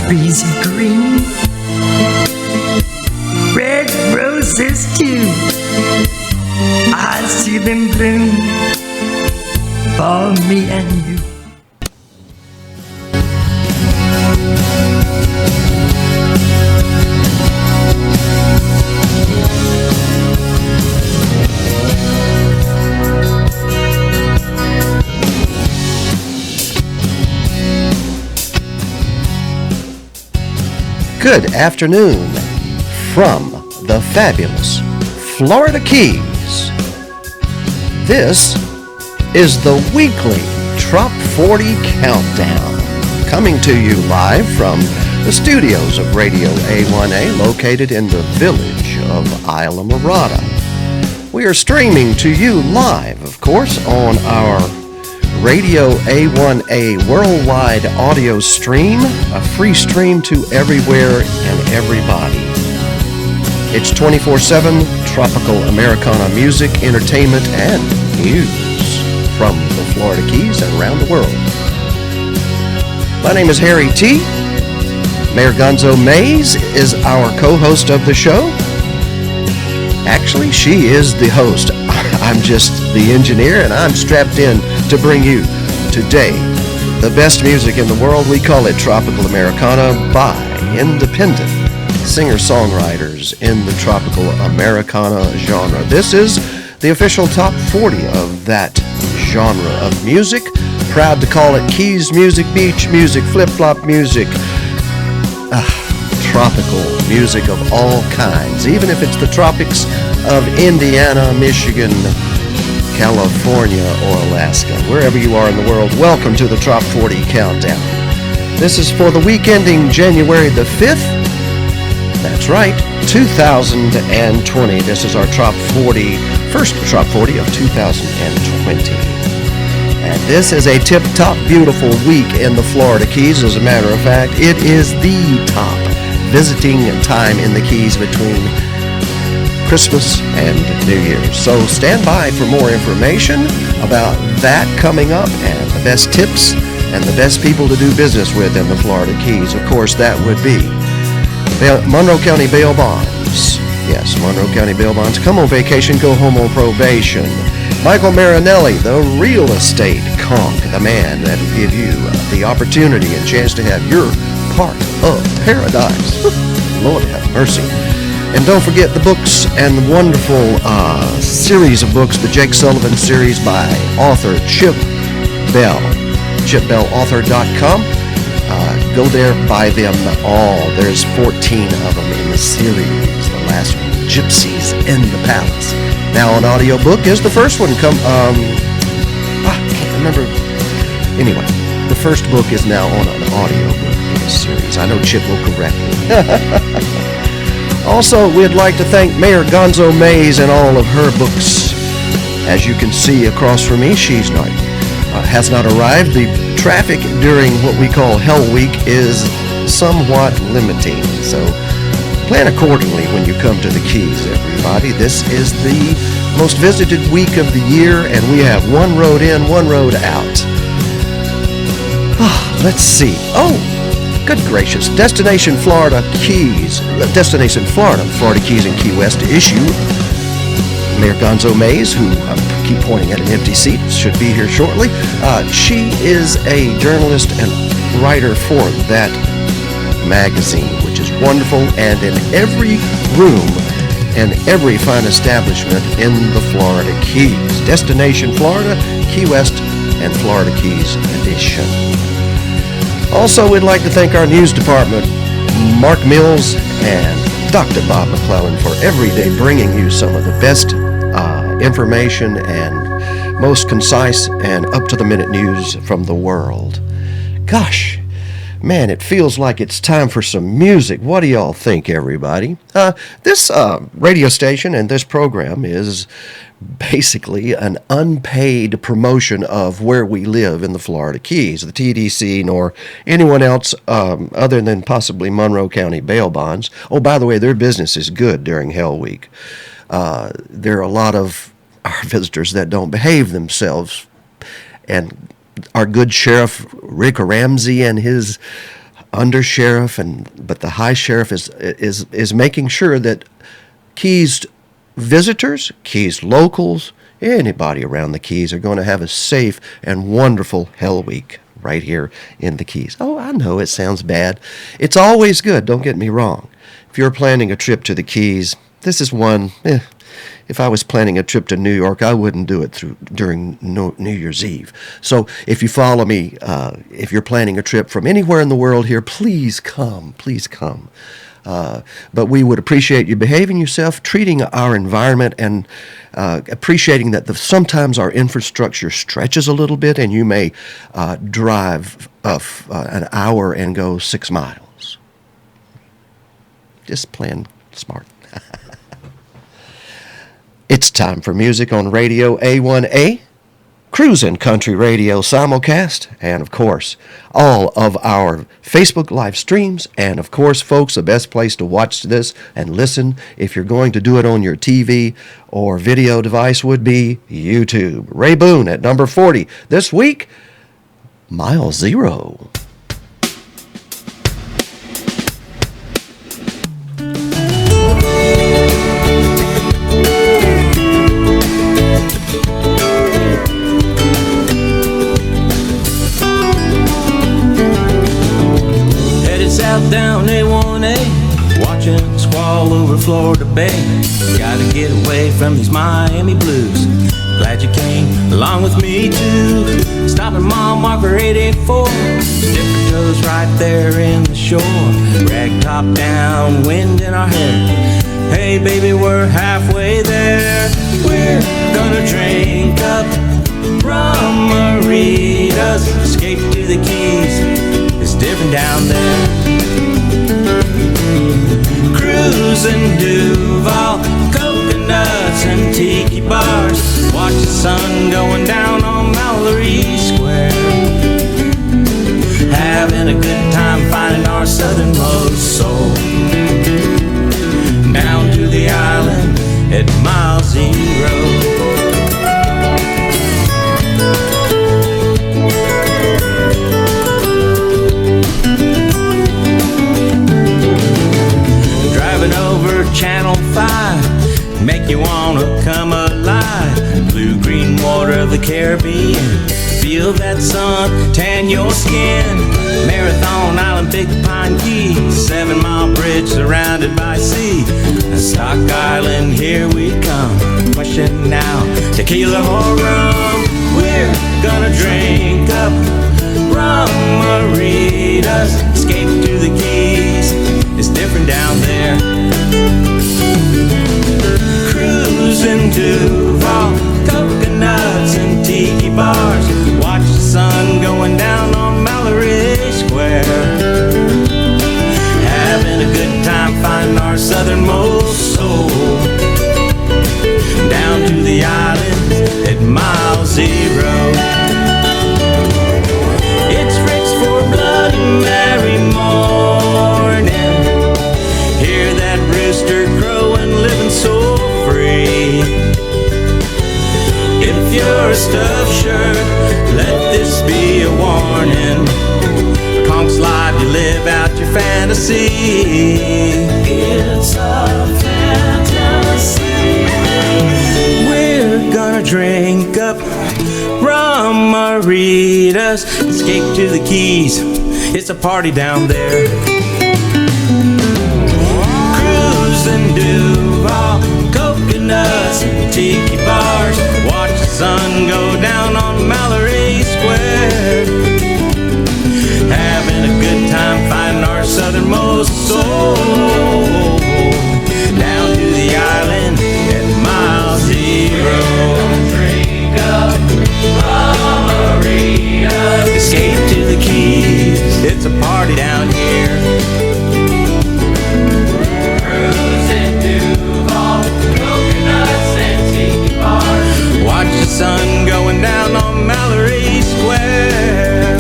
breezy green, red roses too. I see them bloom for me and you. Good afternoon from the fabulous Florida Keys. This is the weekly Trop 40 Countdown, coming to you live from the studios of Radio A1A located in the village of Islamorada. We are streaming to you live, of course, on our Radio A1A worldwide audio stream, a free stream to everywhere and everybody. It's 24/7 tropical Americana music, entertainment, and news from the Florida Keys and around the world. My name is Harry T. Mayor Gonzo Mays is our co-host of the show. Actually, she is the host. I'm just the engineer, and I'm strapped in to bring you today the best music in the world. We call it Tropical Americana by independent singer-songwriters in the Tropical Americana genre. This is the official top 40 of that genre of music. Proud to call it Keys music, beach music, flip-flop music, tropical music of all kinds, even if it's the tropics of Indiana, Michigan, California, or Alaska. Wherever you are in the world, welcome to the Top 40 Countdown. This is for the week ending January the 5th. That's right, 2020. This is our Top 40, first Top 40 of 2020. And this is a tip-top beautiful week in the Florida Keys. As a matter of fact, it is the top visiting time in the Keys between Christmas and New Year's. So stand by for more information about that coming up and the best tips and the best people to do business with in the Florida Keys. Of course, that would be Monroe County Bail Bonds. Yes, Monroe County Bail Bonds. Come on vacation, go home on probation. Michael Marinelli, the real estate conch, the man that will give you the opportunity and chance to have your part of paradise. Lord have mercy. And don't forget the books and the wonderful series of books, the Jake Sullivan series by author Chip Bell, chipbellauthor.com. Go there, buy them all. There's 14 of them in the series. The last one, Gypsies in the Palace. Now on audiobook is the first one. I can't remember. Anyway, the first book is now on an audiobook in the series. I know Chip will correct me. Also, we'd like to thank Mayor Gonzo Mays and all of her books. As you can see across from me, she's not, has not arrived. The traffic during what we call Hell Week is somewhat limiting. So plan accordingly when you come to the Keys, everybody. This is the most visited week of the year, and we have one road in, one road out. Let's see. Oh! Good gracious. Destination Florida Keys, Destination Florida, Florida Keys and Key West issue. Mayor Gonzo Mays, who I keep pointing at an empty seat, should be here shortly. She is a journalist and writer for that magazine, which is wonderful, and in every room and every fine establishment in the Florida Keys. Destination Florida, Key West, and Florida Keys edition. Also, we'd like to thank our news department, Mark Mills and Dr. Bob McClellan, for every day bringing you some of the best information and most concise and up-to-the-minute news from the world. Gosh, man, it feels like it's time for some music. What do y'all think, everybody? This radio station and this program is basically an unpaid promotion of where we live in the Florida Keys, the TDC, nor anyone else other than possibly Monroe County Bail Bonds. Oh, by the way, their business is good during Hell Week. There are a lot of our visitors that don't behave themselves, and our good sheriff Rick Ramsey and his undersheriff, but the high sheriff is making sure that Keys visitors, Keys locals, anybody around the Keys are going to have a safe and wonderful Hell Week right here in the Keys. Oh, I know it sounds bad. It's always good, don't get me wrong. If you're planning a trip to the Keys, this is one. If I was planning a trip to New York, I wouldn't do it during New Year's Eve. So if you follow me, if you're planning a trip from anywhere in the world here, please come. Please come. But we would appreciate you behaving yourself, treating our environment, and appreciating that sometimes our infrastructure stretches a little bit, and you may drive an hour and go 6 miles. Just playing smart. It's time for music on Radio A1A, Cruisin' Country Radio simulcast, and of course, all of our Facebook live streams. And of course, folks, the best place to watch this and listen, if you're going to do it on your TV or video device, would be YouTube. Ray Boone at number 40. This week, Mile Zero. Down A1A, watching the squall over Florida Bay. Gotta get away from these Miami blues. Glad you came along with me too. Stopping mile marker 884. Different goes right there in the shore. Rag top down, wind in our hair. Hey baby, we're halfway there. We're gonna drink up rum margaritas. Escape to the Keys, it's different down there. Cruising Duval, coconuts and tiki bars. Watch the sun going down on Mallory Square. Having a good time finding our southernmost soul. Down to the island at Mile Zero. Channel 5, make you wanna come alive. Blue-green water of the Caribbean, feel that sun tan your skin. Marathon Island, Big Pine Key, 7 Mile Bridge surrounded by sea. Stock Island, here we come. Question now, tequila or rum? We're gonna drink up rum margaritas. Escape to the Keys, it's different down there. Cruising Duval, coconuts and tiki bars. Watch the sun going down on Mallory Square. Having a good time finding our southernmost soul. Down to the island at Mile Zero. It's Rick's for Bloody Mary morning. Hear that rooster crowing, living so free. If you're a stuffed shirt, let this be a warning. Conk's live, you live out your fantasy. It's a fantasy. We're gonna drink up rum margaritas. Escape to the Keys, it's a party down there. Cruising Duval, coconuts and tiki bars. Watch the sun go down on Mallory Square. Having a good time finding our southernmost soul. Down to the island at Mile Zero. Drink up margaritas. Escape to the Keys, it's a party down here. Watch the sun going down on Mallory Square.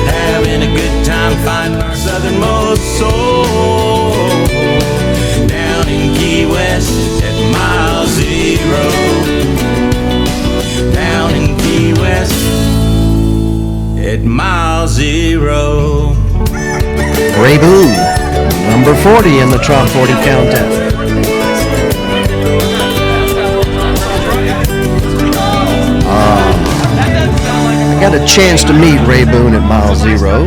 Having a good time finding our southernmost soul. Down in Key West at Mile Zero. Down in Key West at Mile Zero. Ray Boone, number 40 in the Top 40 Countdown. I got a chance to meet Ray Boone at Mile Zero,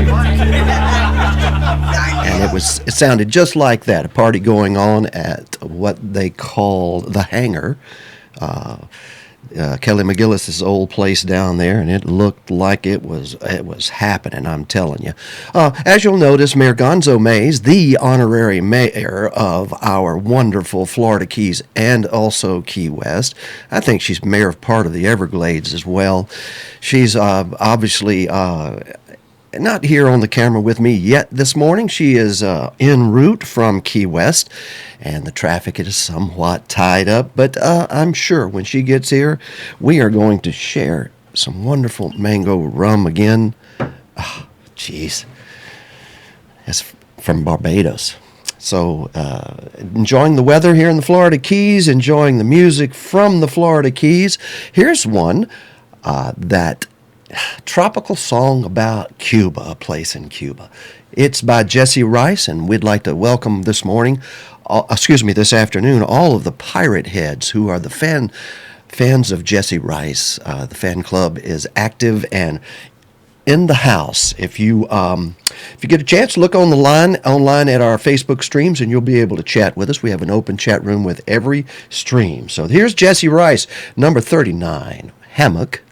and it sounded just like that, a party going on at what they call the Hangar, Kelly McGillis's old place down there, and it looked like it was happening, I'm telling you. As you'll notice, Mayor Gonzo Mays, the honorary mayor of our wonderful Florida Keys and also Key West, I think she's mayor of part of the Everglades as well. She's obviously not here on the camera with me yet this morning. She is en route from Key West, and the traffic is somewhat tied up, but I'm sure when she gets here, we are going to share some wonderful mango rum again. Oh, jeez. That's from Barbados. So enjoying the weather here in the Florida Keys, enjoying the music from the Florida Keys. Here's one that tropical song about Cuba, a place in Cuba. It's by Jesse Rice, and we'd like to welcome this afternoon, all of the pirate heads who are the fans of Jesse Rice. The fan club is active and in the house. If you get a chance, look online at our Facebook streams, and you'll be able to chat with us. We have an open chat room with every stream. So here's Jesse Rice, number 39, Hammock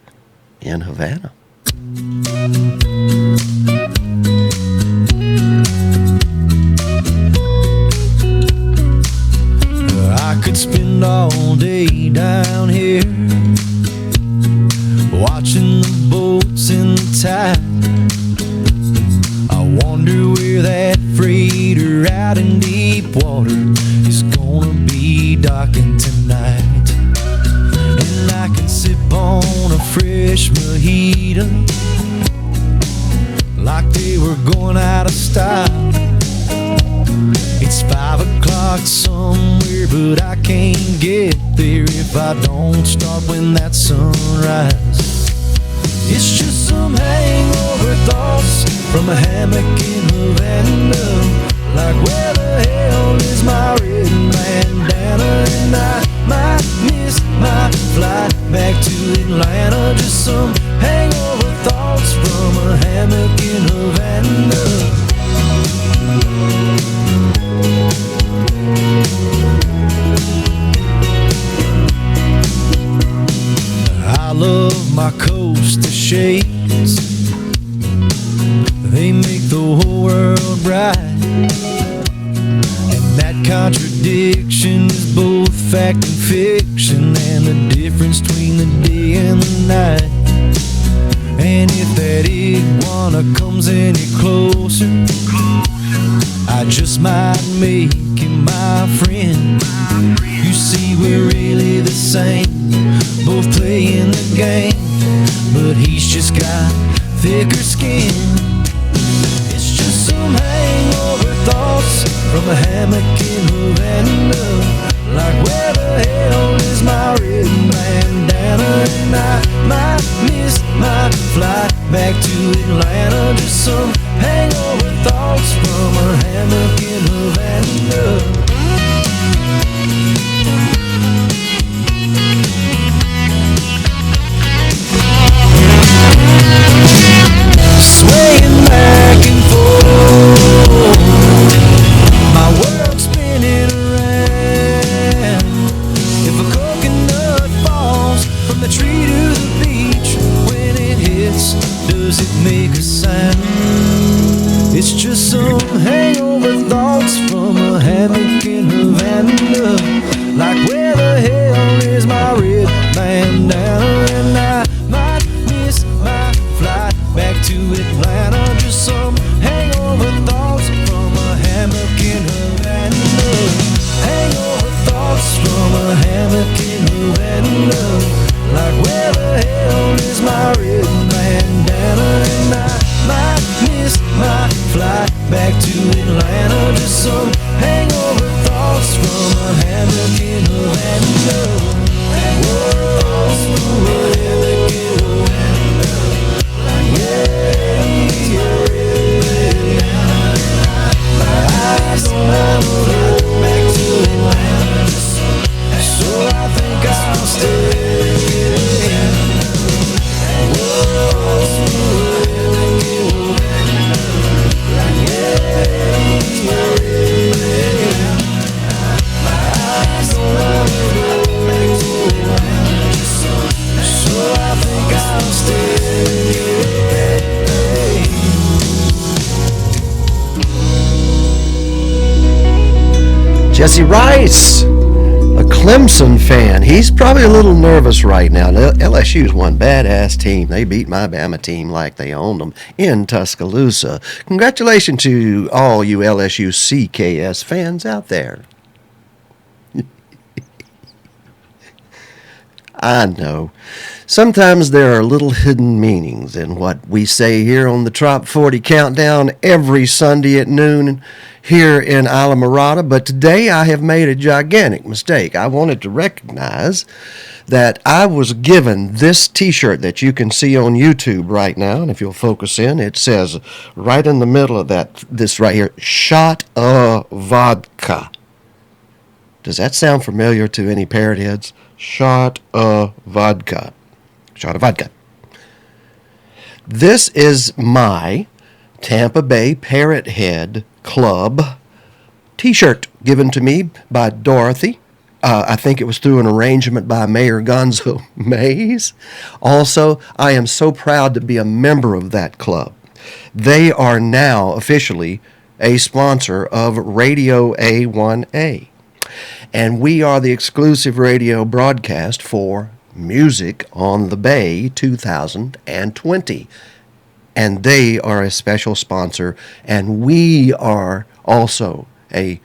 in Havana. I could spend all day down here watching the boats in the tide. I wonder where that freighter out in deep water is gonna be docking tonight. And I can sip on a fresh mojito like they were going out of style. It's 5 o'clock somewhere, but I can't get there if I don't start when that sunrise. It's just some hangover thoughts from a hammock in Havana. Like where the hell is my red bandana? And I might miss my flight back to Atlanta. Just some hangover thoughts from a hammock in Havana. I love my coaster shades. They make the whole world bright. And that contradiction is both fact and fiction, and the difference between the day and the night. And if that iguana comes any closer, I just might make him my friend. You see, we're really the same, both playing the game, but he's just got thicker skin. It's just some hangover thoughts from a hammock in Havana. Like where the hell is my red bandana? And I might miss my flight back to Atlanta. Just some hangover thoughts from a hammock in Havana. Swaying back and forth, my world spinning around. If a coconut falls from the tree to the beach, when it hits, does it make a sound? It's just some hangover thoughts from a hammock in Havana. Like where the hell is my red bandana? And I might miss my flight back to Atlanta. Just some hangover thoughts from a hammock in Havana. Hangover thoughts from a hammock in Havana. Like where the hell is my red bandana? And I might miss my flight back to Atlanta. Just some hangover thoughts from a hammock in Havana. Thoughts from a hammock in Havana. Yeah, yeah, yeah. Jesse Rice, a Clemson fan. He's probably a little nervous right now. LSU's one badass team. They beat my Bama team like they owned them in Tuscaloosa. Congratulations to all you LSU CKS fans out there. I know. Sometimes there are little hidden meanings in what we say here on the Top 40 Countdown every Sunday at noon here in Islamorada, but today I have made a gigantic mistake. I wanted to recognize that I was given this t-shirt that you can see on YouTube right now, and if you'll focus in, it says right in the middle of this right here, shot of vodka. Does that sound familiar to any parrot heads? Shot of vodka. Shot of vodka. This is my Tampa Bay Parrot Head Club t-shirt given to me by Dorothy. I think it was through an arrangement by Mayor Gonzo Mays. Also, I am so proud to be a member of that club. They are now officially a sponsor of Radio A1A. And we are the exclusive radio broadcast for Music on the Bay 2020. And they are a special sponsor, and we are also a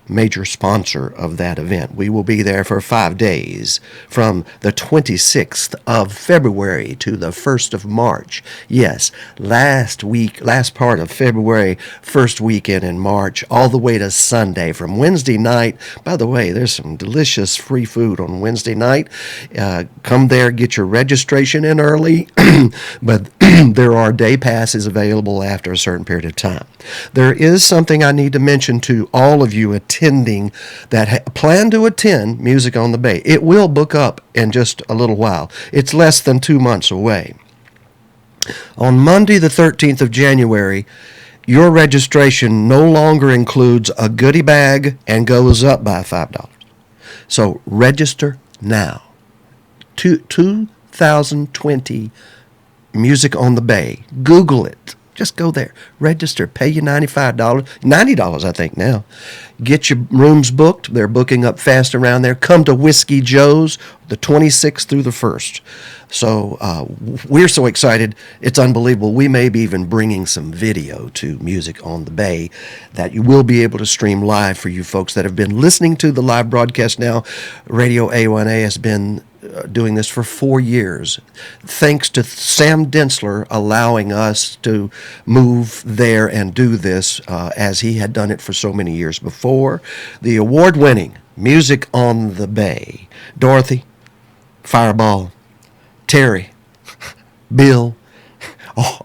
major sponsor of that event. We will be there for 5 days from the 26th of February to the 1st of March. Yes, last part of February, first weekend in March, all the way to Sunday from Wednesday night. By the way, there's some delicious free food on Wednesday night. Come there, get your registration in early, but there are day passes available after a certain period of time. There is something I need to mention to all of you attending that plan to attend Music on the Bay. It will book up in just a little while. It's less than 2 months away. On Monday, the 13th of January, your registration no longer includes a goodie bag and goes up by $5. So register now. 2020 Music on the Bay. Google it. Just go there, register, pay you $95, $90 I think now. Get your rooms booked. They're booking up fast around there. Come to Whiskey Joe's the 26th through the 1st. So we're so excited. It's unbelievable. We may be even bringing some video to Music on the Bay that you will be able to stream live for you folks that have been listening to the live broadcast now. Radio A1A has been doing this for 4 years. Thanks to Sam Densler allowing us to move there and do this as he had done it for so many years before. The award-winning Music on the Bay. Dorothy, Fireball, Terry, Bill,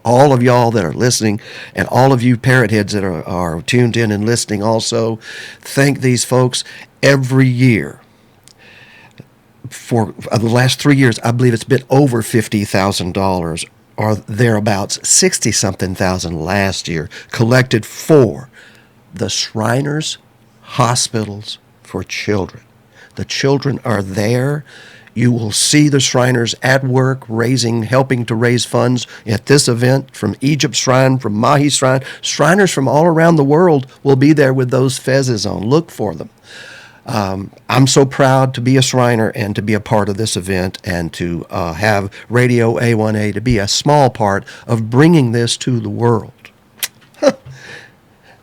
all of y'all that are listening, and all of you parrot heads that are tuned in and listening also, thank these folks every year. For the last 3 years, I believe it's been over $50,000 or thereabouts, 60-something thousand last year, collected for the Shriners Hospitals for Children. The children are there. You will see the Shriners at work helping to raise funds at this event from Egypt Shrine, from Mahi Shrine. Shriners from all around the world will be there with those fezzes on. Look for them. I'm so proud to be a Shriner and to be a part of this event and to have Radio A1A to be a small part of bringing this to the world.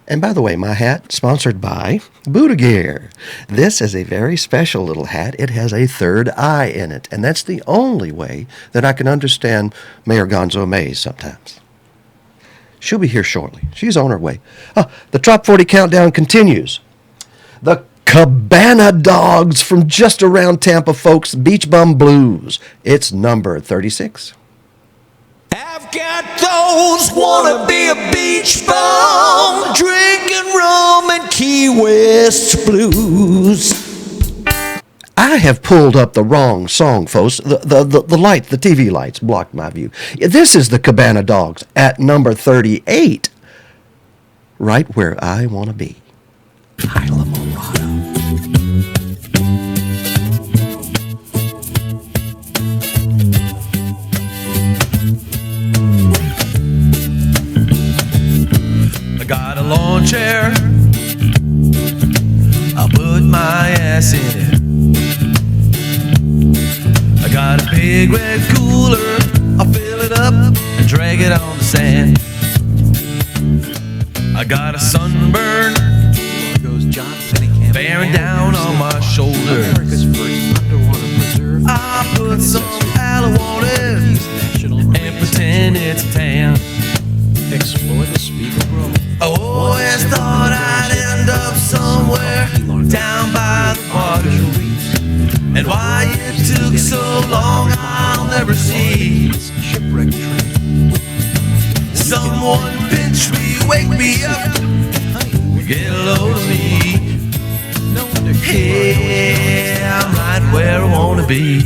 And by the way, my hat sponsored by Buddha Gear. This is a very special little hat. It has a third eye in it, and that's the only way that I can understand Mayor Gonzo Mays sometimes. She'll be here shortly. She's on her way. The Top 40 Countdown continues. The Cabana Dogs from just around Tampa, folks. Beach Bum Blues. It's number 36. I've got those wanna be a beach bum, drinking rum and Key West blues. I have pulled up the wrong song, folks. The TV lights blocked my view. This is the Cabana Dogs at number 38. Right where I want to be. Islamorada. I got a lawn chair, I put big red cooler, I'll fill it up and drag it on the sand. I got a sunburn bearing down on my shoulders. I put some aloe on it and pretend it's a tan. Explore the Spiegel Grove. I always thought I'd end up somewhere down by the water, and why it took so long I'll never see. Shipwreck train. Someone pinch me, wake me up, get a load of me. Hey, I'm right where I wanna be.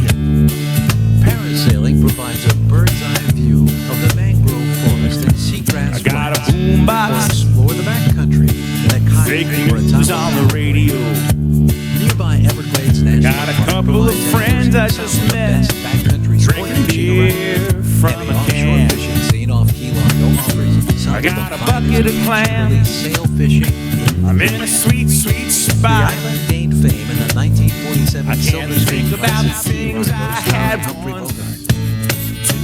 Parasailing provides a bird's eye view of the mangrove forest and seagrass. I got a flats. boombox. Or explore the backcountry in a Fake kayak or a news tidal on the paddle. radio. Nearby Everglades National Got a Park couple of provides friends I some just of the met, best backcountry sport drinking fishing beer around. from And a the offshore can. fishing scene off Key Largo offers some I of the got a finest bucket of beach clams. release sail fishing. I'm in a sweet, sweet The spot. island gained fame in the 1947 I can't Silver Screen think about the Crisis. things I had Humphrey once. Bogart.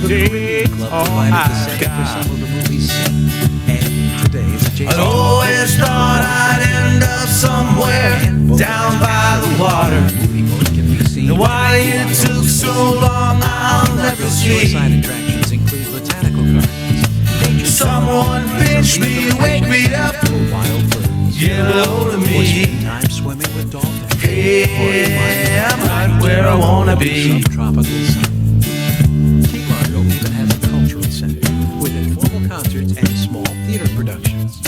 Today, The Club all provided the I setting for got. some of the movies seen. And today's I adjacent. always thought I'd end up somewhere down by the water, Movie boat can be seen. and why it took so long I'll never see. Shoreside attractions include botanical gardens. Nature Someone pinch me, wake me up, for wild birds. get a load of Or me. spend time swimming with dolphins. Hey, I'm right where I wanna be. Subtropical sun. Key Largo even has a cultural center with informal concerts and small theater productions.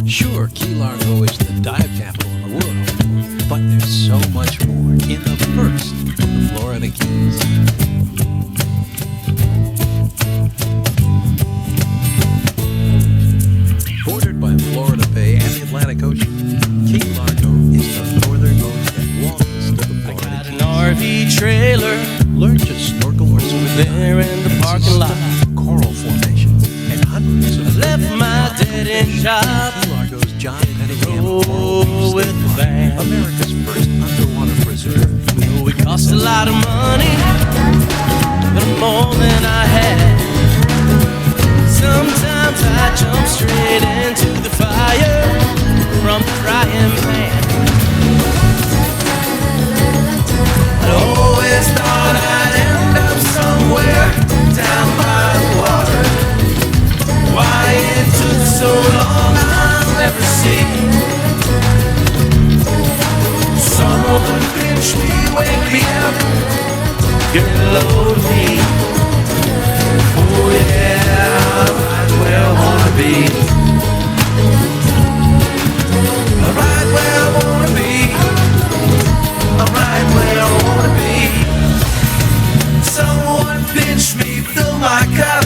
Sure, Key Largo is the dive capital in the world, but there's so much more in the first of the Florida Keys. Bordered by Florida Bay and the Atlantic Ocean, Key Largo is the northernmost and longest of the Florida Got an Keys. RV trailer Learn to snorkel or swim there in the parking lot. coral formations and hundreds of Left my dead-end job. Key Largo's John Penningham Roll Coral Reef with State the Park, band. America's first underwater preserve. Oh, it cost a lot of money, but more than I had. Sometimes I jump straight into the fire from the frying pan. I always thought I'd end up somewhere down by the water, why it took so long I'll never see. Someone pinch me, wake me up, get a load of me. Oh yeah, I'm right where I wanna be. I'm right where I wanna be. I'm right where I wanna be. Someone pinch me, fill my cup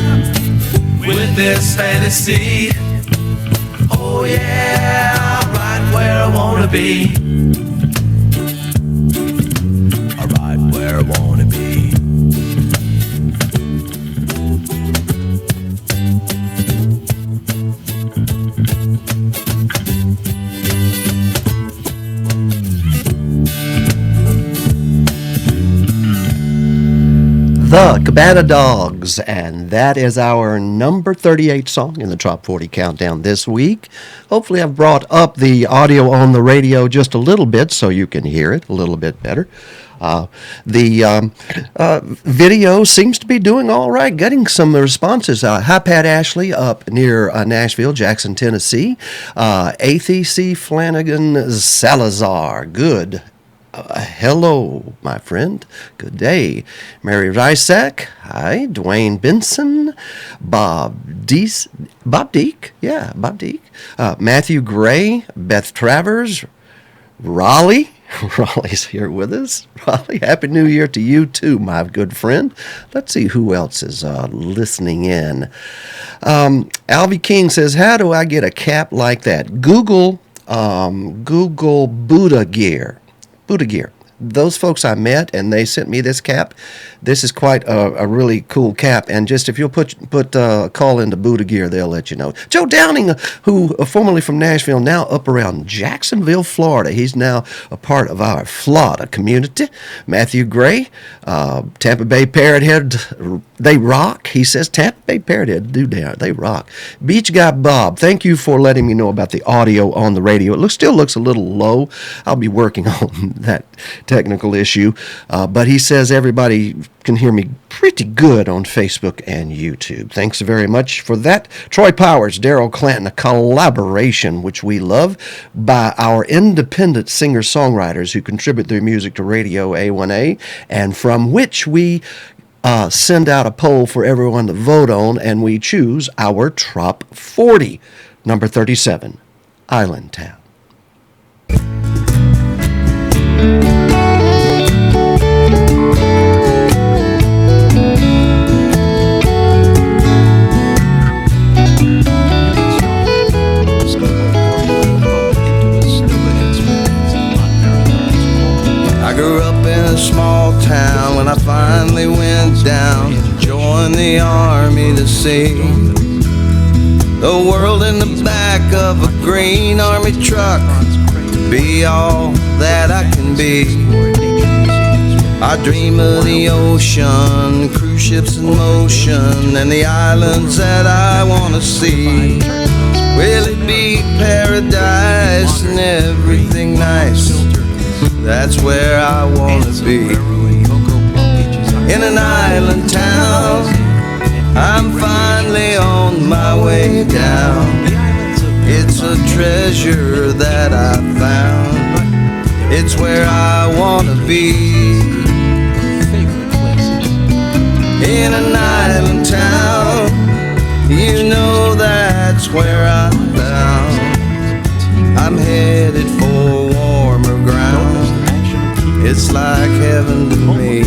with this fantasy. Oh yeah, I'm right where I wanna be. I'm right where I wanna be. The Cabana Dogs, and that is our number 38 song in the Top 40 Countdown this week. Hopefully I've brought up the audio on the radio just a little bit so you can hear it a little bit better. The video seems to be doing all right, getting some responses. Hi, Pat Ashley up near Nashville, Jackson, Tennessee. Athy C. Flanagan Salazar, good. Hello, my friend. Good day. Mary Rysack. Hi. Dwayne Benson. Bob Deek. Yeah, Bob Deek. Matthew Gray. Beth Travers. Raleigh. Raleigh's here with us. Raleigh, Happy New Year to you too, my good friend. Let's see who else is listening in. Alvy King says, how do I get a cap like that? Google Buddha Gear. Those folks I met, and they sent me this cap. This is quite a really cool cap, and just if you'll put a call into Buddha Gear, they'll let you know. Joe Downing, who formerly from Nashville, now up around Jacksonville, Florida. He's now a part of our Florida community. Matthew Gray, Tampa Bay Parrothead, they rock. He says Tampa Bay Parrothead, they rock. Beach Guy Bob, thank you for letting me know about the audio on the radio. It still looks a little low. I'll be working on that technical issue, but he says everybody can hear me pretty good on Facebook and YouTube. Thanks very much for that. Troy Powers, Daryl Clanton, a collaboration which we love by our independent singer-songwriters who contribute their music to Radio A1A, and from which we send out a poll for everyone to vote on, and we choose our Top 40. Number 37, Island Town. I grew up in a small town when I finally went down to join the army to see the world in the back of a green army truck, to be all that I can be. I dream of the ocean, cruise ships in motion, and the islands that I want to see. Will it be paradise and everything nice? That's where I want to be. In an island town, I'm finally on my way down. It's a treasure that I found. It's where I want to be. In an island town, you know that's where I'm bound. I'm headed for warmer ground. It's like heaven to me.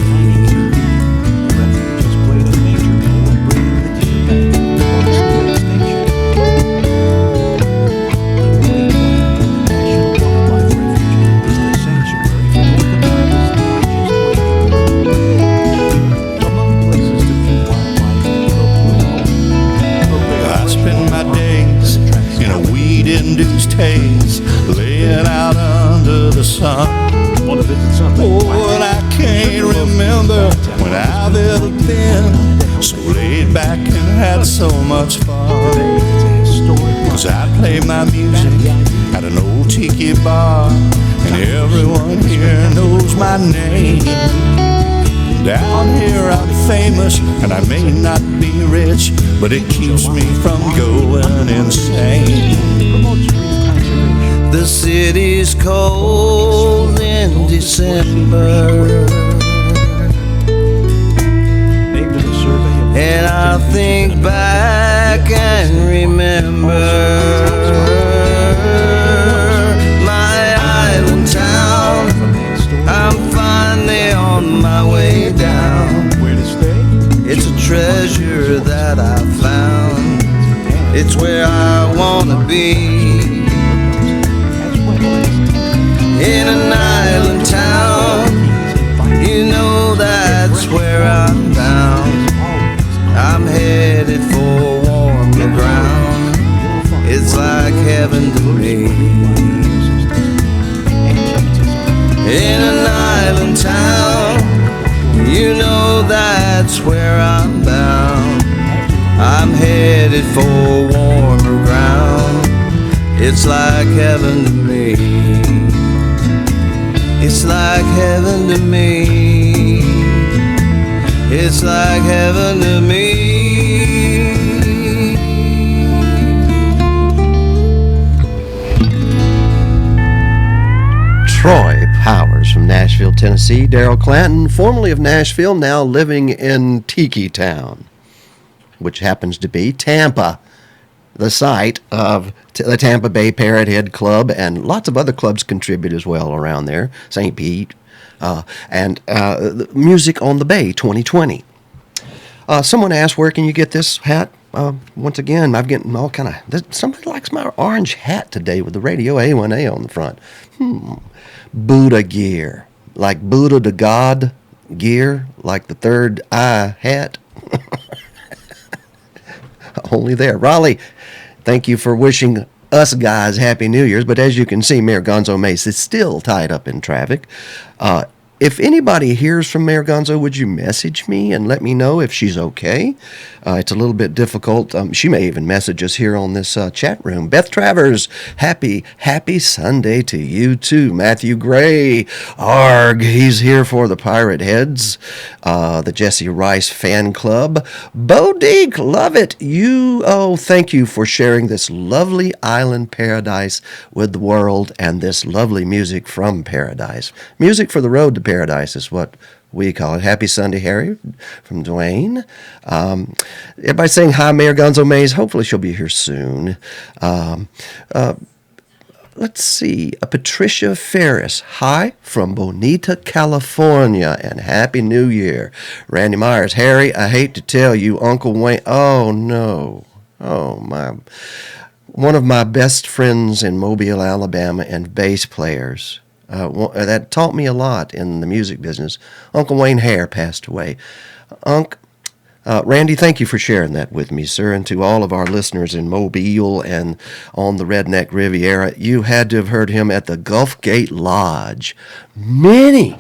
I spend my days in a weed-induced haze, laying out under the sun. Oh, and I can't remember when I've ever been so laid back and had so much fun. 'Cause I play my music at an old tiki bar, and everyone here knows my name. Down here I'm famous, and I may not be rich, but it keeps me from going insane. The city's cold in December, and I think back and remember my island town. I'm finally on my way down. It's a treasure that I found. It's where I wanna be. In an island town, you know that's where I'm bound. I'm headed for warmer ground. It's like heaven to me. In an island town, you know that's where I'm bound. I'm headed for warmer ground. It's like heaven to me. It's like heaven to me. It's like heaven to me. Troy Powers from Nashville, Tennessee. Daryl Clanton, formerly of Nashville, now living in Tiki Town, which happens to be Tampa, the site of the Tampa Bay Parrothead Club, and lots of other clubs contribute as well around there. St. Pete, and Music on the Bay 2020. Someone asked, where can you get this hat? Once again, I'm getting all kind of... Somebody likes my orange hat today with the Radio A1A on the front. Buddha gear. Like Buddha the God, gear like the third eye hat. Only there. Raleigh, thank you for wishing us guys Happy New Year's. But as you can see, Mayor Gonzo Mace is still tied up in traffic. If anybody hears from Mayor Gonzo, would you message me and let me know if she's okay? It's a little bit difficult. She may even message us here on this chat room. Beth Travers, happy Sunday to you too. Matthew Gray, arg, he's here for the Pirate Heads, the Jesse Rice fan club. Bo Deek, love it. Thank you for sharing this lovely island paradise with the world and this lovely music from paradise. Music for the road to paradise is what we call it. Happy Sunday, Harry, from Dwayne. Everybody saying hi, Mayor Gonzo Mays. Hopefully she'll be here soon. Let's see. Patricia Ferris. Hi from Bonita, California, and Happy New Year. Randy Myers. Harry, I hate to tell you, Uncle Wayne. Oh, no. Oh, my. One of my best friends in Mobile, Alabama, and bass players. That taught me a lot in the music business. Uncle Wayne Hare passed away. Randy, thank you for sharing that with me, sir, and to all of our listeners in Mobile and on the Redneck Riviera. You had to have heard him at the Gulf Gate Lodge many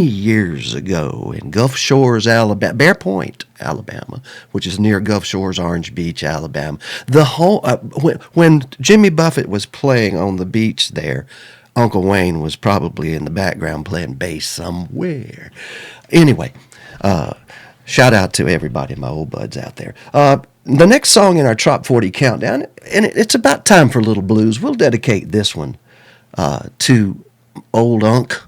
years ago in Gulf Shores, Alabama, Bear Point, Alabama, which is near Gulf Shores, Orange Beach, Alabama. The whole when Jimmy Buffett was playing on the beach there, Uncle Wayne was probably in the background playing bass somewhere. Anyway, shout out to everybody, my old buds out there. The next song in our Top 40 countdown, and it's about time for a little blues. We'll dedicate this one to old Unc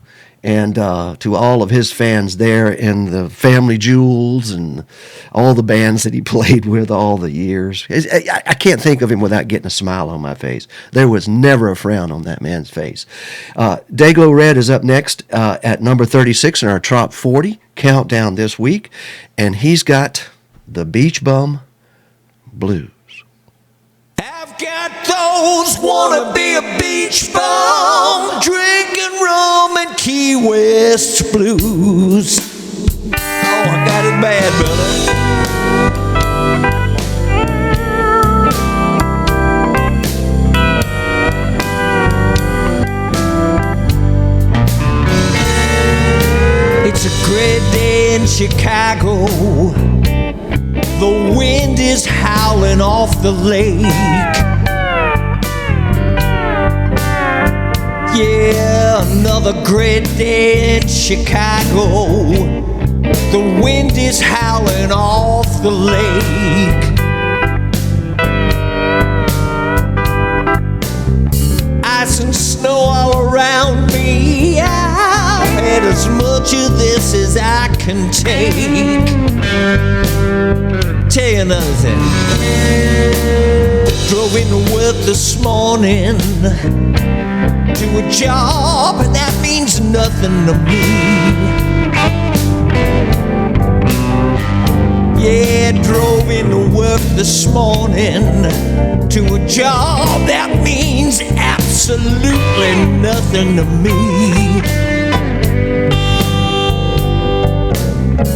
and to all of his fans there in the Family Jewels and all the bands that he played with all the years. I can't think of him without getting a smile on my face. There was never a frown on that man's face. Dayglow Red is up next at number 36 in our Top 40 countdown this week, and he's got the Beach Bum Blues. I've got those wanna be a beach bum, drinking rum and Key West blues. Oh, I got it bad, brother. It's a great day in Chicago. The wind is howling off the lake. Yeah, another great day in Chicago. The wind is howling off the lake. Ice and snow all around me. I've had as much of this as I can take. Tell you another thing. Drove into work this morning to a job, and that means nothing to me. Yeah, drove into work this morning to a job that means absolutely nothing to me.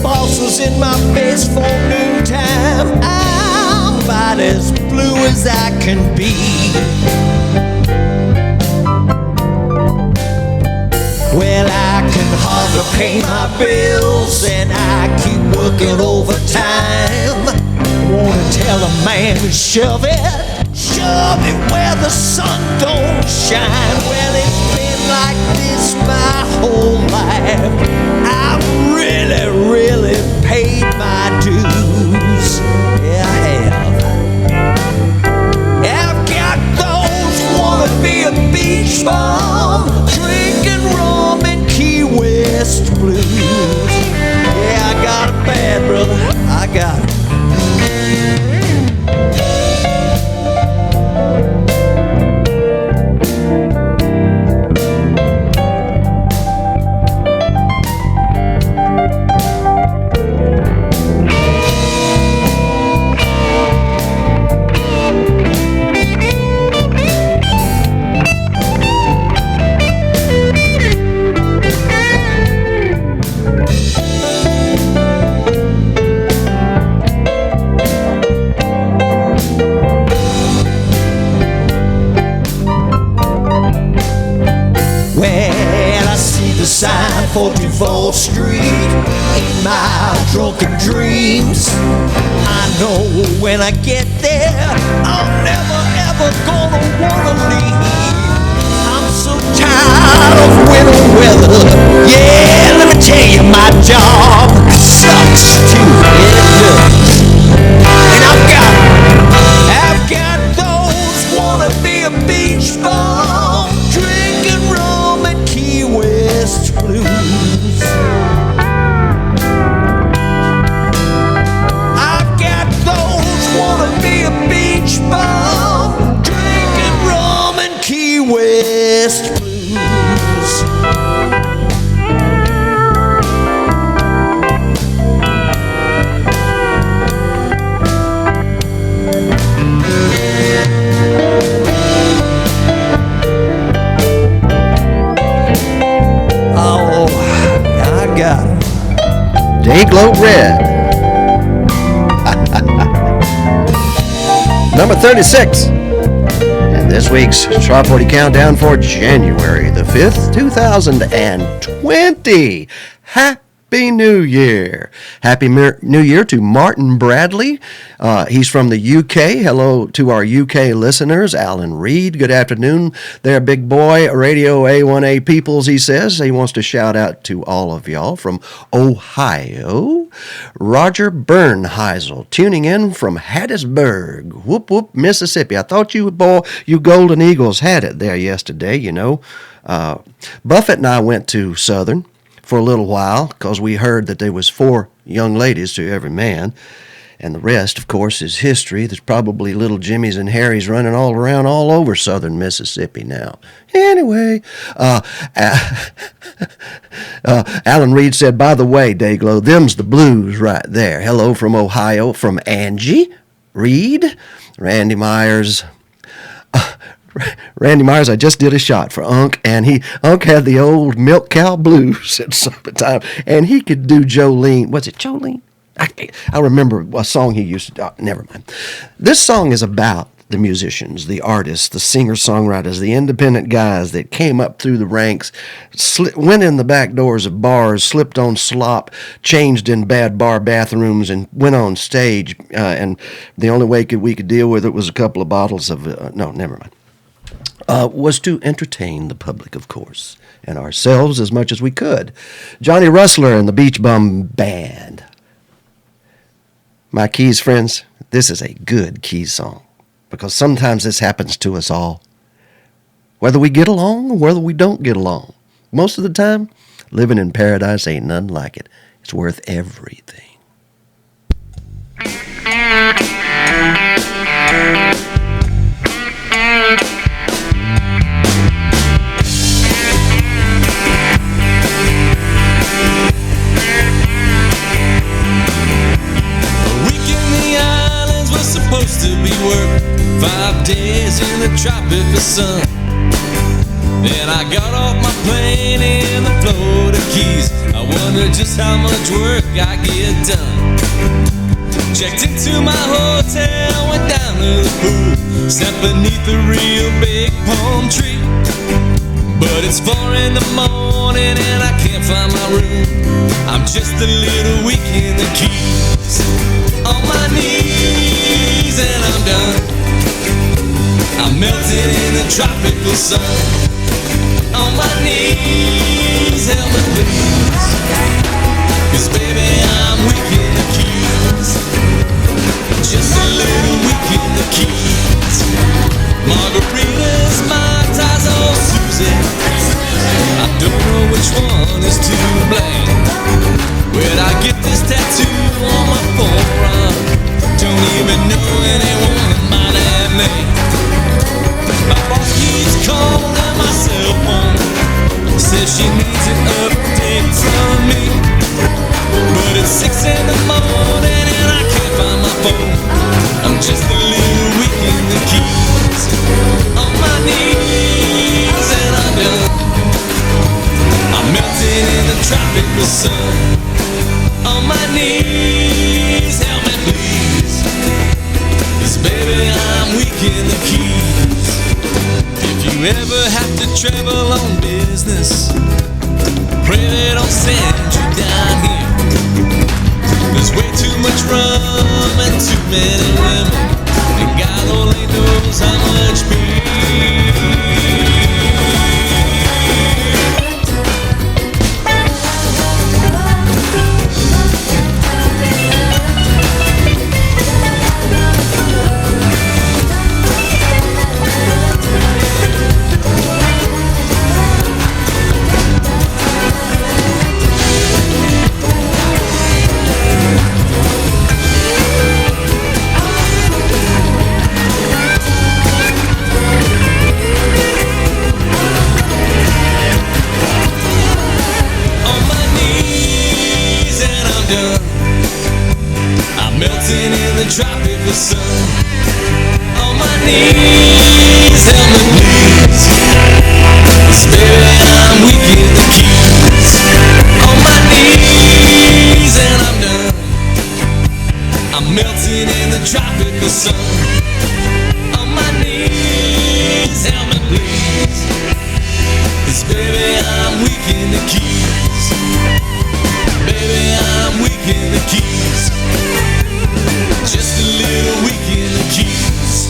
Boss was in my face for noontime. I'm about as blue as I can be. Well, I can hardly pay my bills, and I keep working overtime. Wanna tell a man to shove it where the sun don't shine. Well, it's been like this my whole life. I've really paid my dues. Yeah, I have. I've got those wanna be a beach bum, drinking rum and Key West blues. Yeah, I got it bad, brother. I got it. drunken dreams. I know when I get there, I'm never ever gonna wanna leave. I'm so tired of winter weather. Yeah, let me tell you, my job sucks too. It does. And I've got those wanna be a beach bum, drinking rum and Key West blues. I've got those wanna be a beach bum, drinking rum and Key West blues. Dayglow Red. Number 36. And this week's Top 40 Countdown for January the 5th, 2020. Happy New Year. Happy New Year to Martin Bradley. He's from the UK. Hello to our UK listeners. Alan Reed, good afternoon there, big boy. Radio A1A peoples, he says. He wants to shout out to all of y'all from Ohio. Roger Bernheisel, tuning in from Hattiesburg, whoop, whoop, Mississippi. I thought you Golden Eagles had it there yesterday, you know. Buffett and I went to Southern for a little while because we heard that there was 4 young ladies to every man, and the rest, of course, is history. There's probably little Jimmys and Harrys running all around all over Southern Mississippi now. Anyway, Alan Reed said, by the way, Dayglow, them's the blues right there. Hello from Ohio, from Angie Reed, Randy Myers. Randy Myers, I just did a shot for Unc, and Unc had the old milk cow blues at some time, and he could do Jolene. Was it Jolene? I remember a song he used to. Never mind. This song is about the musicians, the artists, the singer-songwriters, the independent guys that came up through the ranks, went in the back doors of bars, slipped on slop, changed in bad bar bathrooms, and went on stage. And the only way we could deal with it was a couple of bottles of. No, never mind. Was to entertain the public, of course, and ourselves as much as we could. Johnny Rustler and the Beach Bum Band. My Keys friends, this is a good Keys song, because sometimes this happens to us all. Whether we get along or whether we don't get along. Most of the time, living in paradise ain't nothing like it. It's worth everything. Supposed to be work 5 days in the tropical sun. Then I got off my plane in the Florida Keys. I wonder just how much work I get done. Checked into my hotel, went down to the pool, sat beneath a real big palm tree. But it's 4 in the morning and I can't find my room. I'm just a little weak in the Keys. On my knees and I'm done. I'm melting in the tropical sun. On my knees, help me please. 'Cause baby I'm weak in the Keys. Just a little weak in the Keys. Margaritas, Mai Tais, oh Susie, I don't know which one is to blame. Where'd I get this tattoo on my forearm? Don't even know anyone by that name. My boss keeps calling my cell phone, says she needs an update from me. But it's 6 in the morning and I can't find my phone. I'm just a little weak in the Keys. On my knees and I'm done. I'm melting in the tropical sun. On my knees, help me please. 'Cause baby I'm weak in the Keys. If you ever have to travel on business, pray they don't send you down here. rum and too many women, and God only knows how much pain. I'm melting in the tropical sun. On my knees, help me please. 'Cause baby, I'm weak in the keys. On my knees and I'm done. I'm melting in the tropical sun. On my knees, help me please. 'Cause baby, I'm weak in the keys. Baby, I'm weak in the keys. Just a little weak in the keys.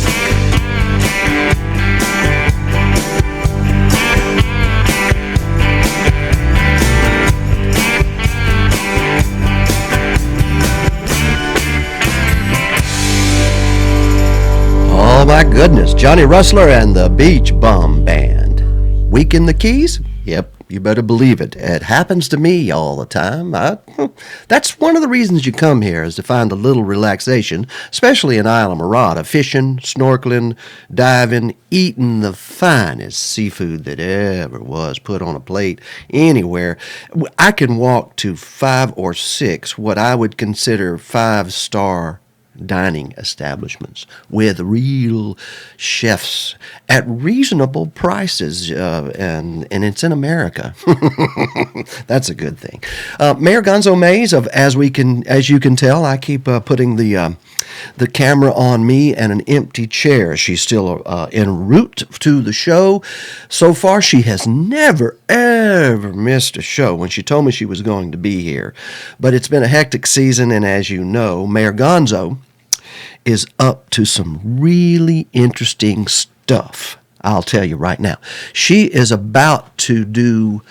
Oh my goodness, Johnny Rustler and the Beach Bum Band. Weak in the keys? Yep. You better believe it. It happens to me all the time. That's one of the reasons you come here, is to find a little relaxation, especially in Isla Mirada, fishing, snorkeling, diving, eating the finest seafood that ever was put on a plate anywhere. I can walk to 5 or 6 what I would consider 5-star dining establishments with real chefs at reasonable prices, and it's in America. That's a good thing. Mayor Gonzo Mays of as you can tell, I keep putting the camera on me and an empty chair. She's still en route to the show. So far, she has never, ever missed a show when she told me she was going to be here. But it's been a hectic season, and as you know, Mayor Gonzo is up to some really interesting stuff. I'll tell you right now. She is about to do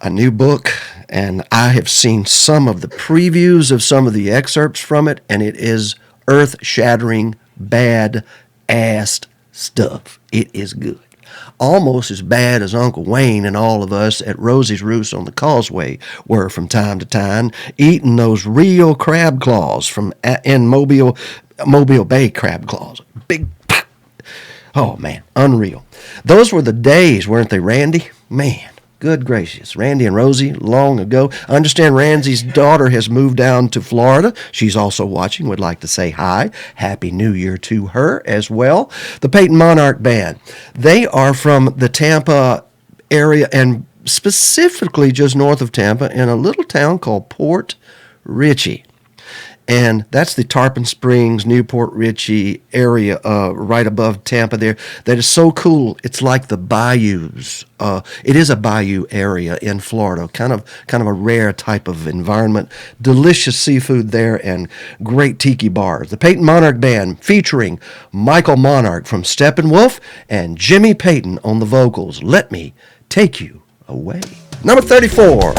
a new book, and I have seen some of the previews of some of the excerpts from it, and it is earth-shattering, bad-ass stuff. It is good. Almost as bad as Uncle Wayne and all of us at Rosie's Roost on the Causeway were from time to time, eating those real crab claws from in Mobile Bay crab claws. Big, oh man, unreal. Those were the days, weren't they, Randy? Man, good gracious. Randy and Rosie, long ago. I understand Randy's daughter has moved down to Florida. She's also watching, would like to say hi. Happy New Year to her as well. The Peyton Monarch Band. They are from the Tampa area, and specifically just north of Tampa in a little town called Port Richey. And that's the Tarpon Springs, Newport Richey area right above Tampa there. That is so cool. It's like the bayous. It is a bayou area in Florida, kind of a rare type of environment. Delicious seafood there and great tiki bars. The Peyton Monarch Band featuring Michael Monarch from Steppenwolf and Jimmy Peyton on the vocals. Let me take you away. Number 34.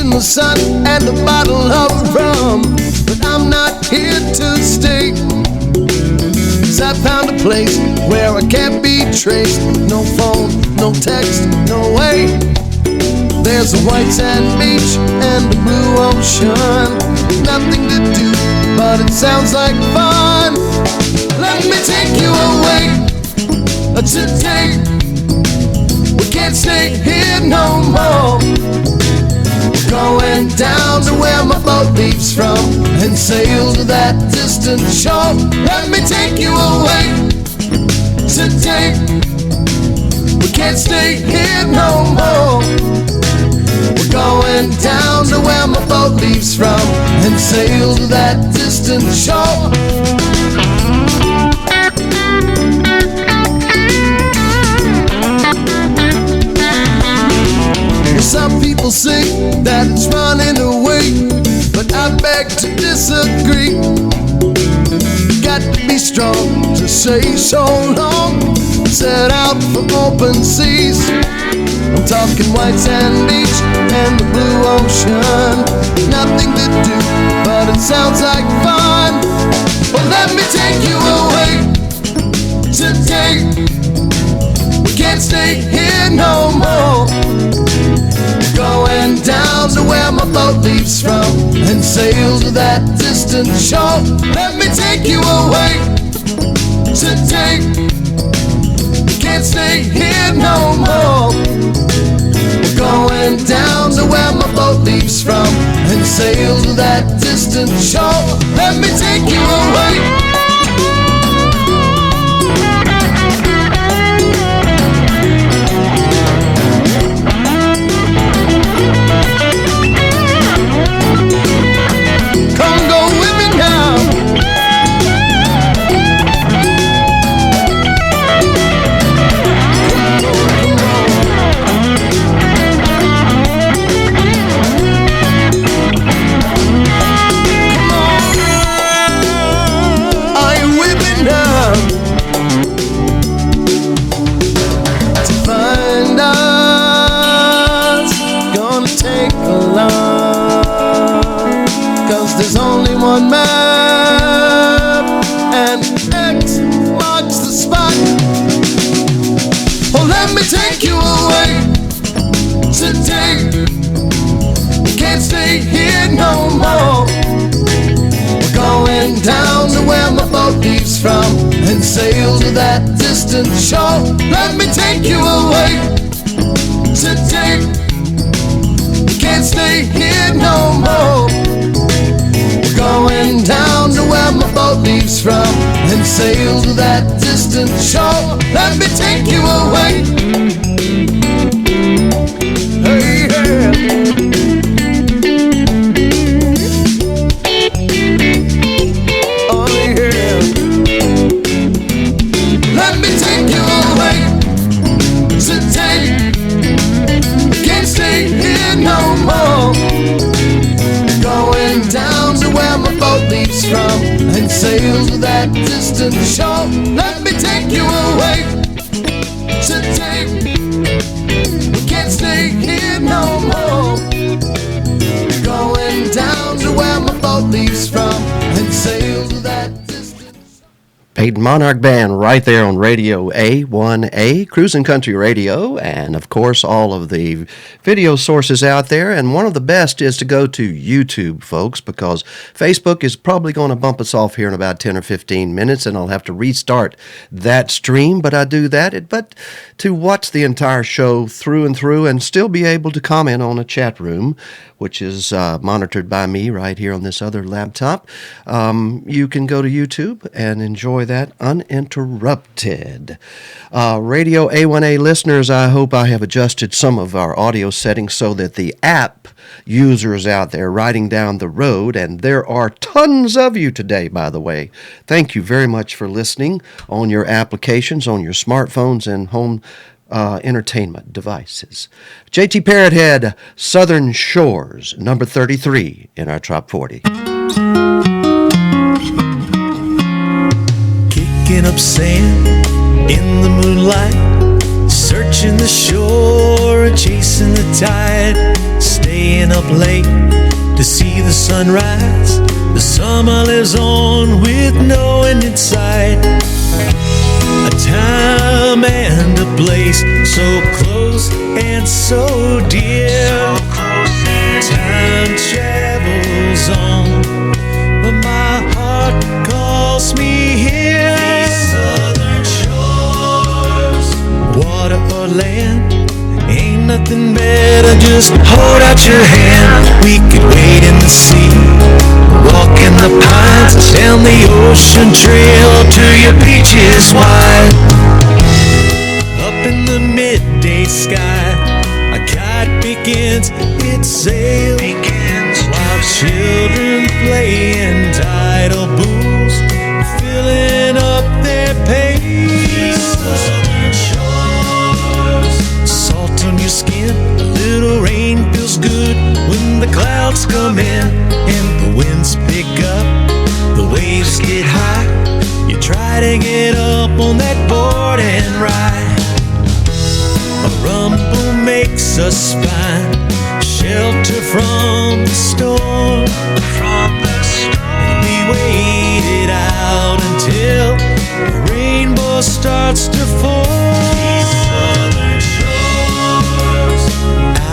The sun and a bottle of rum, but I'm not here to stay. 'Cause I found a place where I can't be traced. No phone, no text, no way. There's a white sand beach and a blue ocean. Nothing to do, but it sounds like fun. Let me take you away today. We can't stay here no more. Going down to where my boat leaves from and sail to that distant shore. Let me take you away today. We can't stay here no more. We're going down to where my boat leaves from and sail to that distant distant shore. Some people say that it's running away, but I beg to disagree. You got to be strong to say so long. Set out for open seas. I'm talking white sand beach and the blue ocean. Nothing to do, but it sounds like fun. Well, let me take you away today. We can't stay here no more. Going down to where my boat leaves from and sail to that distant shore. Let me take you away today. Can't stay here no more. We're going down to where my boat leaves from and sail to that distant shore. Let me take you away. There's only one map, and X marks the spot. Oh, let me take you away today. We can't stay here no more. We're going down to where my boat leaves from and sail to that distant shore. Let me take you away today. We can't stay here no more. Going down to where my boat leaves from and sail to that distant shore. Let me take you away. Hey, yeah. Oh, yeah. Let me take you away today. Can't stay here no more. Going down to where my boat leaves from and sail to that distant shore. Let me take you away today. We can't stay here no more. Going down to where my boat leaves from and sail to that distant shore. Peyton Monarch Band right there on Radio A1A, Cruising Country Radio, and of course all of the video sources out there. And one of the best is to go to YouTube, folks, because Facebook is probably going to bump us off here in about 10 or 15 minutes, and I'll have to restart that stream, but I do that. But to watch the entire show through and through and still be able to comment on a chat room, which is monitored by me right here on this other laptop, you can go to YouTube and enjoy that uninterrupted. Radio A1A listeners, I hope I have adjusted some of our audio settings so that the app users out there riding down the road, and there are tons of you today, by the way. Thank you very much for listening on your applications, on your smartphones and home entertainment devices. J.T. Parrothead, Southern Shores, number 33 in our Top 40. Kicking up sand in the moonlight, searching the shore and chasing the tide, staying up late to see the sunrise. The summer lives on with no end in sight. A time and a place so close and so dear. Time travels on, but my heart calls me here. Southern shores, water or land, ain't nothing better, just hold out your hand. We could wait in the sea, walk in the pines, down the ocean trail to your beaches wide. Up in the midday sky, a kite begins its sail, while children play in tidal to get up on that board and ride. A rumble makes us find shelter from the storm. And we waited out until the rainbow starts to form.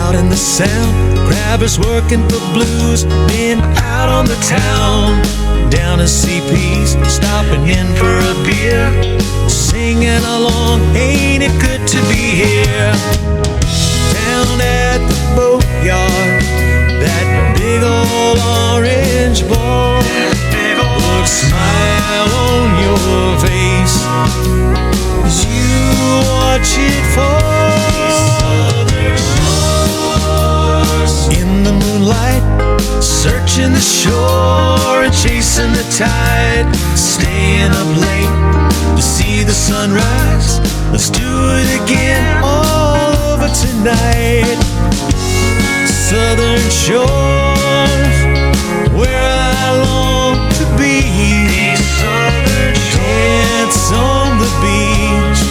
Out in the sound, grabbers working for blues, men out on the town, down at CP's, stopping in for a beer, singing along, ain't it good to be here? Down at the boatyard, that big old orange ball, look, smile on your face as you watch it fall. In the moonlight, searching the shore and chasing the tide, staying up late to see the sunrise. Let's do it again all over tonight. Southern shores, where I long to be. Dance on the beach,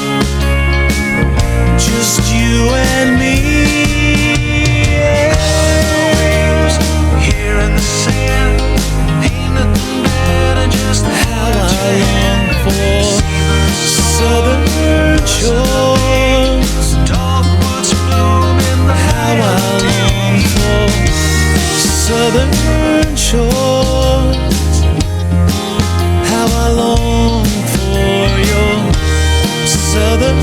just you and me. Southern shores, dogwoods bloom in the how I long for southern shores, how I long for your southern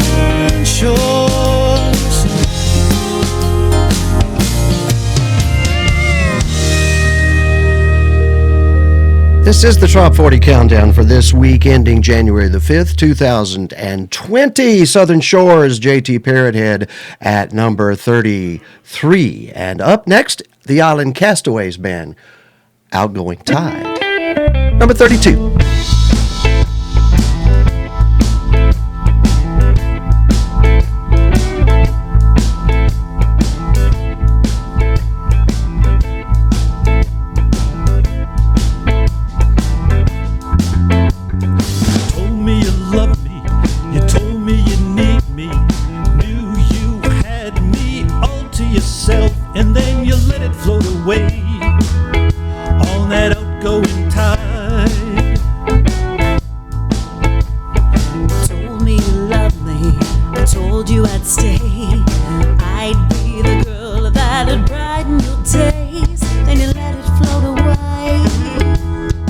shores. This is the Top 40 Countdown for this week, ending January the 5th, 2020. Southern Shores, JT Parrothead at number 33. And up next, the Island Castaways Band, Outgoing Tide, number 32. And then you let it float away on that outgoing tide. Told me you loved me, I told you I'd stay. I'd be the girl that'd brighten your days. Then you let it float away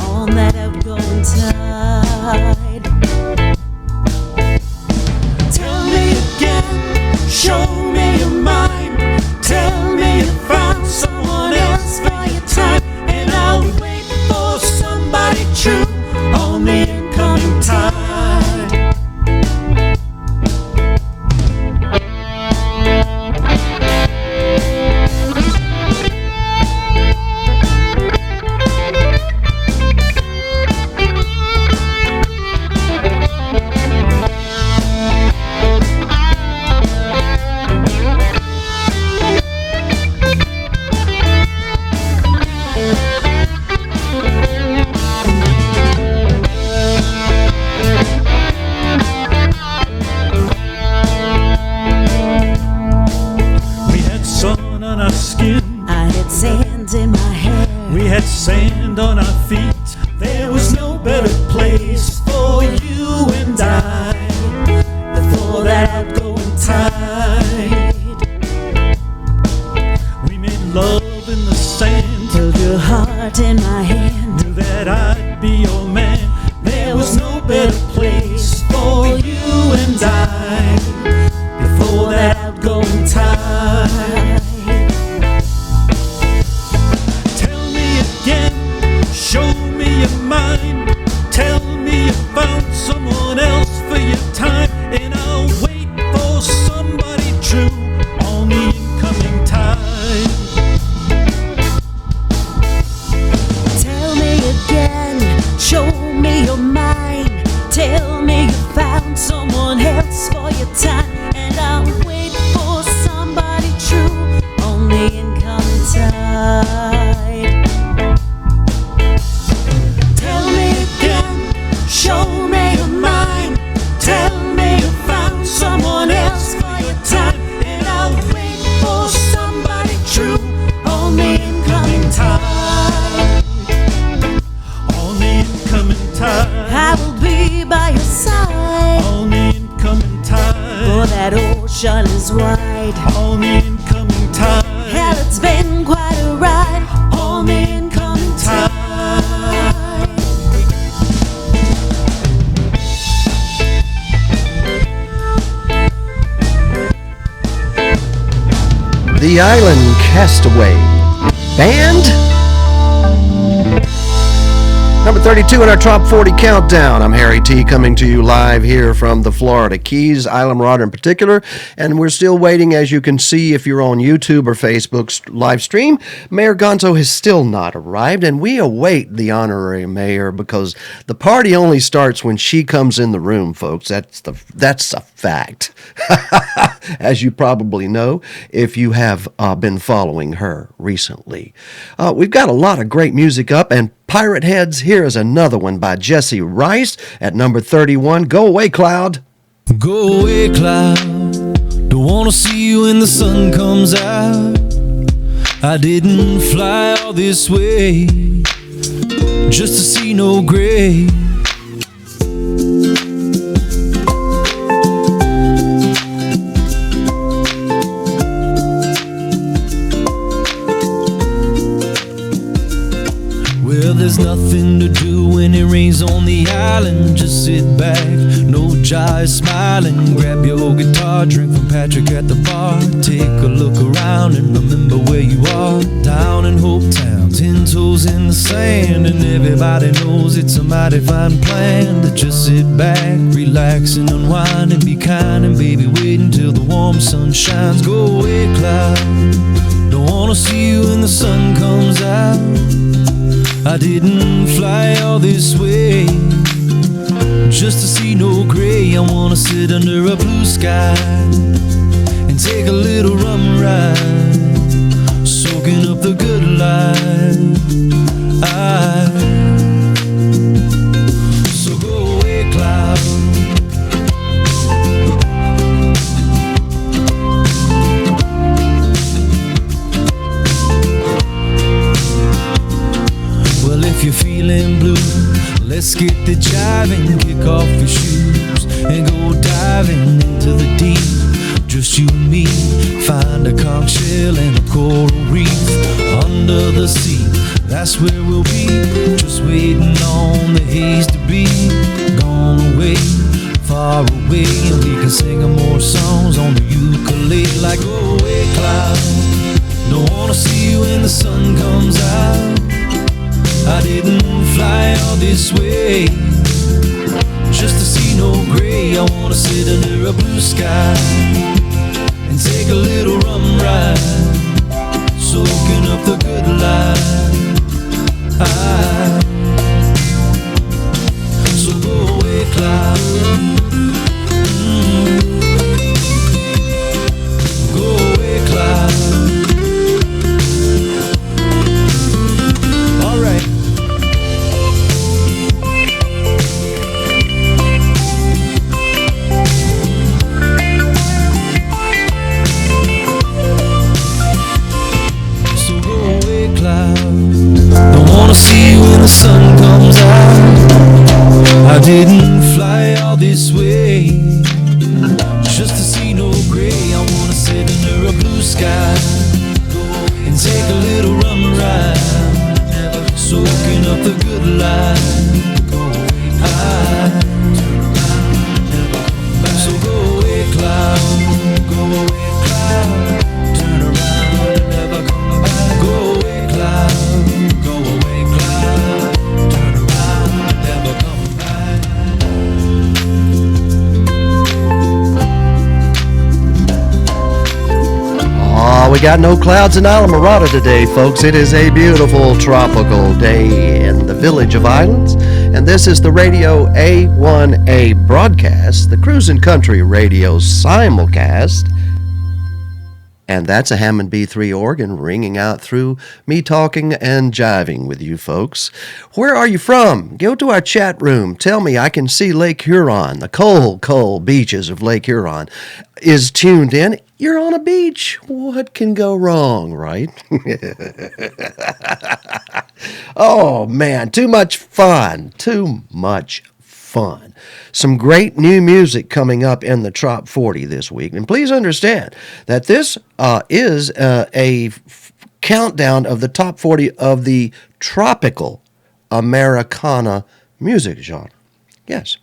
on that outgoing tide. Tell me again, show me your mind. Tell me you found someone else for your time, and I'll wait for somebody true on the incoming tide. Sand on our feet, there was no better place for you and I before that outgoing tide. We made love in the sand, held your heart in my hand, knew that I'd be your man. There was no better place for you and I before that outgoing tide. Show me your mind, tell me you found someone else for your time, and I'll wait for somebody true on the incoming tide. Tell me again, show me your mind, tell me you found someone else for your time, and I'll wait for somebody true on the incoming tide. Show me your mind. ocean is wide. On the incoming tide. Hell, it's been quite a ride on the incoming tide. The Island Castaway Band. Number 32 in our Top 40 Countdown. I'm Harry T. coming to you live here from the Florida Keys, Island Marauder in particular, and we're still waiting, as you can see if you're on YouTube or Facebook's live stream. Mayor Gonzo has still not arrived, and we await the honorary mayor because the party only starts when she comes in the room, folks. That's a fact, as you probably know if you have been following her recently. We've got a lot of great music up, and Pirate Heads, here is another one by Jesse Rice at number 31. Go away, Cloud. Go away, cloud. Don't wanna see you when the sun comes out. I didn't fly all this way just to see no gray. Well, there's nothing to do when it rains on the island. Just sit back, no jive, smiling. Grab your guitar, drink from Patrick at the bar. Take a look around and remember where you are. Down in Hope Town, 10 toes in the sand. And everybody knows it's a mighty fine plan to just sit back, relax and unwind and be kind. And baby, wait until the warm sun shines. Go away, cloud. Don't wanna see you when the sun comes out. I didn't fly all this way just to see no gray. I wanna sit under a blue sky and take a little rum ride, soaking up the good life. So go away, cloud. Well, if you're feeling blue, let's get the jiving. Kick off your shoes and go diving into the deep. Just you and me, find a conch shell and a coral reef under the sea. That's where we'll be, just waiting on the haze to be gone away, far away. And we can sing more songs on the ukulele. Like go away, cloud. Don't wanna see you when the sun comes out. I didn't fly all this way just to see no gray. I wanna sit under a blue sky and take a little rum ride, soaking up the good life. So go away, cloud. Go away, cloud. All right. Don't wanna see you when the sun comes out. I didn't fly all this way just to see no gray. I wanna sit under a blue sky and take a little rum ride, soaking up the good life. So go away, cloud. Go away, cloud. Turn around and never come back. Go away, cloud. Go away, cloud. Turn around and never come back. Oh, we got no clouds in Islamorada today, folks. It is a beautiful tropical day in the village of Islands. And this is the Radio A1A broadcast, the Cruisin' Country Radio simulcast. And that's a Hammond B3 organ ringing out through me talking and jiving with you folks. Where are you from? Go to our chat room. Tell me I can see Lake Huron. The cold, cold beaches of Lake Huron is tuned in. You're on a beach. What can go wrong, right? Oh, man, too much fun. Too much fun. fun. Some great new music coming up in the Top 40 this week. And please understand that this is a countdown of the Top 40 of the tropical Americana music genre. Yes.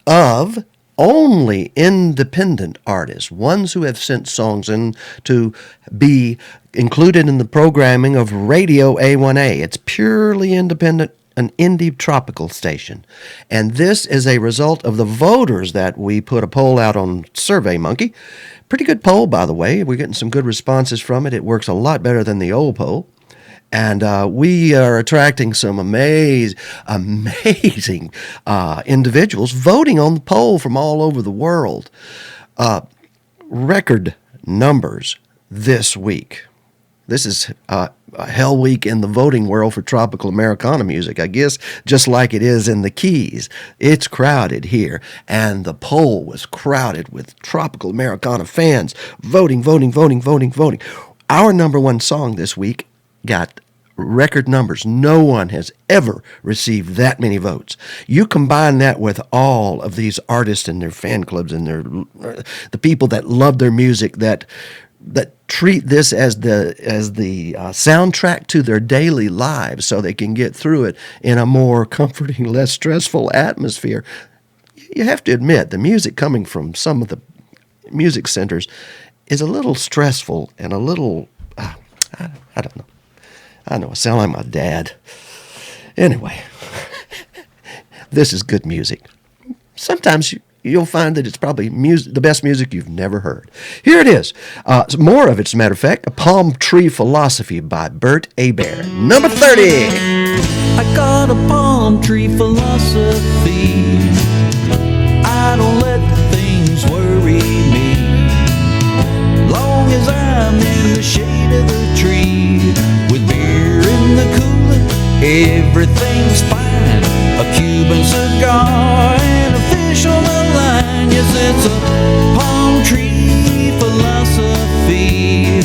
Of only independent artists, ones who have sent songs in to be included in the programming of Radio A1A. It's purely independent, an indie tropical station. And this is a result of the voters that we put a poll out on SurveyMonkey. Pretty good poll, by the way. We're getting some good responses from it. It works a lot better than the old poll. And we are attracting some amazing individuals voting on the poll from all over the world. Record numbers this week. This is a hell week in the voting world for tropical Americana music, I guess, just like it is in the Keys. It's crowded here, and the poll was crowded with tropical Americana fans voting. Our number one song this week got record numbers. No one has ever received that many votes. You combine that with all of these artists and their fan clubs and the people that love their music, that treat this as the soundtrack to their daily lives so they can get through it in a more comforting, less stressful atmosphere. You have to admit, the music coming from some of the music centers is a little stressful and a little, I don't know. I know, I sound like my dad. Anyway, this is good music. Sometimes you'll find that it's probably the best music you've never heard. Here it is. More of it, as a matter of fact, A Palm Tree Philosophy by Bert Aber. Number 30. I got a palm tree philosophy. I don't let things worry me. Long as I'm in the shade of the tree, with beer in the cooler, everything's fine. A Cuban cigar and a fish on the line. Yes, it's a palm tree philosophy.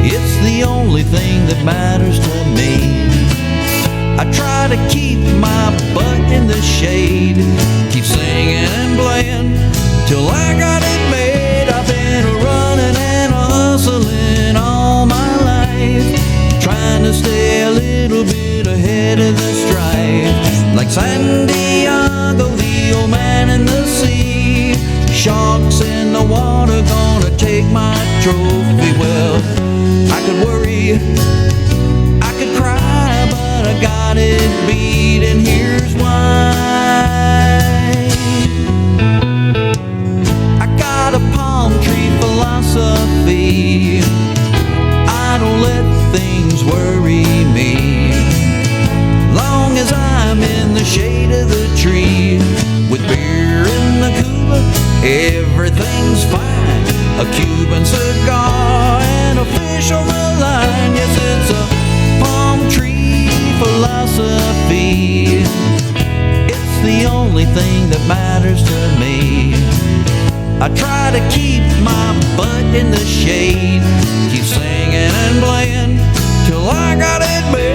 It's the only thing that matters to me. I try to keep my butt in the shade, keep singing and playing till I got it made. I've been running and hustling all my life, trying to stay a little bit ahead of the strife. Like Santiago, the old man in the sea, sharks in the water gonna take my trophy. Well, I could worry, I could cry, but I got it beat, and here's why. I got a palm tree philosophy. I don't let things worry me. Long as I'm in the shade of the tree, with beer in the cooler, everything's fine. A Cuban cigar and a fish on the line. Yes, it's a palm tree philosophy. It's the only thing that matters to me. I try to keep my butt in the shade, keep singing and playing till I got it made.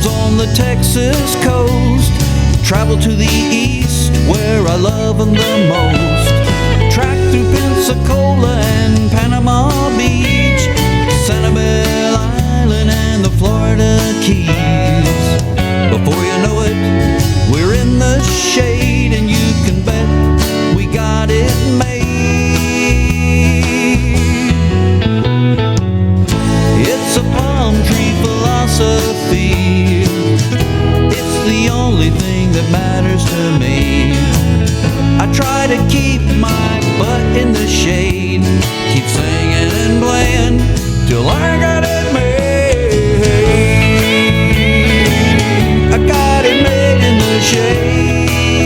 On the Texas coast, travel to the east where I love them the most. Track through Pensacola and Panama Beach, Sanibel Island and the Florida Keys. Before you know it, we're in the shade, and you can bet we got it made. It's a palm tree philosophy. It's the only thing that matters to me. I try to keep my butt in the shade, keep singing and playing till I got it made. I got it made in the shade.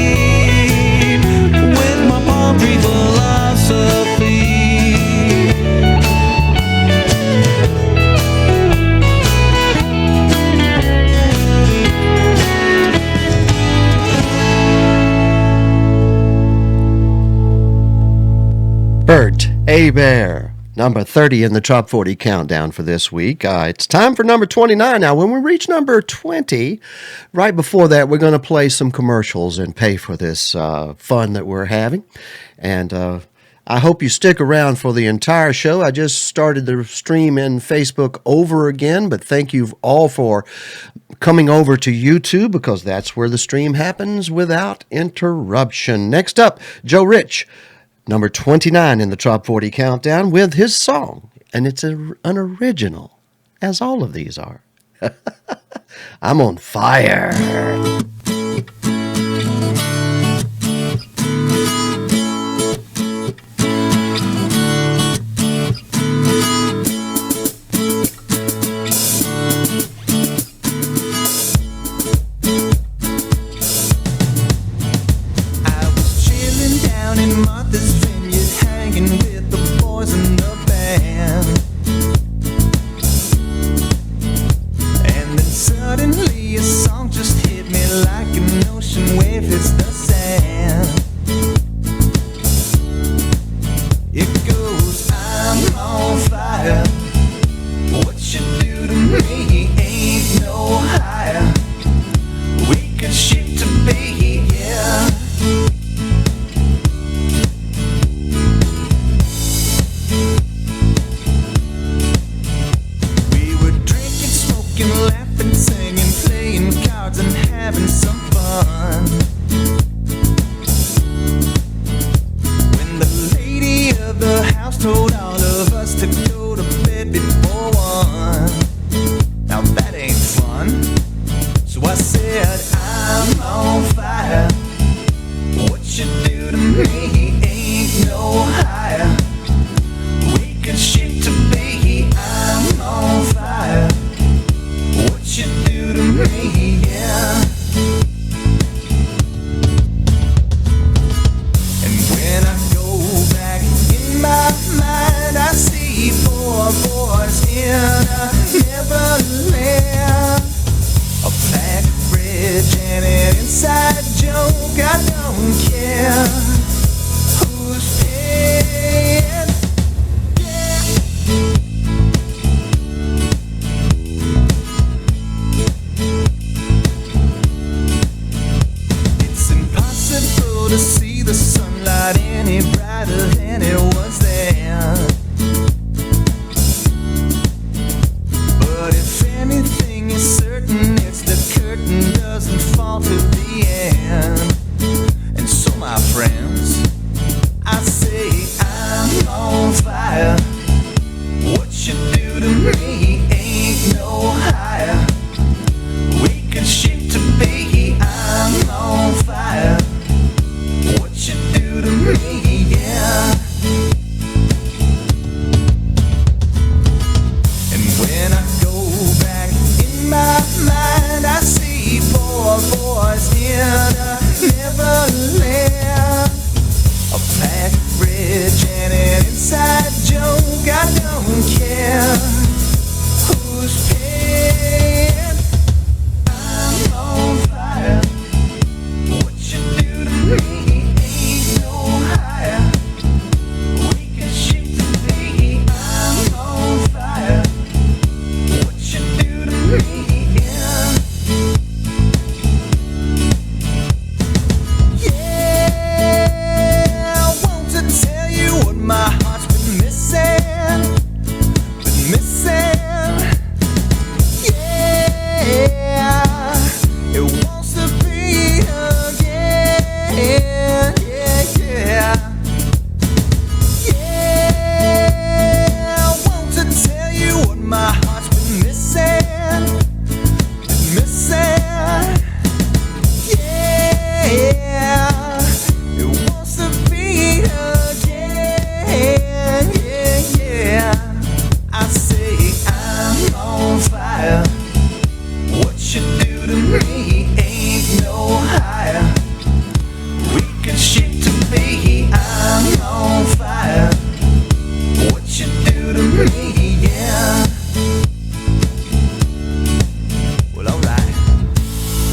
Hey Bear, number 30 in the Top 40 countdown for this week. It's time for number 29. Now, when we reach number 20, right before that, we're going to play some commercials and pay for this fun that we're having. And I hope you stick around for the entire show. I just started the stream in Facebook over again, but thank you all for coming over to YouTube because that's where the stream happens without interruption. Next up, Joe Rich, number 29 in the Top 40 countdown with his song, and it's an original, as all of these are. I'm on fire.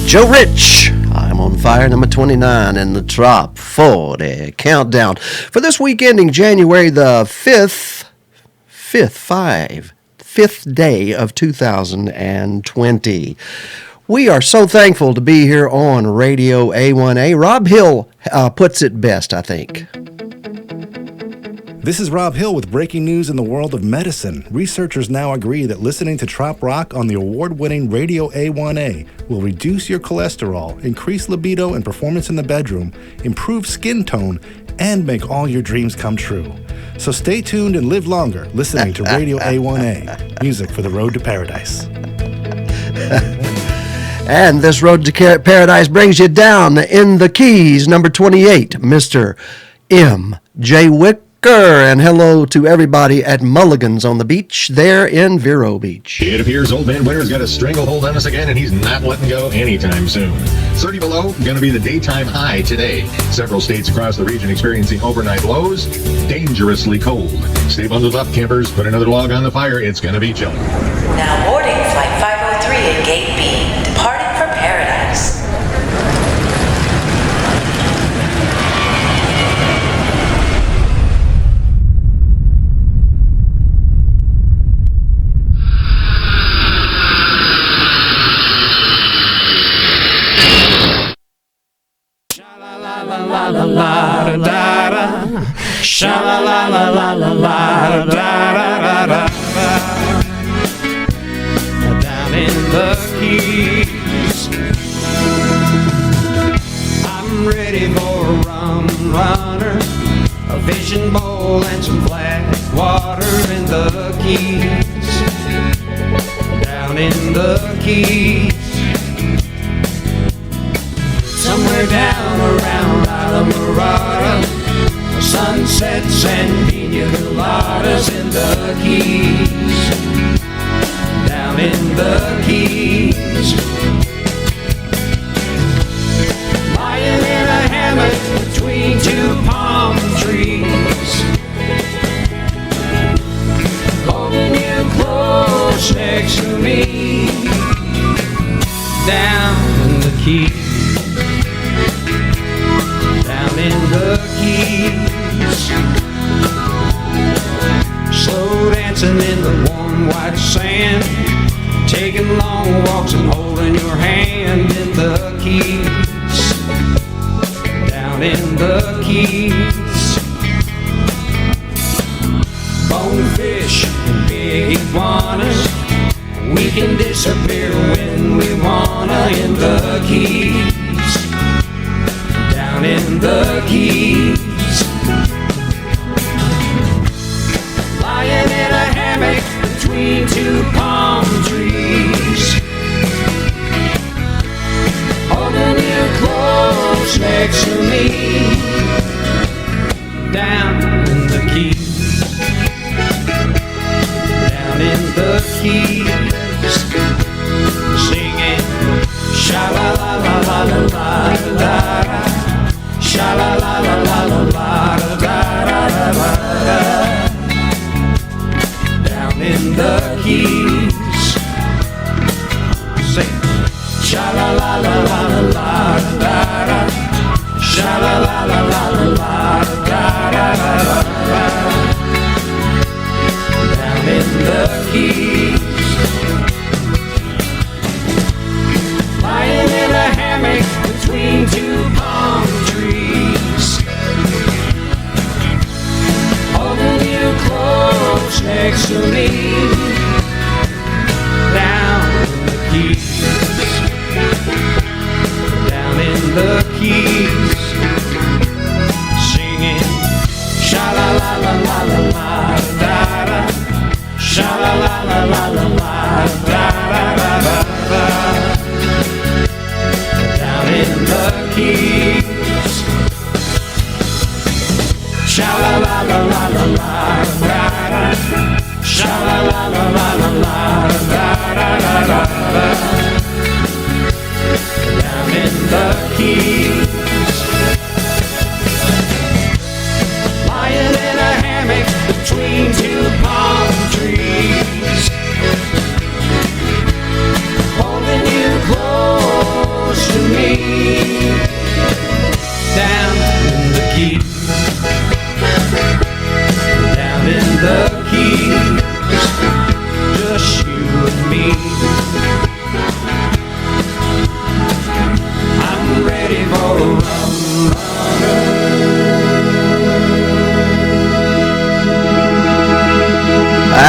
Joe Rich, I'm I'm on Fire, number 29 in the Top 40 countdown. For this week ending January the 5th day of 2020. We are so thankful to be here on Radio A1A. Rob Hill puts it best, I think. This is Rob Hill with breaking news in the world of medicine. Researchers now agree that listening to trop rock on the award-winning Radio A1A will reduce your cholesterol, increase libido and performance in the bedroom, improve skin tone, and make all your dreams come true. So stay tuned and live longer listening to Radio A1A, music for the road to paradise. And this road to paradise brings you down in the keys, number 28, Mr. M.J. Wicker. And hello to everybody at Mulligan's on the beach there in Vero Beach. It appears Old Man Winter's got a stranglehold on us again, and he's not letting go anytime soon. 30 below, going to be the daytime high today. Several states across the region experiencing overnight lows. Dangerously cold. Stay bundled up, campers. Put another log on the fire. It's going to be chilly. Now boarding flight 503 at Gate B, departing for Paradise. Down in the keys, I'm ready for a rum runner, a fishing bowl and some flat water in the keys. Down in the keys, somewhere down around Alamorada, sunsets and pina coladas in the keys. Down in the keys, lying in a hammock between two palm trees, holding you close next to me. Down in the keys, down in the keys, slow dancing in the warm white sand, taking long walks and holding your hand in the keys. Down in the keys, bonefish and big iguanas, we can disappear when we wanna in the keys. Down in the keys, lying in a hammock between two palm trees, holding you close next to me. Down in the keys, down in the keys, singing sha-la-la-la-la-la-la-la-la, sha-la-la-la-la-la-la-la-la-la. Down in the keys, sing sha-la-la-la-la-la-la-la, sha-la-la-la-la-la-la-la. Down in the keys, lying in a hammock between two palm trees, holding you close next to me. Down in the keys, down in the keys,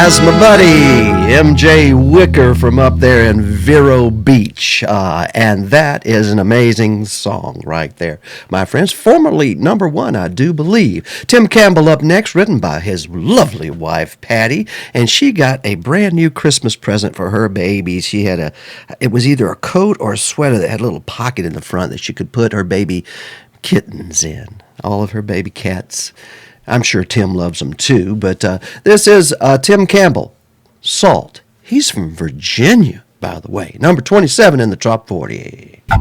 That's my buddy MJ Wicker from up there in Vero Beach. And that is an amazing song right there, my friends. Formerly number one, I do believe. Tim Campbell up next, written by his lovely wife, Patty. And she got a brand new Christmas present for her baby. She had it was either a coat or a sweater that had a little pocket in the front that she could put her baby kittens in. All of her baby cats. I'm sure Tim loves them too, but this is Tim Campbell, Salt. He's from Virginia, by the way. Number 27 in the Top 40. I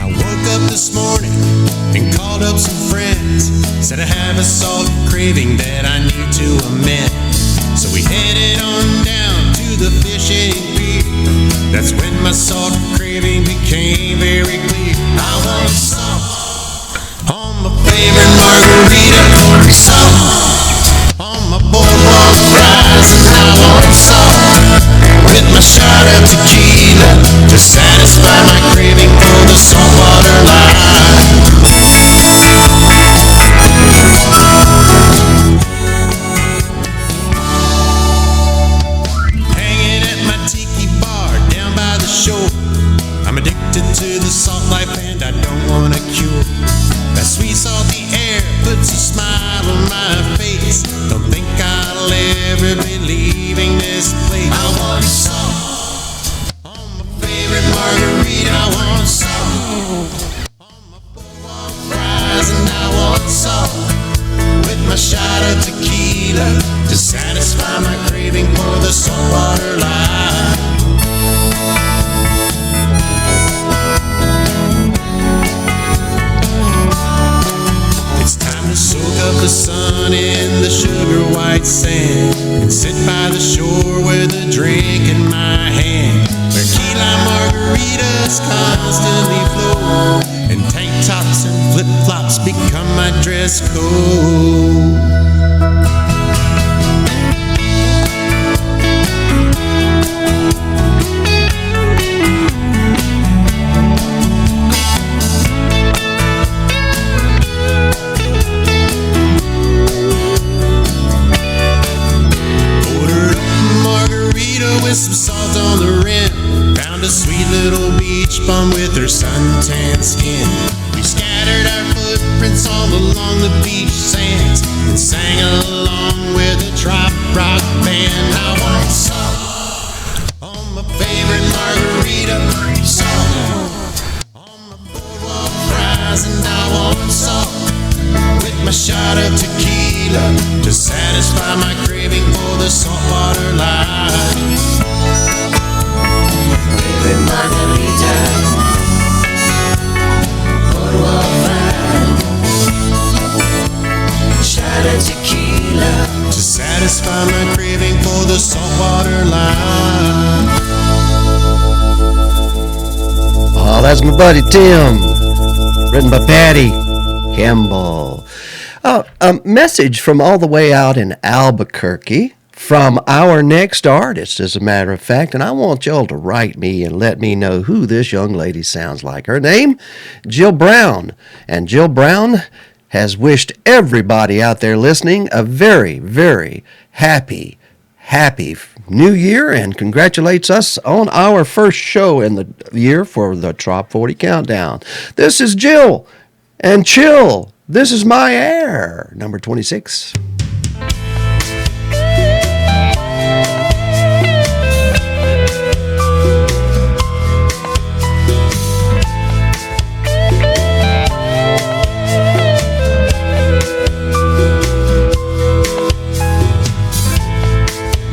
woke up this morning and called up some friends. Said I have a salt craving that I need to amend. So we headed on down to the fishing pier. That's when my salt craving became very clear. I want salt on my favorite margarita, salt on my boardwalk fries, and I want salt with my shot of tequila to satisfy my craving for the saltwater life. Hanging at my tiki bar down by the shore. I'm addicted to the salt life and I don't want a cure. That sweet salty air puts a smile on my face. Don't think I'll ever be leaving this place. I want salt on my favorite margarita. I want salt on my boardwalk fries, and I want salt with my shot of tequila to satisfy my craving for the saltwater life. It's time to soak up the sun in the sugar white sand and sit by the shore with a drink in my hand, where key lime margaritas constantly flow and tank tops and flip-flops become my dress code. With some salt on the rim, found a sweet little beach bum with her suntan skin. We scattered our footprints all along the beach sands and sang along with a trop rock band. I want salt on my favorite margarita, salt on my boardwalk fries, and I want salt with my shot of tequila to satisfy my craving for the saltwater life. Favorite margarita, boardwalk fries, shot of tequila to satisfy my craving for the saltwater life. Oh, that's my buddy Tim, written by Patty Campbell. A message from all the way out in Albuquerque from our next artist, as a matter of fact, and I want y'all to write me and let me know who this young lady sounds like. Her name, Jill Brown, and Jill Brown has wished everybody out there listening a very, very happy New Year, and congratulates us on our first show in the year for the Top 40 Countdown. This is Jill and Chill. This is My Air, number 26.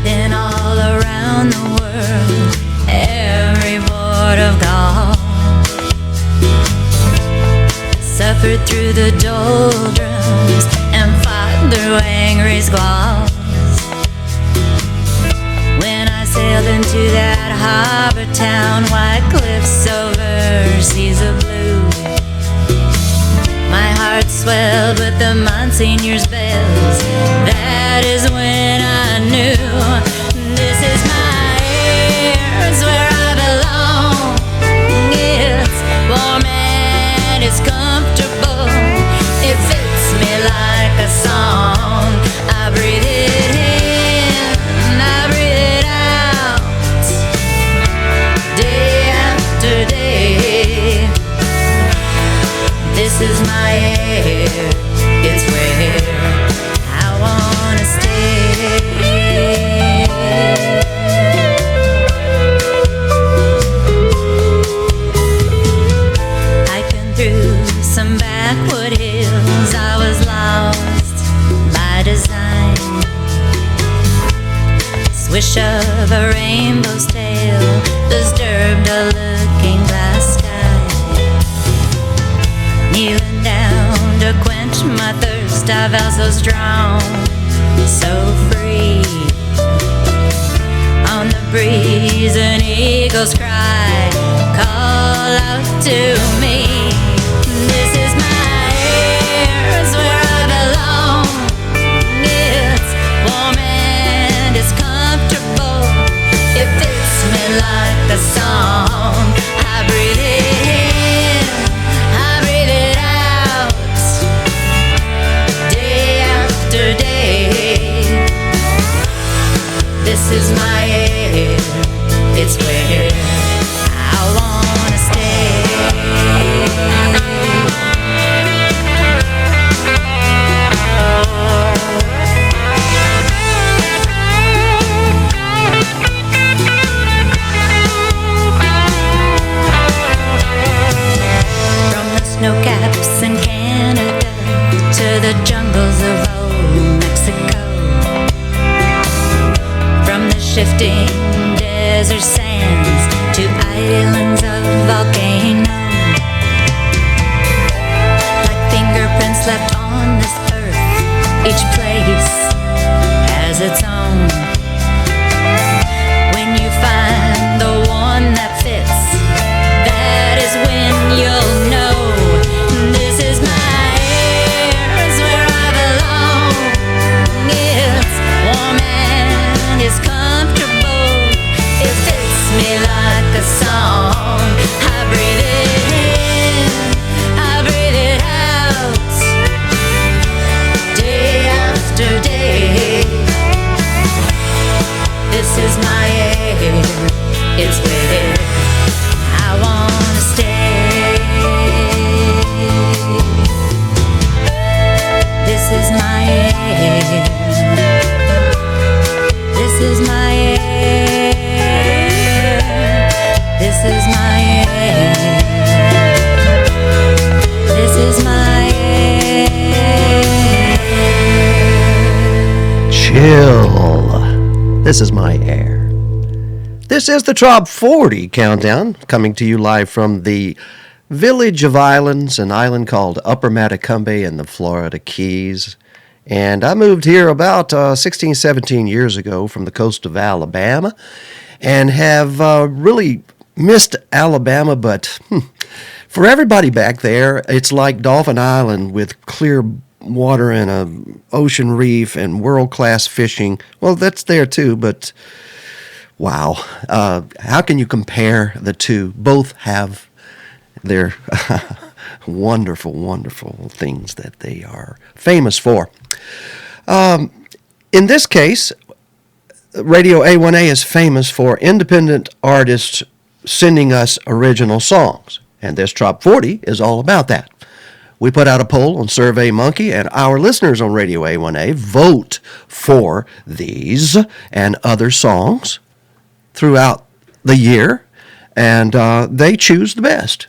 Then all around the world, every port of call, suffered through the doldrums and fought through angry squalls. When I sailed into that harbor town, white cliffs over seas of blue, my heart swelled with the Monsignor's bells. That is when I knew new. This is my air, it's where I belong. It's warm and it's comfortable. It fits me like a song. I breathe it in, I breathe it out, day after day. This is my air, it's where I wanna stay. Hiking through some backwood hills, I was lost by design. Swish of a rainbow's tail disturbed a looking glass sky. Kneeling down to quench my thirst, I felt so strong, so free. On the breeze an eagle's cry call out to me. This is my air, it's where I belong. It's warm and it's comfortable. It fits me like a song. I breathe it in, I breathe it out, day after day. This is my air, it's where I wanna stay. From the snow caps in Canada to the jungles of old Mexico, from the shifting desert sands to islands of volcanoes. Like fingerprints left on this earth, each place has its own. When you find the one that fits, that is when you'll know. This is my air, it's where I belong. It's warm and it's comfortable. It fits me like a song. I breathe it in, I breathe it out, day after day. This is my air, it's where I wanna stay. This is my air, this is my air, this is my air, this is my air. Chill. This is my air. This is the Top 40 Countdown, coming to you live from the Village of Islands, an island called Upper Matecumbe in the Florida Keys. And I moved here about 16, 17 years ago from the coast of Alabama and have really missed Alabama, but for everybody back there, it's like Dolphin Island with clear water and a ocean reef and world-class fishing. Well, that's there too, but wow. How can you compare the two? Both have their wonderful, wonderful things that they are famous for. In this case, Radio A1A is famous for independent artists sending us original songs, and this Top 40 is all about that. We put out a poll on SurveyMonkey, and our listeners on Radio A1A vote for these and other songs throughout the year, and they choose the best.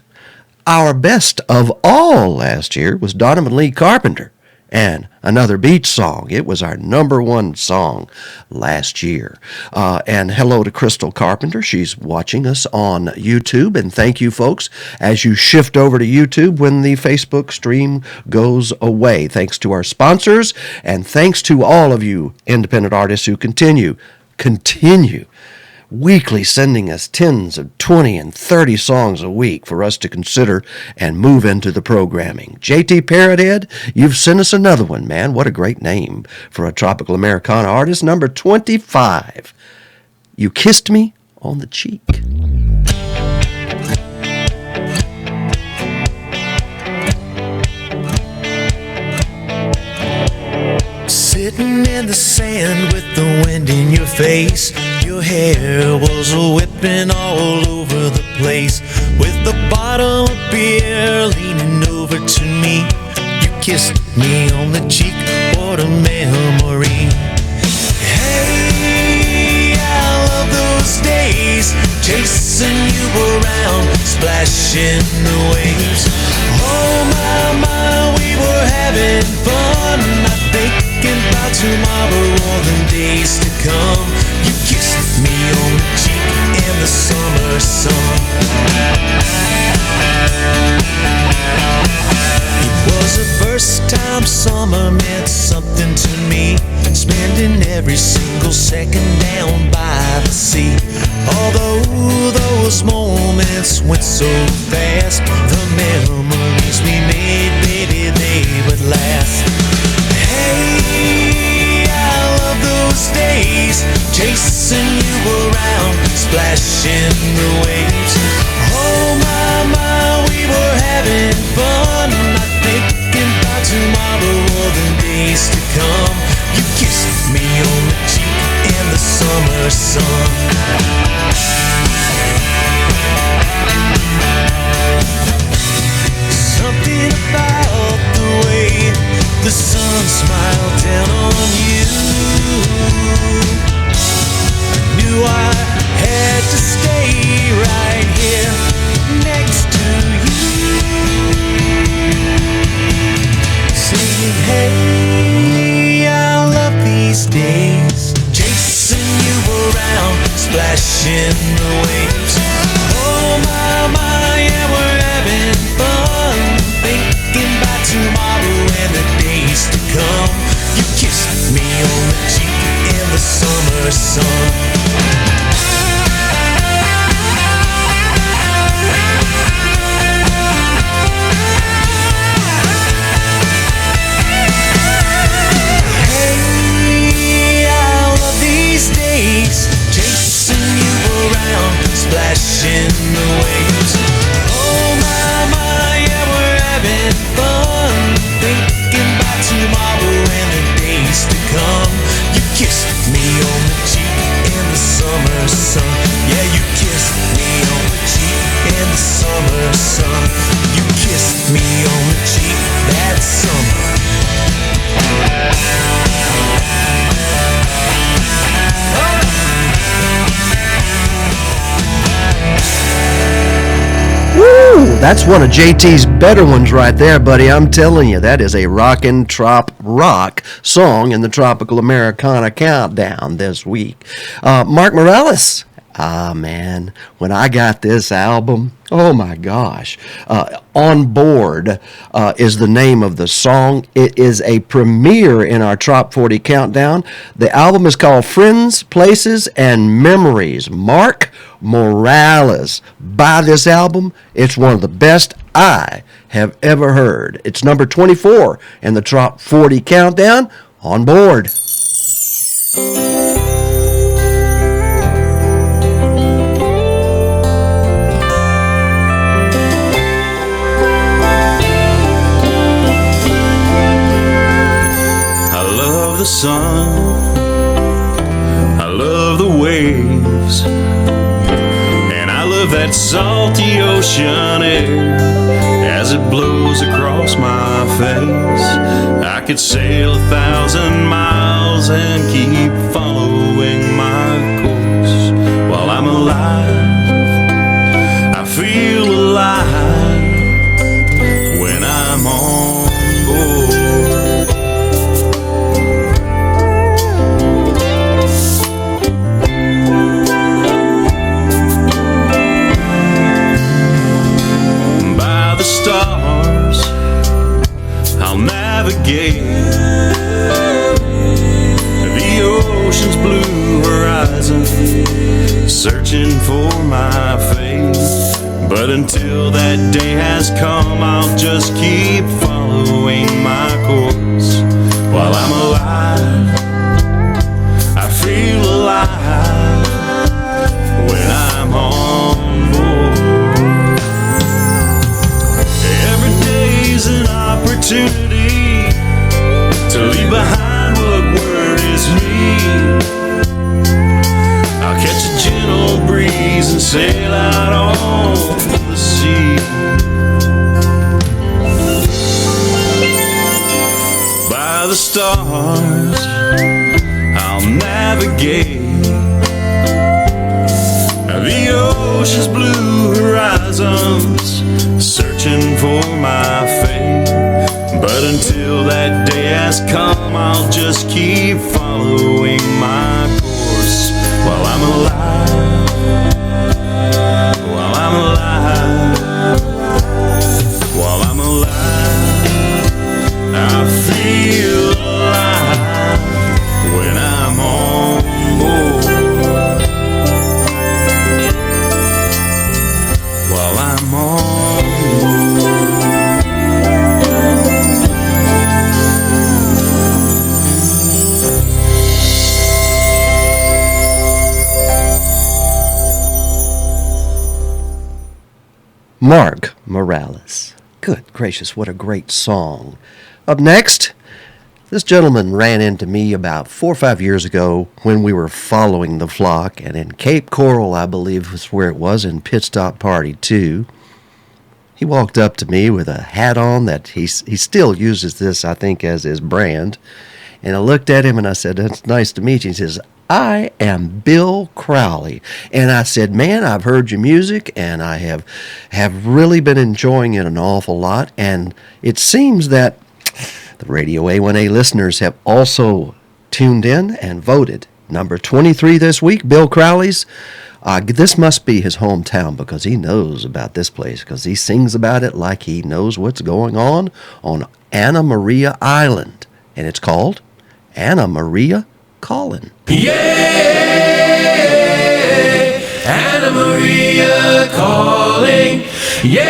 Our best of all last year was Donovan Lee Carpenter and Another Beach Song. It was our number one song last year. And hello to Crystal Carpenter. She's watching us on YouTube. And thank you, folks, as you shift over to YouTube when the Facebook stream goes away. Thanks to our sponsors, and thanks to all of you independent artists who continue weekly sending us tens of 20 and 30 songs a week for us to consider and move into the programming. JT Parrothead, you've sent us another one, man. What a great name for a tropical Americana artist. Number 25, You Kissed Me on the Cheek. Sitting in the sand with the wind in your face, your hair was whipping all over the place. With a bottle of beer leaning over to me, you kissed me on the cheek, what a memory. Hey, I love those days, chasing you around, splashing the waves. Oh my, we were having fun, not thinking about tomorrow or the days to come. You kissed me on the cheek in the summer sun. It was the first time summer meant something to me, spending every single second down by the sea. Although those moments went so fast, the memories we made, baby, they would last. Hey, I love those days, chasing you around, splashing the waves. Oh my, we were having fun, not thinking about tomorrow or the days to come. You kissed me on the cheek in the summer sun. Something about the way the sun smiled down on you, I knew I had to stay right here next to you, singing, hey, I love these days, chasing you around, splashing the waves. Oh my, yeah, we're having fun, thinking about tomorrow and the days to come. You kissed me on the cheek in the summer sun. Hey, I love these days, chasing you around, splashing the waves. Oh my, yeah, we're having fun, thinking about tomorrow and the days to come. You kissed me on the cheek in the summer sun. Yeah, you kissed me on the cheek in the summer sun. You kissed me on the cheek that summer. Woo! That's one of JT's better ones right there, buddy. I'm telling you, that is a rockin' trop rock song in the Tropical Americana Countdown this week. Mark Morales. Ah, man, when I got this album, oh my gosh. On Board is the name of the song. It is a premiere in our Trop 40 Countdown. The album is called Friends, Places, and Memories. Mark Morales. Buy this album. It's one of the best I have ever heard. It's number 24 in the Trop 40 Countdown. On Board. The sun, I love the waves, and I love that salty ocean air as it blows across my face. I could sail 1,000 miles and keep following my course while I'm alive. I feel alive when I'm on board. Stars, I'll navigate the ocean's blue horizon, But until that day has come, I'll just keep following my course. While I'm alive, I feel alive when I'm on board. Every day's an opportunity to leave behind what worries me. I'll catch a gentle breeze and sail out on the sea. By the stars, I'll navigate the ocean's blue horizons, searching for my fate. But until that day has come, I'll just keep following my course. While I'm alive, while I'm alive, while I'm alive, I feel alive when I'm on board. While I'm on board. Mark Morales. Good gracious, what a great song. Up next, this gentleman ran into me about 4 or 5 years ago when we were following the flock, and in Cape Coral, I believe was where it was, in Pit Stop Party 2. He walked up to me with a hat on that he still uses this, I think, as his brand. And I looked at him and I said, "That's nice to meet you." He says, "I am Bill Crowley." And I said, "Man, I've heard your music and I have really been enjoying it an awful lot. And it seems that the Radio A1A listeners have also tuned in and voted. Number 23 this week, Bill Crowley's. This must be his hometown because he knows about this place, because he sings about it like he knows what's going on Anna Maria Island. And it's called Anna Maria Callin'. Yeah, Anna Maria calling. Yeah,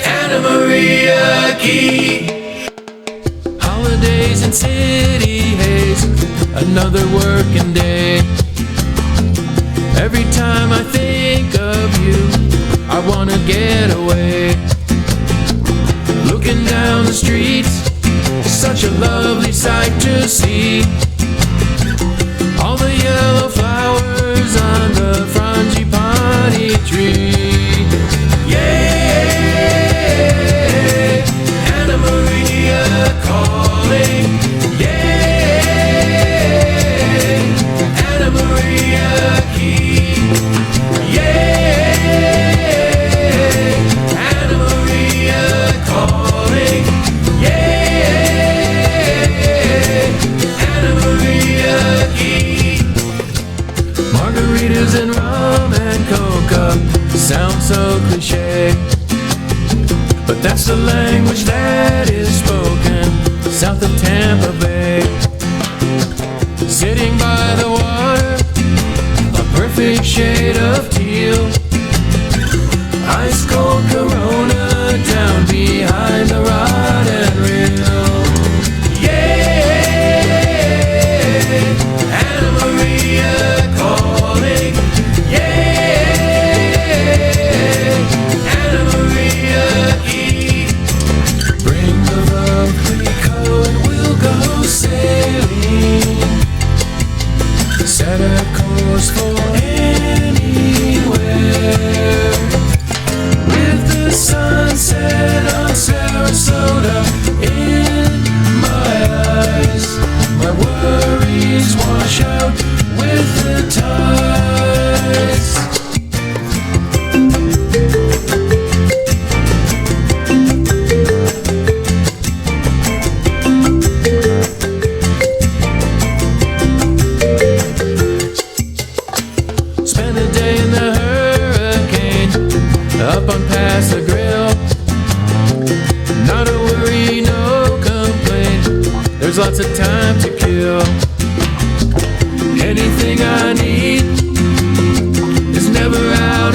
Anna Maria Key. Holidays and city haze, another working day. Every time I think of you, I wanna get away. Looking down the streets, such a lovely sight to see. All the yellow flowers on the frangipani tree. Yeah, Anna Maria calling. Yeah, Anna Maria Key. Yeah, Anna Maria calling. Margaritas and rum and coca sound so cliche, but that's the language that is spoken south of Tampa Bay. Sitting by the water, a perfect shade of teal, ice cold Corona down behind the rod and reel. Yeah, Anna Maria calling. Yeah, Anna Maria Key. Bring the lovely coat and we'll go sailing. Set a course for anywhere. With the sunset on Sarasota in my eyes, my worries wash out with the tides. Spend a day in the hurricane, up on past the grill. Not a worry, no complaint, there's lots of time to kill. Anything I need is never out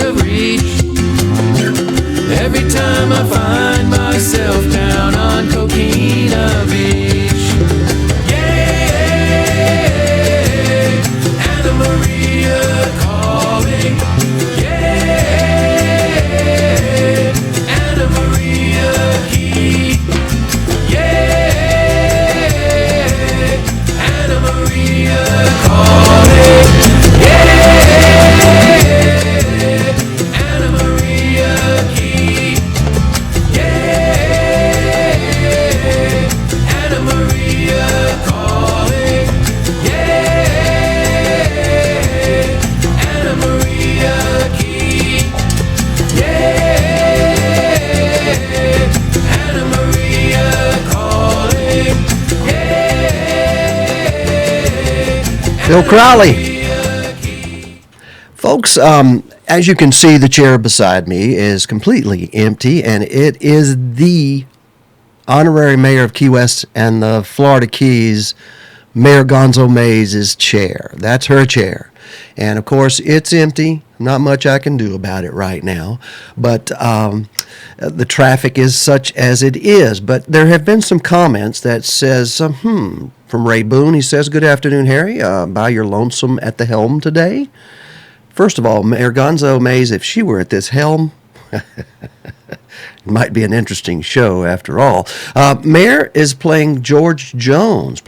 Phil Crowley. Folks, as you can see, the chair beside me is completely empty, and it is the honorary mayor of Key West and the Florida Keys, Mayor Gonzo Mays' chair. That's her chair. And, of course, it's empty. Not much I can do about it right now. But the traffic is such as it is. But there have been some comments that says, from Ray Boone. He says, "Good afternoon, Harry. By your lonesome at the helm today?" First of all, Mayor Gonzo Mays, if she were at this helm, it might be an interesting show after all. Mayor is playing a George Jones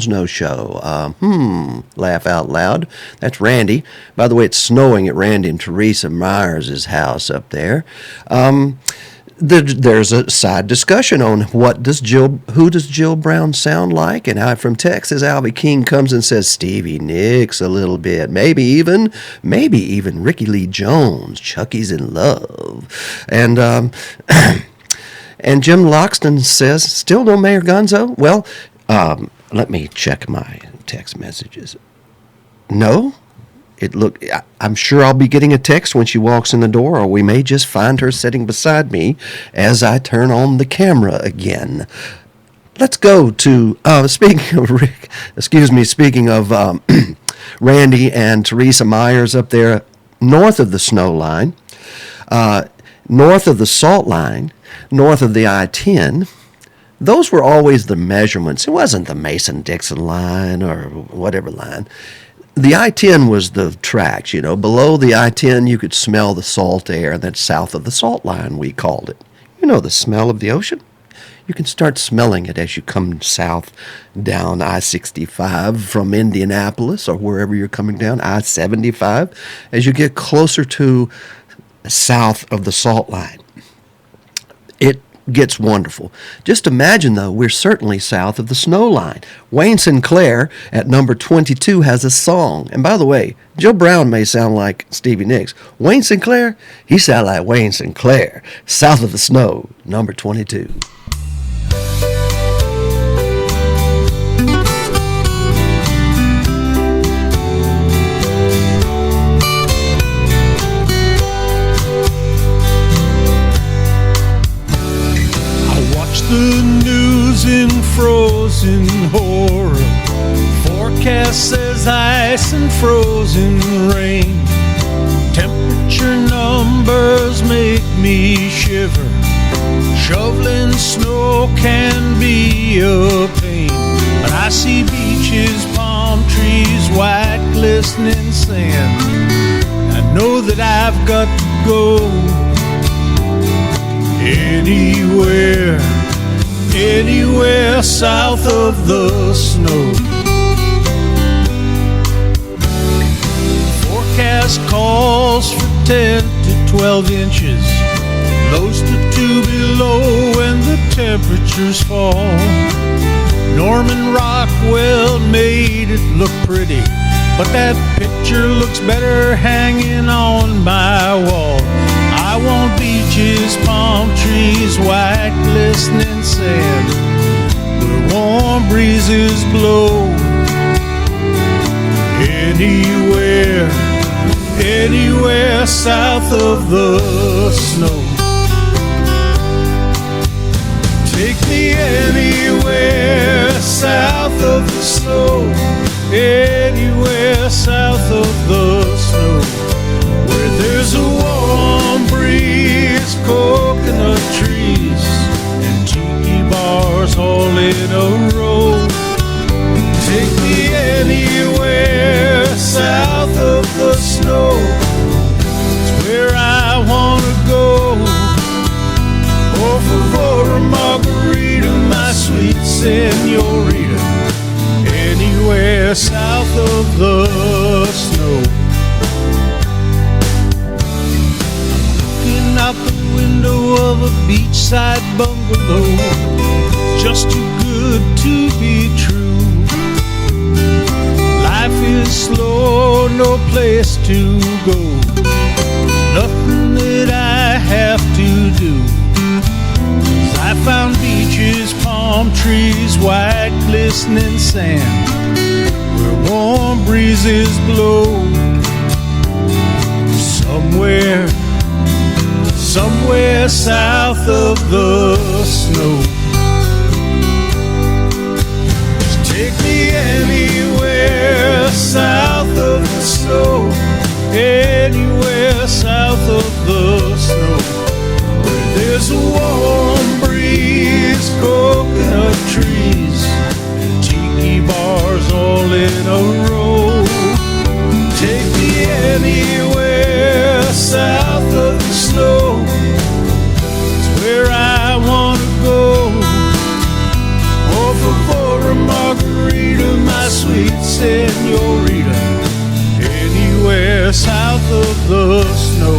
no-show. Laugh out loud. That's Randy. By the way, it's snowing at Randy and Teresa Myers' house up there. There's a side discussion on who does Jill Brown sound like, and from Texas, Albie King comes and says Stevie Nicks a little bit, maybe even Ricky Lee Jones, Chucky's in Love, and and Jim Loxton says, "Still no Mayor Gonzo?" Well, let me check my text messages. No. I'm sure I'll be getting a text when she walks in the door, or we may just find her sitting beside me as I turn on the camera again. Let's go to, speaking of Randy and Teresa Myers up there north of the snow line, north of the salt line, north of the I-10. Those were always the measurements. It wasn't the Mason-Dixon line or whatever line. The I-10 was the tracks, Below the I-10, you could smell the salt air, and then south of the salt line, we called it. You know the smell of the ocean? You can start smelling it as you come south down I-65 from Indianapolis or wherever you're coming down, I-75, as you get closer to south of the salt line. It gets wonderful. Just imagine, though, we're certainly south of the snow line. Wayne Sinclair at number 22 has a song. And by the way, Joe Brown may sound like Stevie Nicks. Wayne Sinclair, he sounds like Wayne Sinclair. South of the Snow, number 22. The news in frozen horror. Forecast says ice and frozen rain. Temperature numbers make me shiver. Shoveling snow can be a pain. But I see beaches, palm trees, white glistening sand. I know that I've got to go anywhere south of the snow. Forecast calls for 10 to 12 inches. Lows to 2 below when the temperatures fall. Norman Rockwell made it look pretty, but that picture looks better hanging on my wall. I want beaches, palm trees, white glistening sand, where warm breezes blow. Anywhere south of the snow. Take me anywhere south of the snow. Anywhere south of the snow, where there's a warm breeze, coconut trees, and tiki bars all in a row. Take me anywhere south of the snow. It's where I wanna go. Oh, for a margarita, my sweet senorita. Anywhere south of the snow. Out the window of a beachside bungalow, just too good to be true. Life is slow, no place to go, nothing that I have to do. 'Cause I found beaches, palm trees, white glistening sand, where warm warm breezes blow. Somewhere south of the snow. Just take me anywhere south of the snow. Anywhere south of the snow. Where there's a warm breeze, coconut trees, and tiki bars all in a row. Take me anywhere south of the snow. It's where I want to go. Oh, for a margarita, my sweet senorita. Anywhere south of the snow.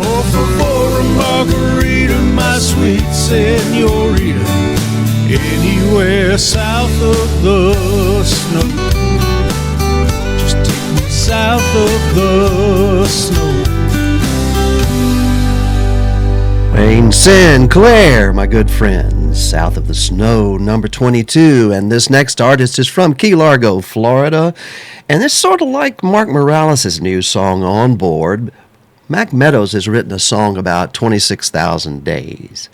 Oh, for a margarita, my sweet senorita. Anywhere south of the snow. South of the snow. Wayne Sinclair, my good friends, South of the Snow, number 22. And this next artist is from Key Largo, Florida. And it's sort of like Mark Morales' new song, On Board. Mac Meadows has written a song about 26,000 days.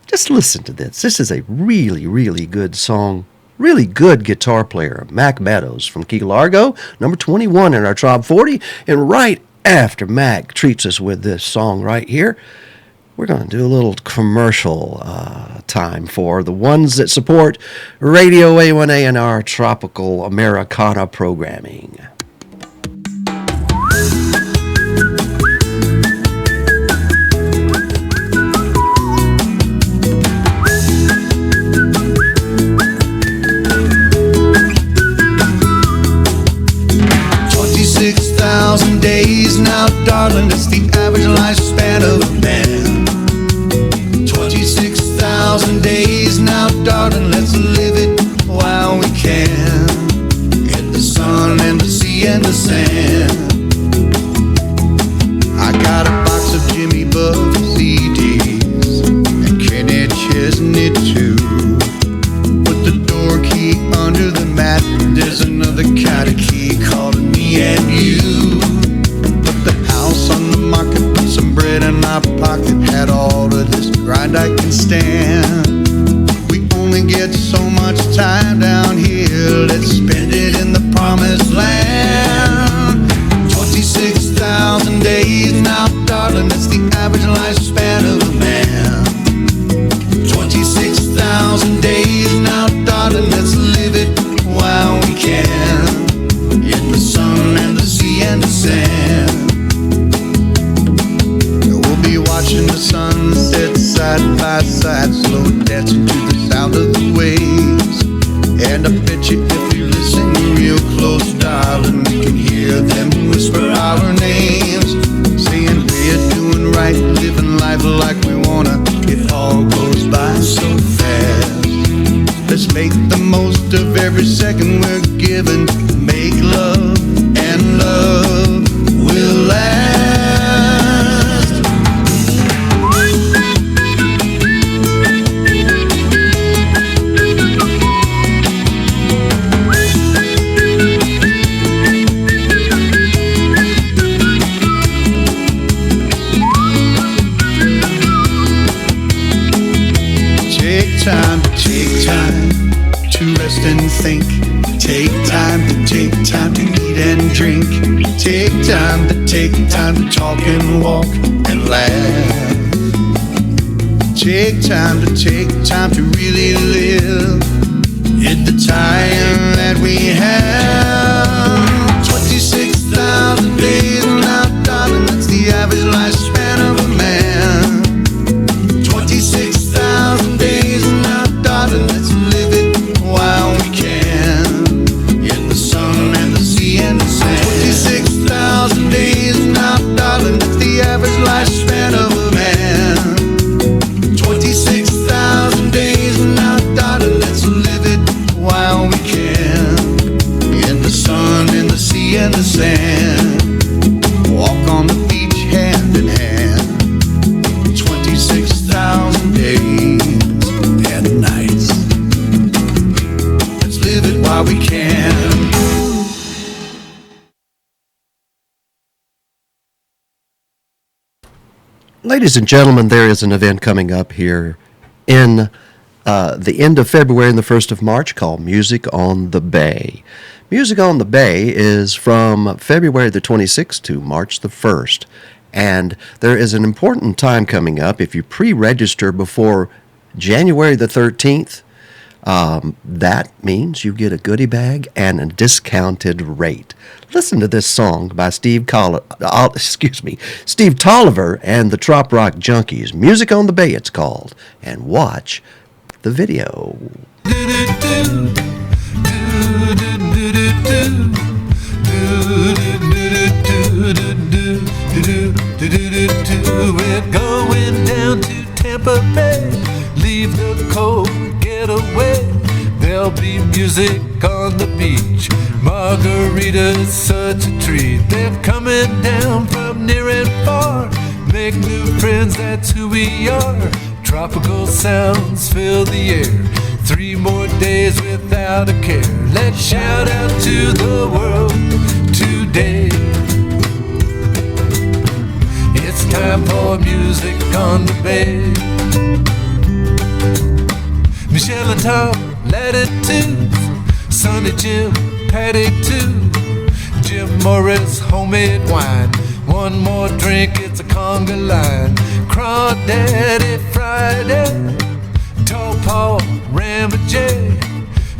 Just listen to this. This is a really, really good song. Really good guitar player, Mac Meadows from Key Largo, number 21 in our Top 40. And right after Mac treats us with this song right here, we're going to do a little commercial time for the ones that support Radio A1A and our tropical Americana programming. Days now, darling, that's the average lifespan of a man. 26,000 days now, darling, let's live it while we can. In the sun and the sea and the sand. I got a box of Jimmy Buff CDs and Kenny Chesney too. Put the door key under the mat. There's another kind of key calling me and you. On the market, put some bread in my pocket. Had all of this grind I can stand. We only get so much time down here. Let's spend it in the promised land. 26,000 days now, darling, that's the average lifespan of a man. 26,000 days now, darling, let's live it while we can. In the sun and the sea and the sand. Watching the sunset side by side, slow dancing to the sound of the waves. And I bet you if you listen real close, darling, we can hear them whisper our names, saying we're doing right, living life like we wanna. It all goes by so fast. Let's make the most of every second we're given. Make love, and love will last. And think. Take time to eat and drink. Take time to talk and walk and laugh. Take time to really live at the time that we have. 26,000 days now, darling, that's the average lifespan of a man. 26,000 days now, darling, let's live it while we can. In the sun and the sea and the sand. 26,000 days now, darling, that's the average lifespan of a man. 26,000 days now, darling, let's live it while we can. In the Ladies and gentlemen, there is an event coming up here in the end of February and the 1st of March called Music on the Bay. Music on the Bay is from February the 26th to March the 1st. And there is an important time coming up. If you pre-register before January the 13th, that means you get a goodie bag and a discounted rate. Listen to this song by Steve Tolliver and the Trop Rock Junkies. Music on the Bay, it's called. And watch the video. We're going down to Tampa Bay. Leave the cold, get away. There'll be music on the beach. Margarita's such a treat. They're coming down from near and far. Make new friends, that's who we are. Tropical sounds fill the air. 3 more days without a care. Let's shout out to the world today. It's time for music on the bay. Michelle and Tom, latitudes. Sonny Jim, Patty too. Jim Morris, homemade wine. One more drink, it's a conga line. Crawdaddy Friday. Tall Paul, Rambo J.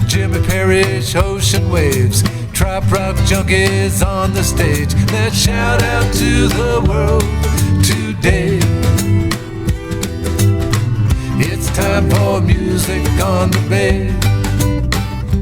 Jimmy Parrish, Ocean Waves. Trop Rock Junkies on the stage. Let's shout out to the world today. It's time for music on the bay.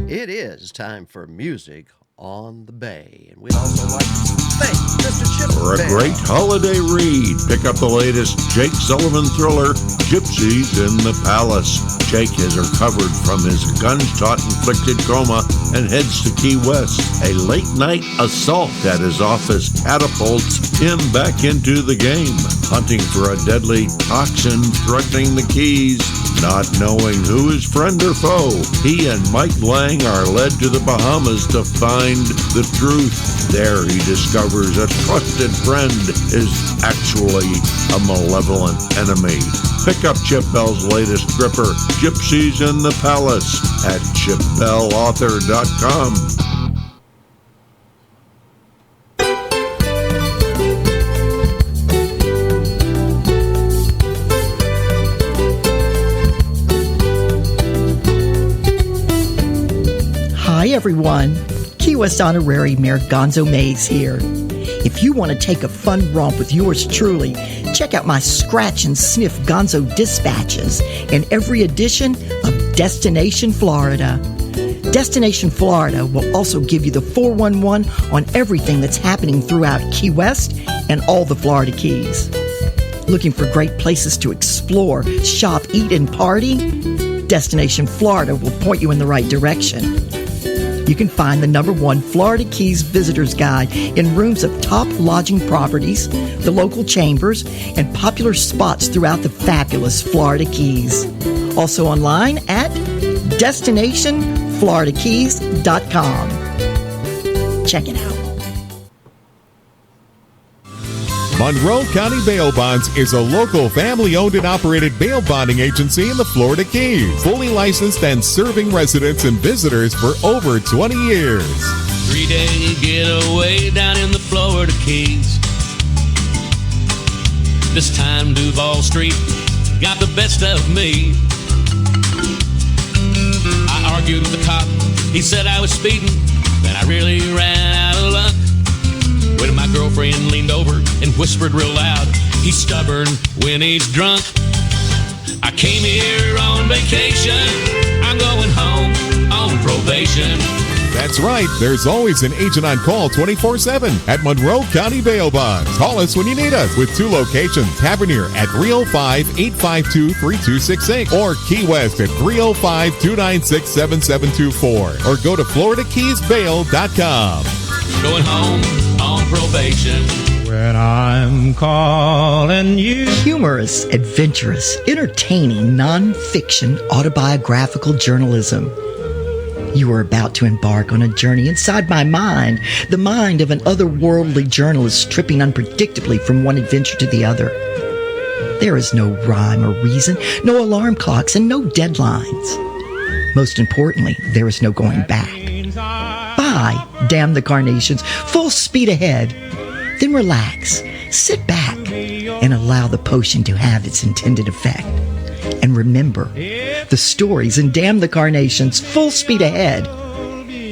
It is time for music on the bay. And we'd also like to thank Mr. Chip For a great holiday read, pick up the latest Jake Sullivan thriller, Gypsies in the Palace. Jake is recovered from his gunshot-inflicted coma and heads to Key West. A late-night assault at his office catapults him back into the game, hunting for a deadly toxin threatening the Keys. Not knowing who is friend or foe, he and Mike Lang are led to the Bahamas to find the truth. There he discovers a trusted friend is actually a malevolent enemy. Pick up Chip Bell's latest gripper, Gypsies in the Palace, at chipbellauthor.com. Hi everyone, Key West Honorary Mayor Gonzo Mays here. If you want to take a fun romp with yours truly, check out my scratch and sniff Gonzo dispatches in every edition of Destination Florida. Destination Florida will also give you the 411 on everything that's happening throughout Key West and all the Florida Keys. Looking for great places to explore, shop, eat, and party? Destination Florida will point you in the right direction. You can find the #1 Florida Keys Visitor's Guide in rooms of top lodging properties, the local chambers, and popular spots throughout the fabulous Florida Keys. Also online at destinationfloridakeys.com. Check it out. Monroe County Bail Bonds is a local family-owned and operated bail bonding agency in the Florida Keys, fully licensed and serving residents and visitors for over 20 years. 3-day getaway down in the Florida Keys. This time Duval Street got the best of me. I argued with the cop, he said I was speeding, then I really ran out of luck. When my girlfriend leaned over and whispered real loud, he's stubborn when he's drunk. I came here on vacation, I'm going home on probation. That's right, there's always an agent on call 24/7 at Monroe County Bail Bonds. Call us when you need us with 2 locations, Tavernier at 305-852-3268 or Key West at 305-296-7724 or go to FloridaKeysBail.com. Going home on probation. When I'm calling you. Humorous, adventurous, entertaining, non-fiction, autobiographical journalism. You are about to embark on a journey inside my mind, the mind of an otherworldly journalist tripping unpredictably from one adventure to the other. There is no rhyme or reason, no alarm clocks, and no deadlines. Most importantly, there is no going back. Bye, damn the carnations, full speed ahead. Then relax, sit back, and allow the potion to have its intended effect. And remember, the stories in Damn the Carnations, full speed ahead,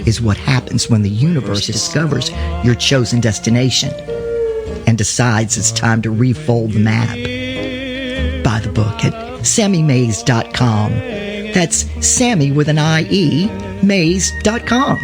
is what happens when the universe discovers your chosen destination and decides it's time to refold the map. Buy the book at SammyMays.com. That's Sammy with an I-E, Mays.com.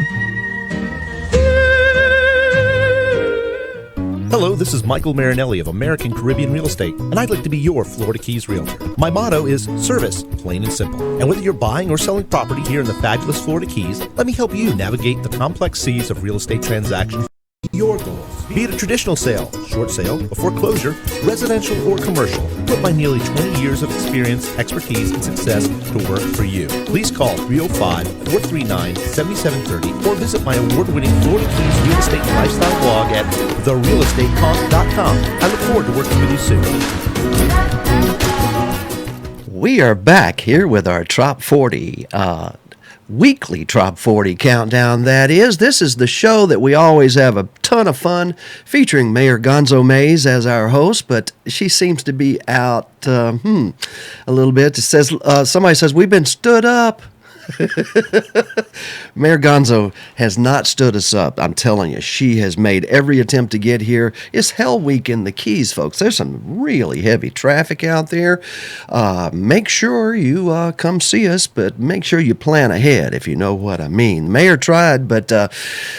Hello, this is Michael Marinelli of American Caribbean Real Estate, and I'd like to be your Florida Keys realtor. My motto is service, plain and simple. And whether you're buying or selling property here in the fabulous Florida Keys, let me help you navigate the complex seas of real estate transactions. Your goals, be it a traditional sale, short sale, a foreclosure, residential or commercial. Put my nearly 20 years of experience, expertise, and success to work for you. Please call 305-439-7730 or visit my award-winning Florida Keys Real Estate and Lifestyle blog at therealestatetalk.com. I look forward to working with you soon. We are back here with our Top 40 weekly Top 40 countdown, that is. This is the show that we always have a ton of fun featuring Mayor Gonzo Mays as our host, but she seems to be out a little bit. It says somebody says we've been stood up. Mayor Gonzo has not stood us up. I'm telling you, she has made every attempt to get here. It's Hell Week in the Keys, folks. There's some really heavy traffic out there. Make sure you come see us, but make sure you plan ahead, if you know what I mean. The mayor tried, but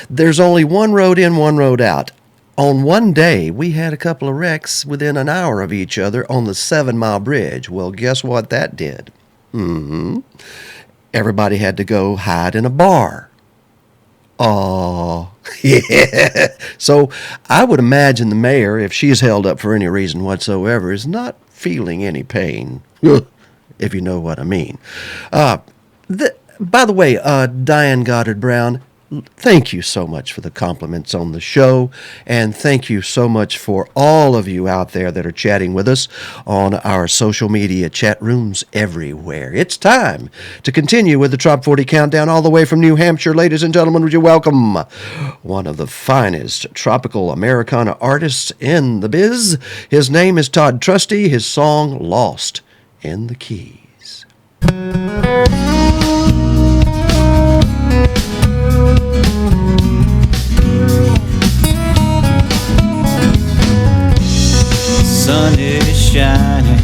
there's only one road in, one road out. On one day, we had a couple of wrecks within an hour of each other on the 7 Mile Bridge. Well, guess what that did? Everybody had to go hide in a bar. Oh, yeah. So I would imagine the mayor, if she's held up for any reason whatsoever, is not feeling any pain, if you know what I mean. By the way, Diane Goddard Brown, thank you so much for the compliments on the show, and thank you so much for all of you out there that are chatting with us on our social media chat rooms everywhere. It's time to continue with the Top 40 Countdown all the way from New Hampshire. Ladies and gentlemen, would you welcome one of the finest tropical Americana artists in the biz. His name is Todd Trusty. His song, Lost in the Keys. Sun is shining.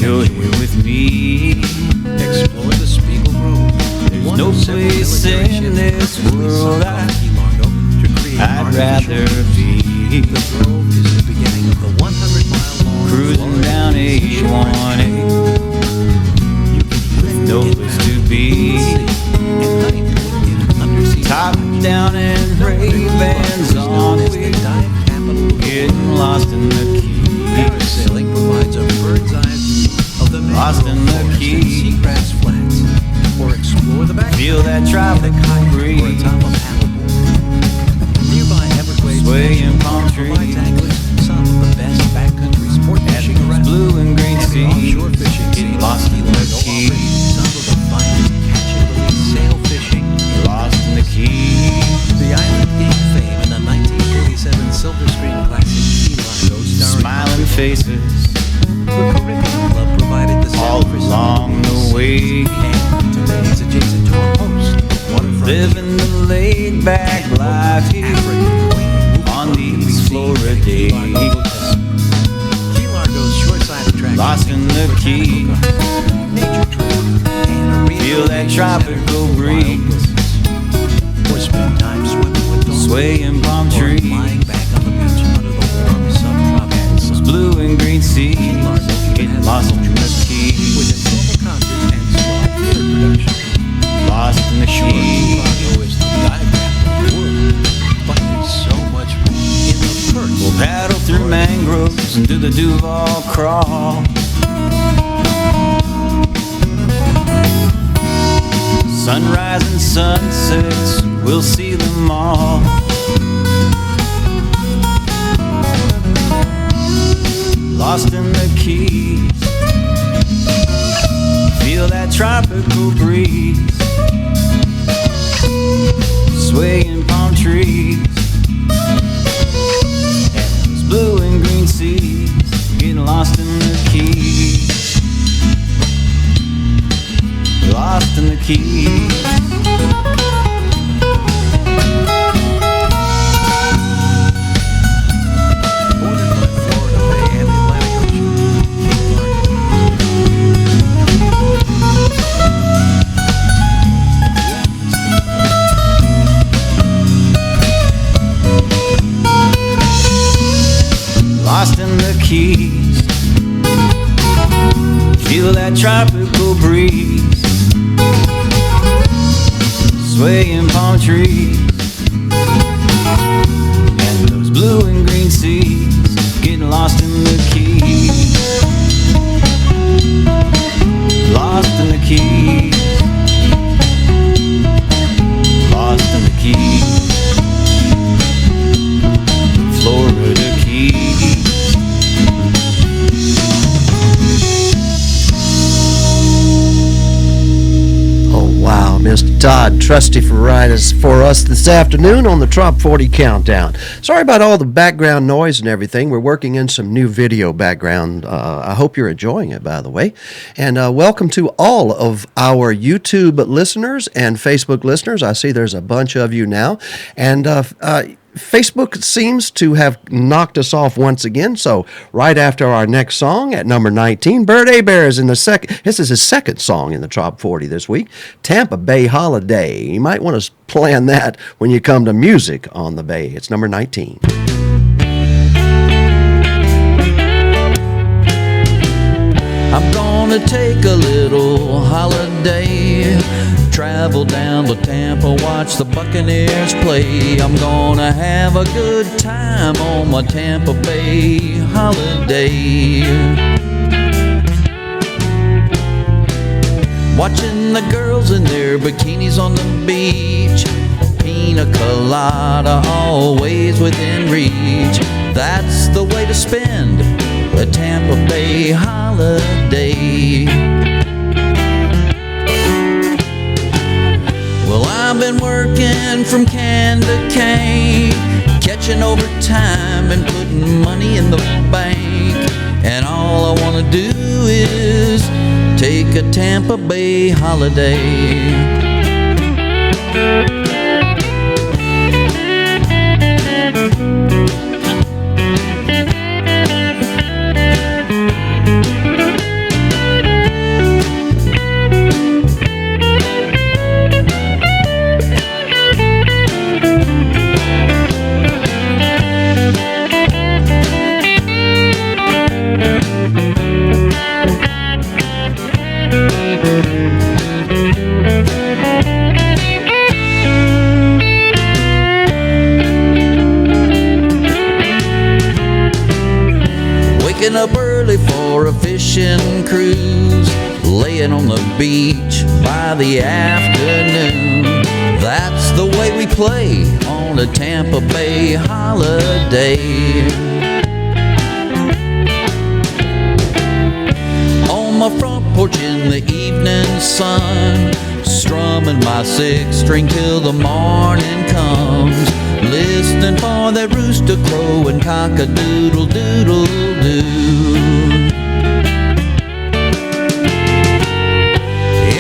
You're here with me. Explore the Spiegel Grove. There's no place in this world I'd rather be. The Grove is the beginning of the 100-mile-long cruising down A1A with no place to be. Top down and Ray-Bans on wheel, getting lost in the Keys. Parasailing provides a bird's eye view of the Lost in the Keys. seagrass flats, or explore the back. Feel that tropical breeze. Or atop of paddleboard. Nearby Everglades Swaying palm trees. provides anglers some of the best backcountry sport fishing around. Blue and green sea. Offshore fishing. Get lost in the Keys. Some of the finest catch and release sail fishing. Lost in the Keys. The island gained fame in the 1947 Silver Screen Classic Key Largo starring Smiling faces The Caribbean Club provided the all sail for along the way. and today is adjacent to our host, waterfront Living the laid back life here on these Florida days. Key Largo's shoreside attraction. Lost in the Keys. Nature trail and a Feel that tropical breeze. Or spend time swimming with dolphins. Swaying palm Or trees. lying back on the beach under the warm subtropical sun. Blue and green sea. Key Largo Get has lost in the with Keys. informal concerts and small theater productions. Lost in the Key Keys. Largo is the dive capital of the world, but there's so much more in the perch. We'll paddle through mangroves and do the Duval crawl. Sunrise and sunsets, we'll see them all. tropical breeze, swaying palm trees, and those blue and green seas, getting lost in the Keys, lost in the Keys. Lost in the Keys, feel that tropical breeze, swaying palm trees, and those blue and green seas, getting lost in the Keys, lost in the Keys, lost in the Keys, Florida Keys. Wow, Mr. Todd Trusty for us this afternoon on the Trop 40 Countdown. Sorry about all the background noise and everything. We're working in some new video background. I hope you're enjoying it, by the way. And welcome to all of our YouTube listeners and Facebook listeners. I see there's a bunch of you now. And Facebook seems to have knocked us off once again. So right after our next song at number 19, Bird A. Bear is in the second. This is his second song in the Trop 40 this week, Tampa Bay Holiday. You might want to plan that when you come to music on the Bay. It's number 19. I'm gonna take a little holiday, travel down to Tampa, watch the Buccaneers play. I'm gonna have a good time on my Tampa Bay holiday, watching the girls in their bikinis on the beach, pina colada always within reach. That's the way to spend a Tampa Bay holiday. Well, I've been working from can to cane, catching overtime and putting money in the bank. And all I want to do is take a Tampa Bay holiday. Waking up early for a fishing cruise, laying on the beach by the afternoon. That's the way we play on a Tampa Bay holiday. On my front porch in the evening sun, strumming my six-string till the morning comes, listening for that rooster crow and cock-a-doodle-doodle-doo.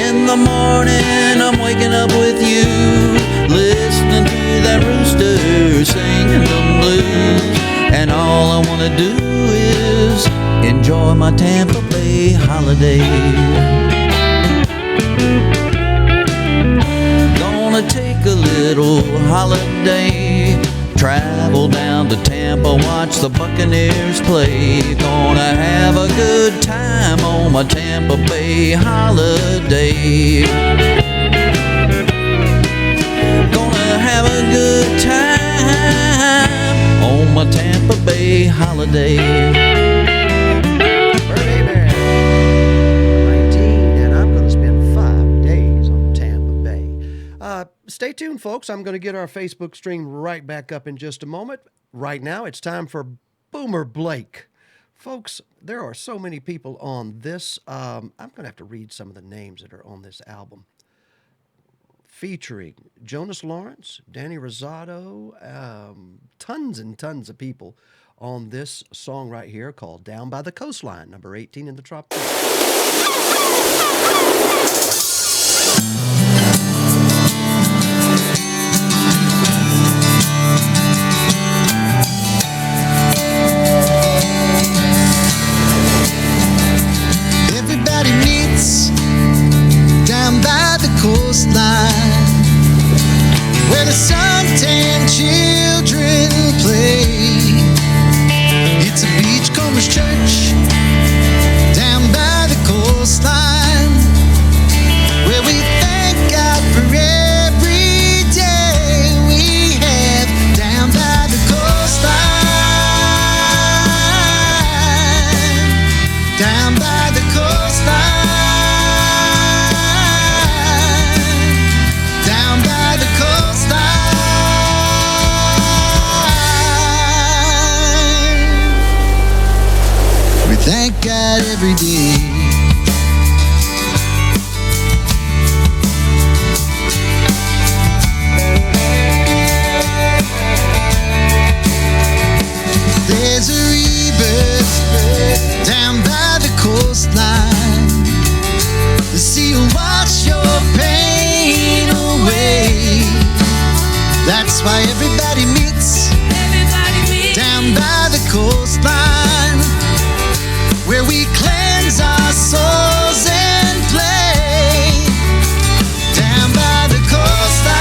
In the morning I'm waking up with you, listening to that rooster singing the blues. And all I wanna do is enjoy my Tampa Bay holiday. Gonna take a little holiday, travel down to Tampa, watch the Buccaneers play. Gonna have a good time on my Tampa Bay holiday. Gonna have a good time on my Tampa Bay holiday. Stay tuned, folks. I'm going to get our Facebook stream right back up in just a moment. Right now, it's time for Boomer Blake Folks, there are so many people on this. I'm going to have to read some of the names that are on this album. Featuring Jonas Lawrence, Danny Rosado, tons and tons of people on this song right here called Down by the Coastline, number 18 in the Trop 10. Everybody meets down by the coastline where the suntan children play. It's a beachcombers church down by the coastline where we thank God for every day we have down by the coastline. Down by the coastline. Down by the coastline. We thank God every day. There's a rebirth down by the coastline. The sea will wash your pain away. That's why everybody meets down by the coastline where we cleanse our souls and play. Down by the coastline.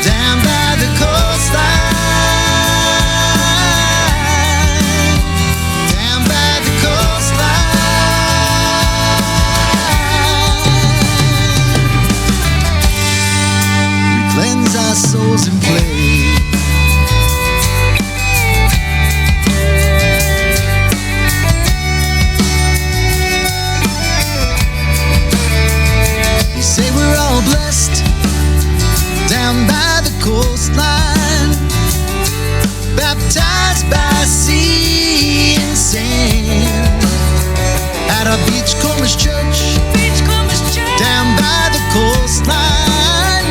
Down by the coastline. Down by the coastline. We cleanse our souls and play. They say we're all blessed down by the coastline, baptized by sea and sand at our beachcombers church down by the coastline.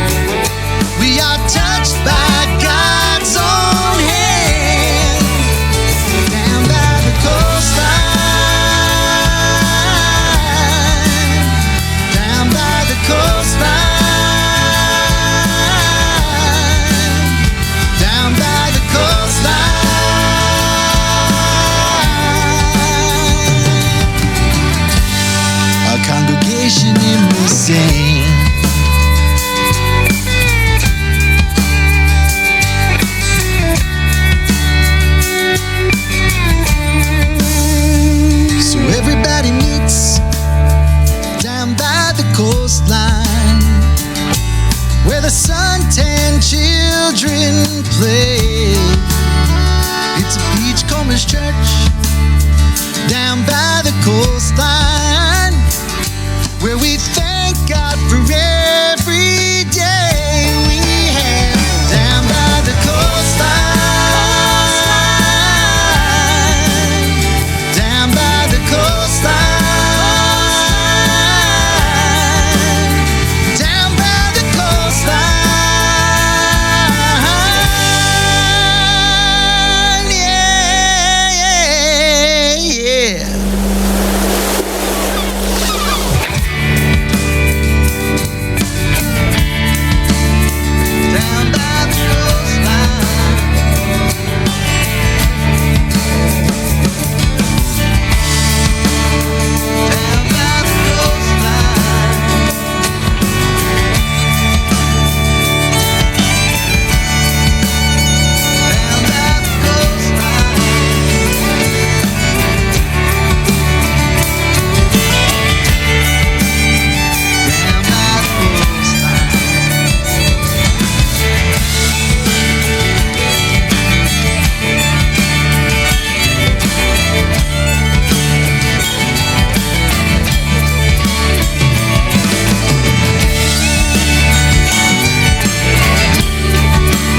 We are touched by God's own hand down by the coastline. Down by the coastline. Down by the coastline. Our congregation in the sand. So everybody meets down by the coastline where the suntan children play. It's a beachcombers church down by the coastline where we thank God for every day we have down by the coastline. Down by the coastline. Down by the coastline.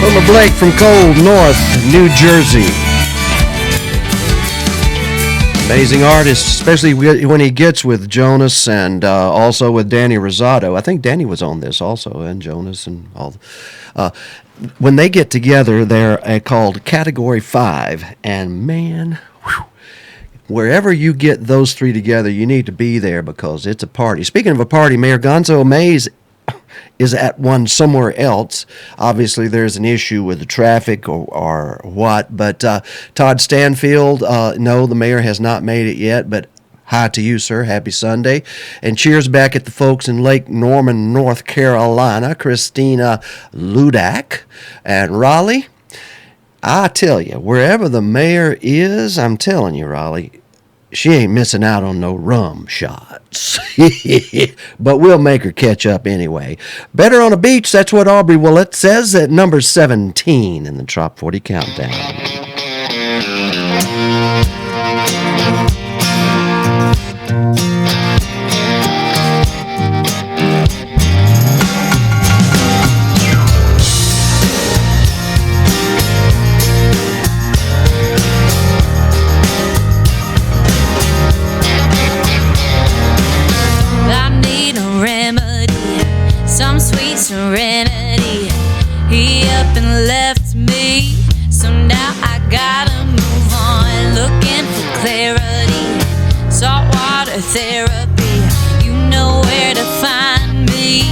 Wilma Blake from Cold North, New Jersey. Amazing artist, especially when he gets with Jonas and also with Danny Rosado. I think Danny was on this also, and Jonas and all. When they get together, they're called Category 5, and man, whew, wherever you get those three together, you need to be there because it's a party. Speaking of a party, Mayor Gonzo Mays is at one somewhere else. Obviously, there's an issue with the traffic or what, but Todd Stanfield, no, the mayor has not made it yet, but hi to you, sir. Happy Sunday. And cheers back at the folks in Lake Norman, North Carolina, Christina Ludak and Raleigh. I tell you, wherever the mayor is, I'm telling you, Raleigh, she ain't missing out on no rum shots. But we'll make her catch up anyway. Better on a beach, that's what Aubrey Willett says at number 17 in the Top 40 Countdown. Serenity, he up and left me, so now I gotta move on, looking for clarity, saltwater therapy, you know where to find me.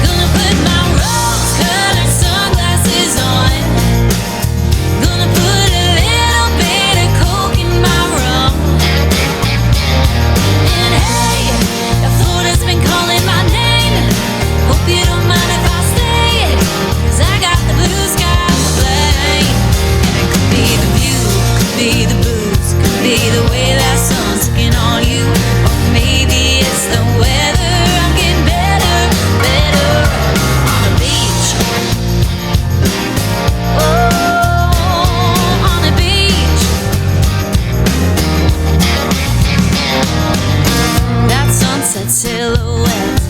Gonna put my rose-colored sunglasses on, gonna put a little bit of coke in my rum, and hey, Florida's been calling my name. Hope you don't mind if I stay, 'cause I got the blue sky play. And it could be the view, could be the booze, could be the way that sun's looking on you, or maybe it's the weather. I'm getting better, better on the beach. Oh, on the beach. That sunset silhouette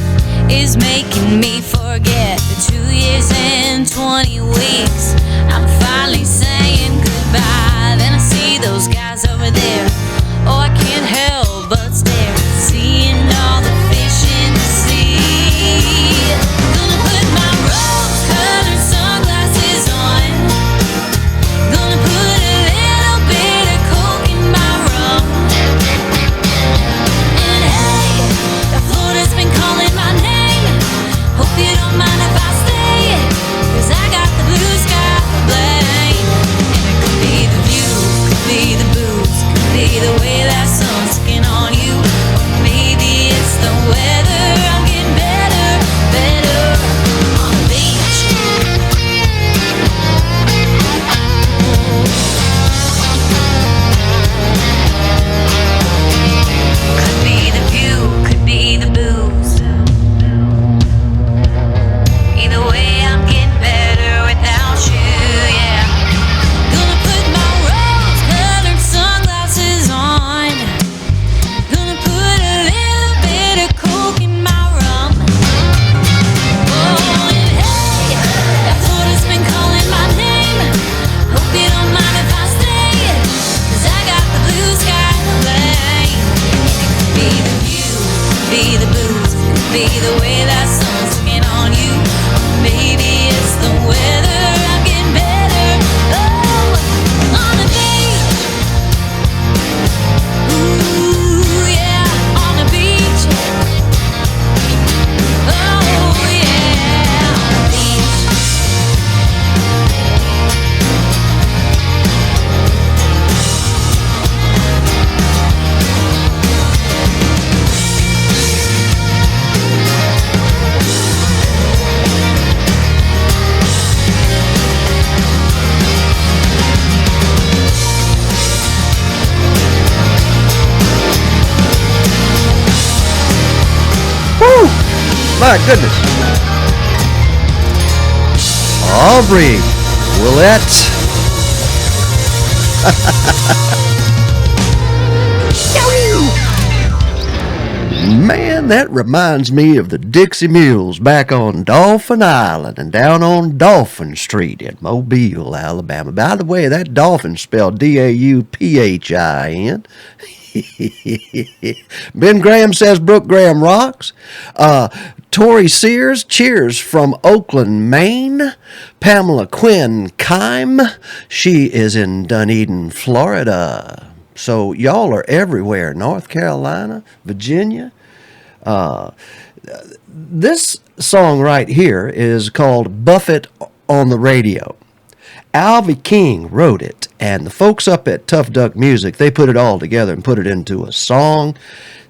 is making me forget the 2 years and 20 weeks. I'm finally saying goodbye. Then I see those guys over there. Oh, I can't help but stare, seeing all the fish in the sea. Gonna put my rose-colored sunglasses on, gonna put a little bit of coke in my rum, and hey, Florida's been calling my name. Hope you don't mind if I stay, 'cause I got the blue sky blame. And it could be the view, could be the booze, could be the way that sun's looking on you, or maybe it's the weather. I'm getting better, better on the beach. Could be the view, could be the booze. Either way, I'm getting better without you, yeah. Gonna put my rose-colored sunglasses on, gonna put a little bit of coke in my rum. Oh, and hey, that Florida's been calling my name. Hope you don't mind if I stay, 'cause I got the blue sky blame. It could be the view, could be the booze, could be the way that sun's looking on you, or maybe it's the weather. I'm getting better, oh, on the beach. Ooh, yeah, on the beach. Oh, yeah, on the beach. Woo! My goodness. Aubrey Willett. Man, that reminds me of the Dixie Mules back on Dolphin Island and down on Dolphin Street in Mobile, Alabama. By the way, that Dolphin spelled Dauphin. Ben Graham says Brooke Graham rocks. Tori Sears, cheers from Oakland, Maine. Pamela Quinn Kime, she is in Dunedin, Florida. So y'all are everywhere. North Carolina, Virginia. This song right here is called Buffett on the Radio. Alvy King wrote it, and the folks up at Tough Duck Music, they put it all together and put it into a song.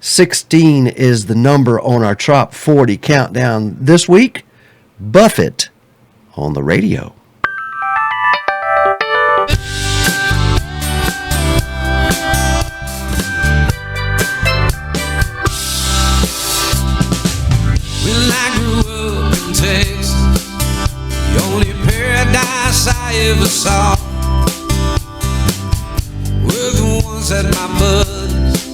16 is the number on our Top 40 countdown this week. Buffett on the Radio. I ever saw were the ones that my buddies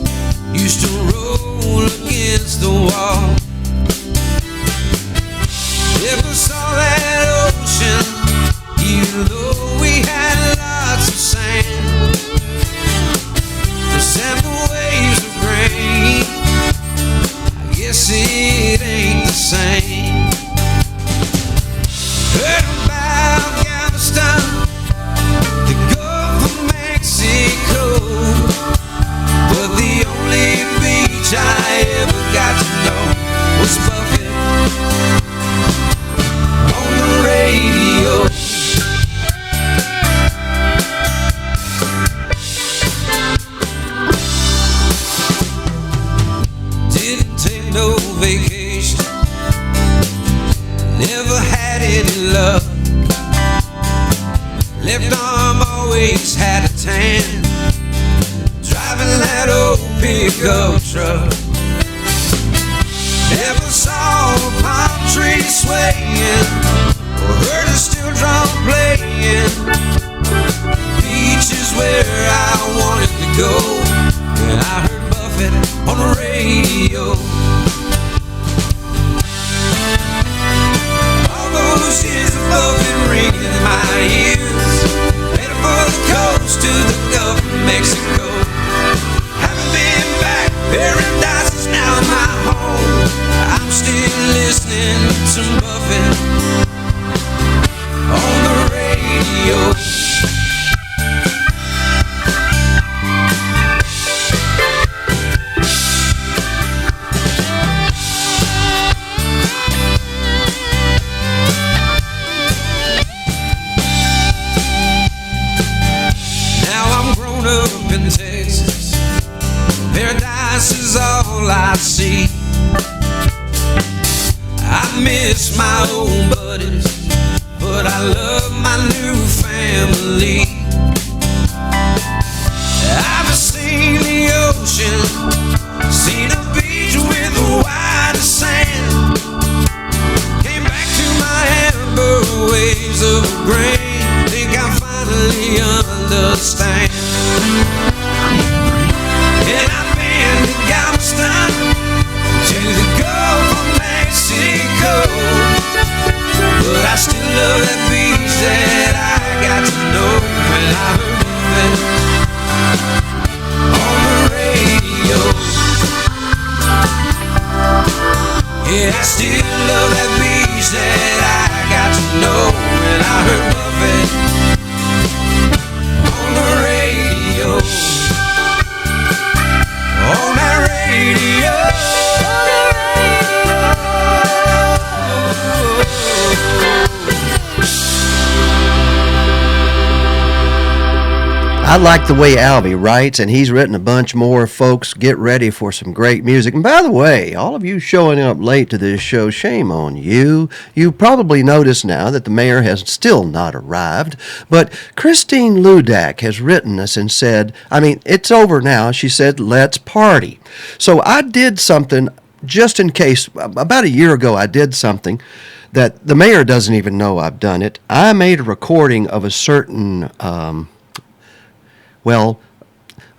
used to roll against the wall. Never saw that ocean, even though we had lots of sand. The sand, the waves of grain, I guess it ain't the same. Heard about the Gulf of Mexico, but the only beach I ever got to know was Buffett on the radio. Didn't take no vacation, never had any love. Left arm always had a tan, driving that old pickup truck. Never saw a palm tree swaying, or heard a steel drum playing. Beach is where I wanted to go, and I heard Buffett on the radio. All those years of Buffett ringing in my ears, for the coast to the Gulf of Mexico. Haven't been back, paradise is now my home. I'm still listening to Buffett on the radio. Up in Texas, paradise is all I see. I miss my old buddies, but I love my new family. I've seen the ocean, seen a beach with the whitest sand. Came back to my amber waves of grain. Think I finally understand. And I've been to Galveston, to the Gulf of Mexico, but I still love that beach that I got to know when I heard Buffett on the radio. Yeah, I still love that beach that I got to know when I heard Buffett on the radio. On that radio. I like the way Alvy writes, and he's written a bunch more. Folks, get ready for some great music. And by the way, all of you showing up late to this show, shame on you. You probably noticed now that the mayor has still not arrived, but Christine Ludak has written us and said, it's over now. She said, let's party. So I did something just in case. About a year ago, I did something that the mayor doesn't even know I've done it. I made a recording of a certain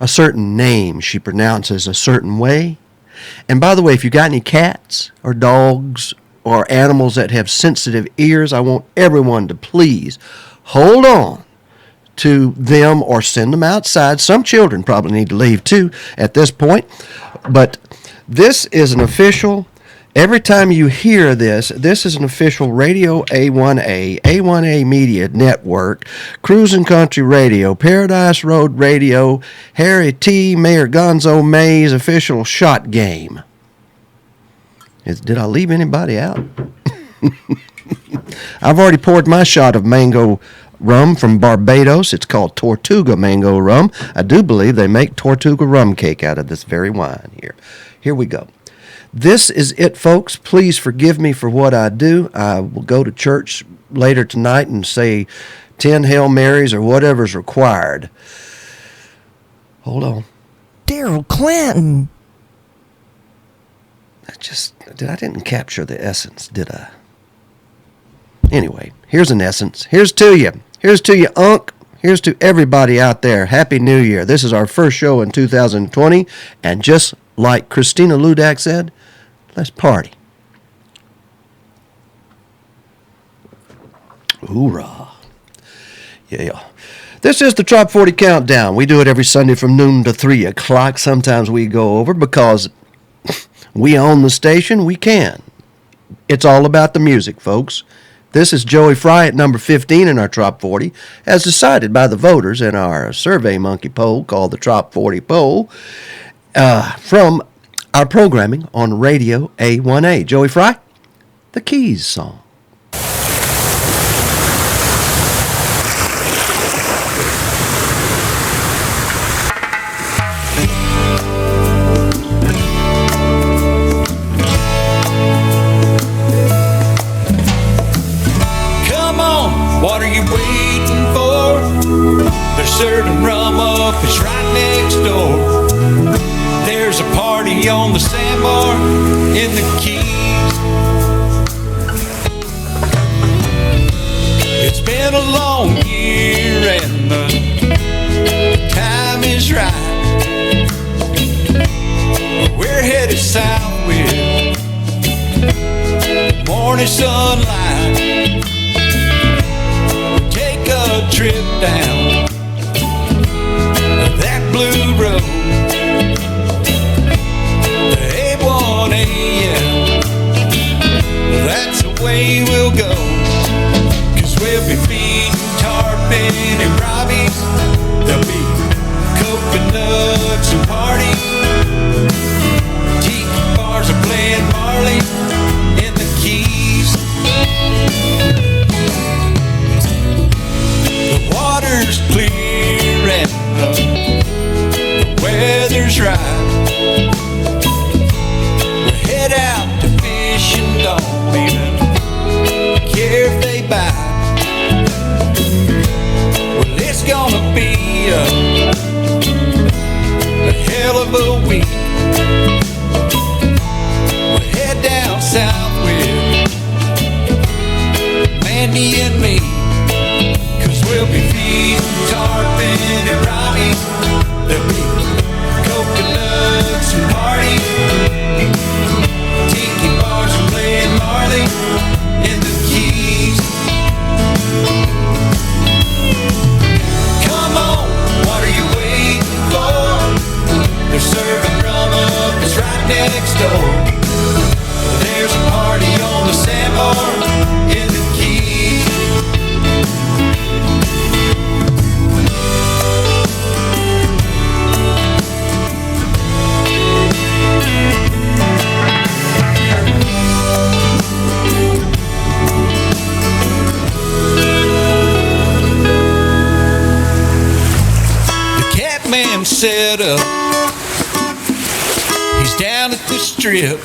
a certain name she pronounces a certain way, And by the way, if you got any cats or dogs or animals that have sensitive ears, I want everyone to please hold on to them or send them outside. Some children probably need to leave too at this point. But this is an official, every time you hear this, this is an official Radio A1A, A1A Media Network, Cruisin' Country Radio, Paradise Road Radio, Harry T., Mayor Gonzo May's official shot game. Did I leave anybody out? I've already poured my shot of mango rum from Barbados. It's called Tortuga Mango Rum. I do believe they make Tortuga rum cake out of this very wine here. Here we go. This is it, folks. Please forgive me for what I do. I will go to church later tonight and say 10 Hail Marys or whatever's required. Hold on. Daryl Clinton. I didn't capture the essence, did I? Anyway, here's an essence. Here's to you. Here's to you, Unc. Here's to everybody out there. Happy New Year. This is our first show in 2020, and just like Christina Ludak said, let's party. Hoorah. Yeah. This is the Top 40 Countdown. We do it every Sunday from noon to 3 o'clock. Sometimes we go over because we own the station. We can. It's all about the music, folks. This is Joey Fry at number 15 in our Top 40, as decided by the voters in our Survey Monkey poll called the Top 40 Poll, from our programming on Radio A1A. Joey Fry, the Keys song. What are you waiting for? They're serving rum up, it's right next door. There's a party on the sandbar in the Keys. It's been a long year and the time is right. We're headed south with morning sunlight. A trip down that blue road, the A1A, yeah, that's the way we'll go. 'Cause we'll be feeding tarpon and robbies, there'll be coconuts and parties, tiki bars are playing Marley in the Keys. Water's clear and the weather's right. We'll head out to fish and don't even care if they bite. Well, it's gonna be a hell of a week. We'll head down south with Mandy and me. We'll be feeding tarpon and robbies. There'll be coconuts and parties. Tiki bars and playing Marley in the Keys. Come on, what are you waiting for? They're serving rum up, it's right next door. There's a party on the sandbar in the Keys. Man set up, he's down at the strip.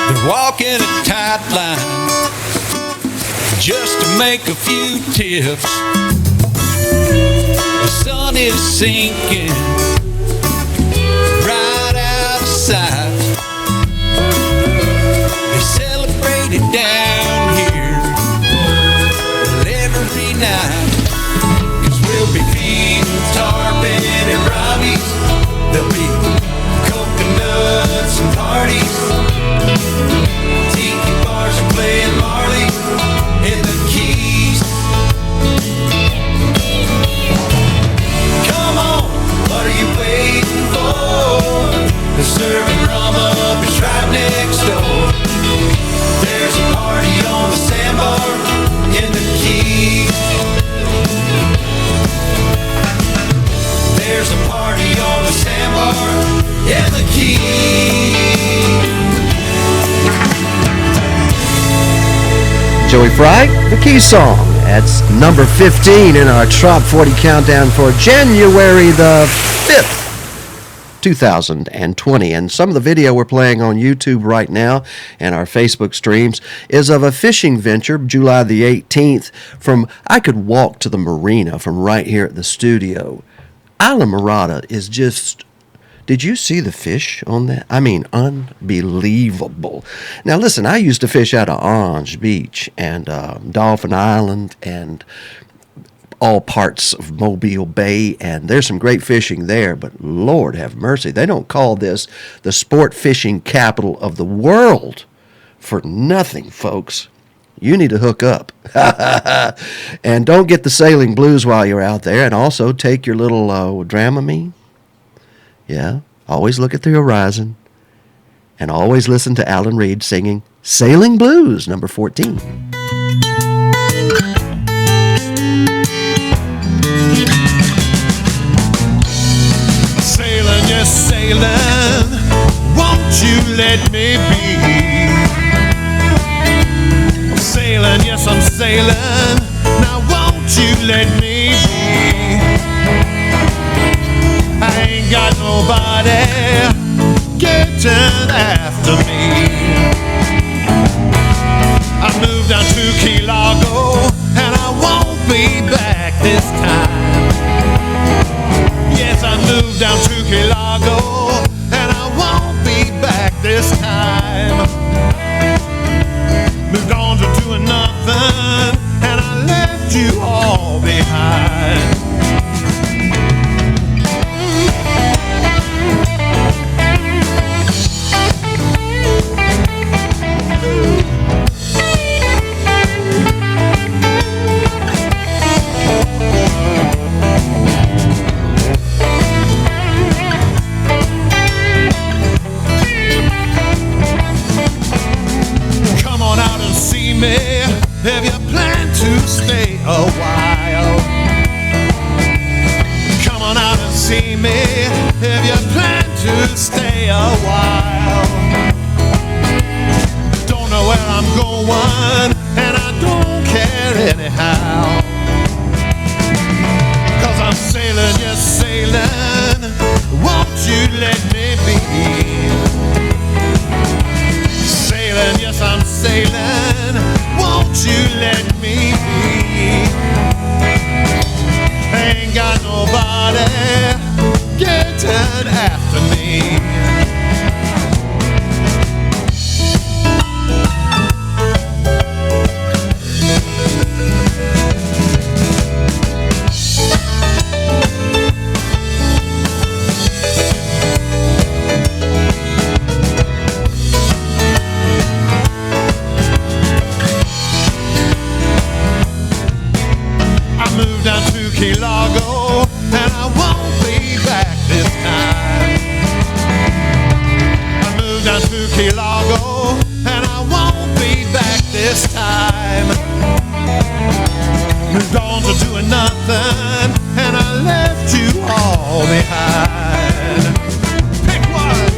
They're walking a tight line just to make a few tips. The sun is sinking right out of sight. They celebrate it down here every night. We'll be feeding tarpon and robbies. There'll be Joey Fry, the Key Song. That's number 15 in our Trop 40 countdown for January the 5th, 2020. And some of the video we're playing on YouTube right now and our Facebook streams is of a fishing venture, July the 18th, from, I could walk to the marina from right here at the studio. Isla Mirada is just... Did you see the fish on that? I mean, unbelievable. Now, listen, I used to fish out of Orange Beach and Dolphin Island and all parts of Mobile Bay, and there's some great fishing there, but Lord have mercy, they don't call this the sport fishing capital of the world for nothing, folks. You need to hook up. And don't get the sailing blues while you're out there, and also take your little Dramamine. Yeah, always look at the horizon, and always listen to Alan Reed singing Sailing Blues, number 14. Sailing, yes, sailing, won't you let me be? I'm sailing, yes, I'm sailing, now won't you let me be? I ain't got nobody getting after me. I moved down to Key Largo, and I won't be back this time. Yes, I moved down to Key Largo, and I won't be back this time. Moved on to doing nothing, and I left you all behind. If you plan to stay a while, come on out and see me. If you plan to stay a while, don't know where I'm going, and I don't care anyhow. 'Cause I'm sailing, yes, sailing, won't you let me be? Sailing, yes, I'm sailing, won't you let me be? Ain't got nobody getting after me. Key Largo, and I won't be back this time. I moved down to Key Largo, and I won't be back this time. Moved on to doing nothing, and I left you all behind. Pick one.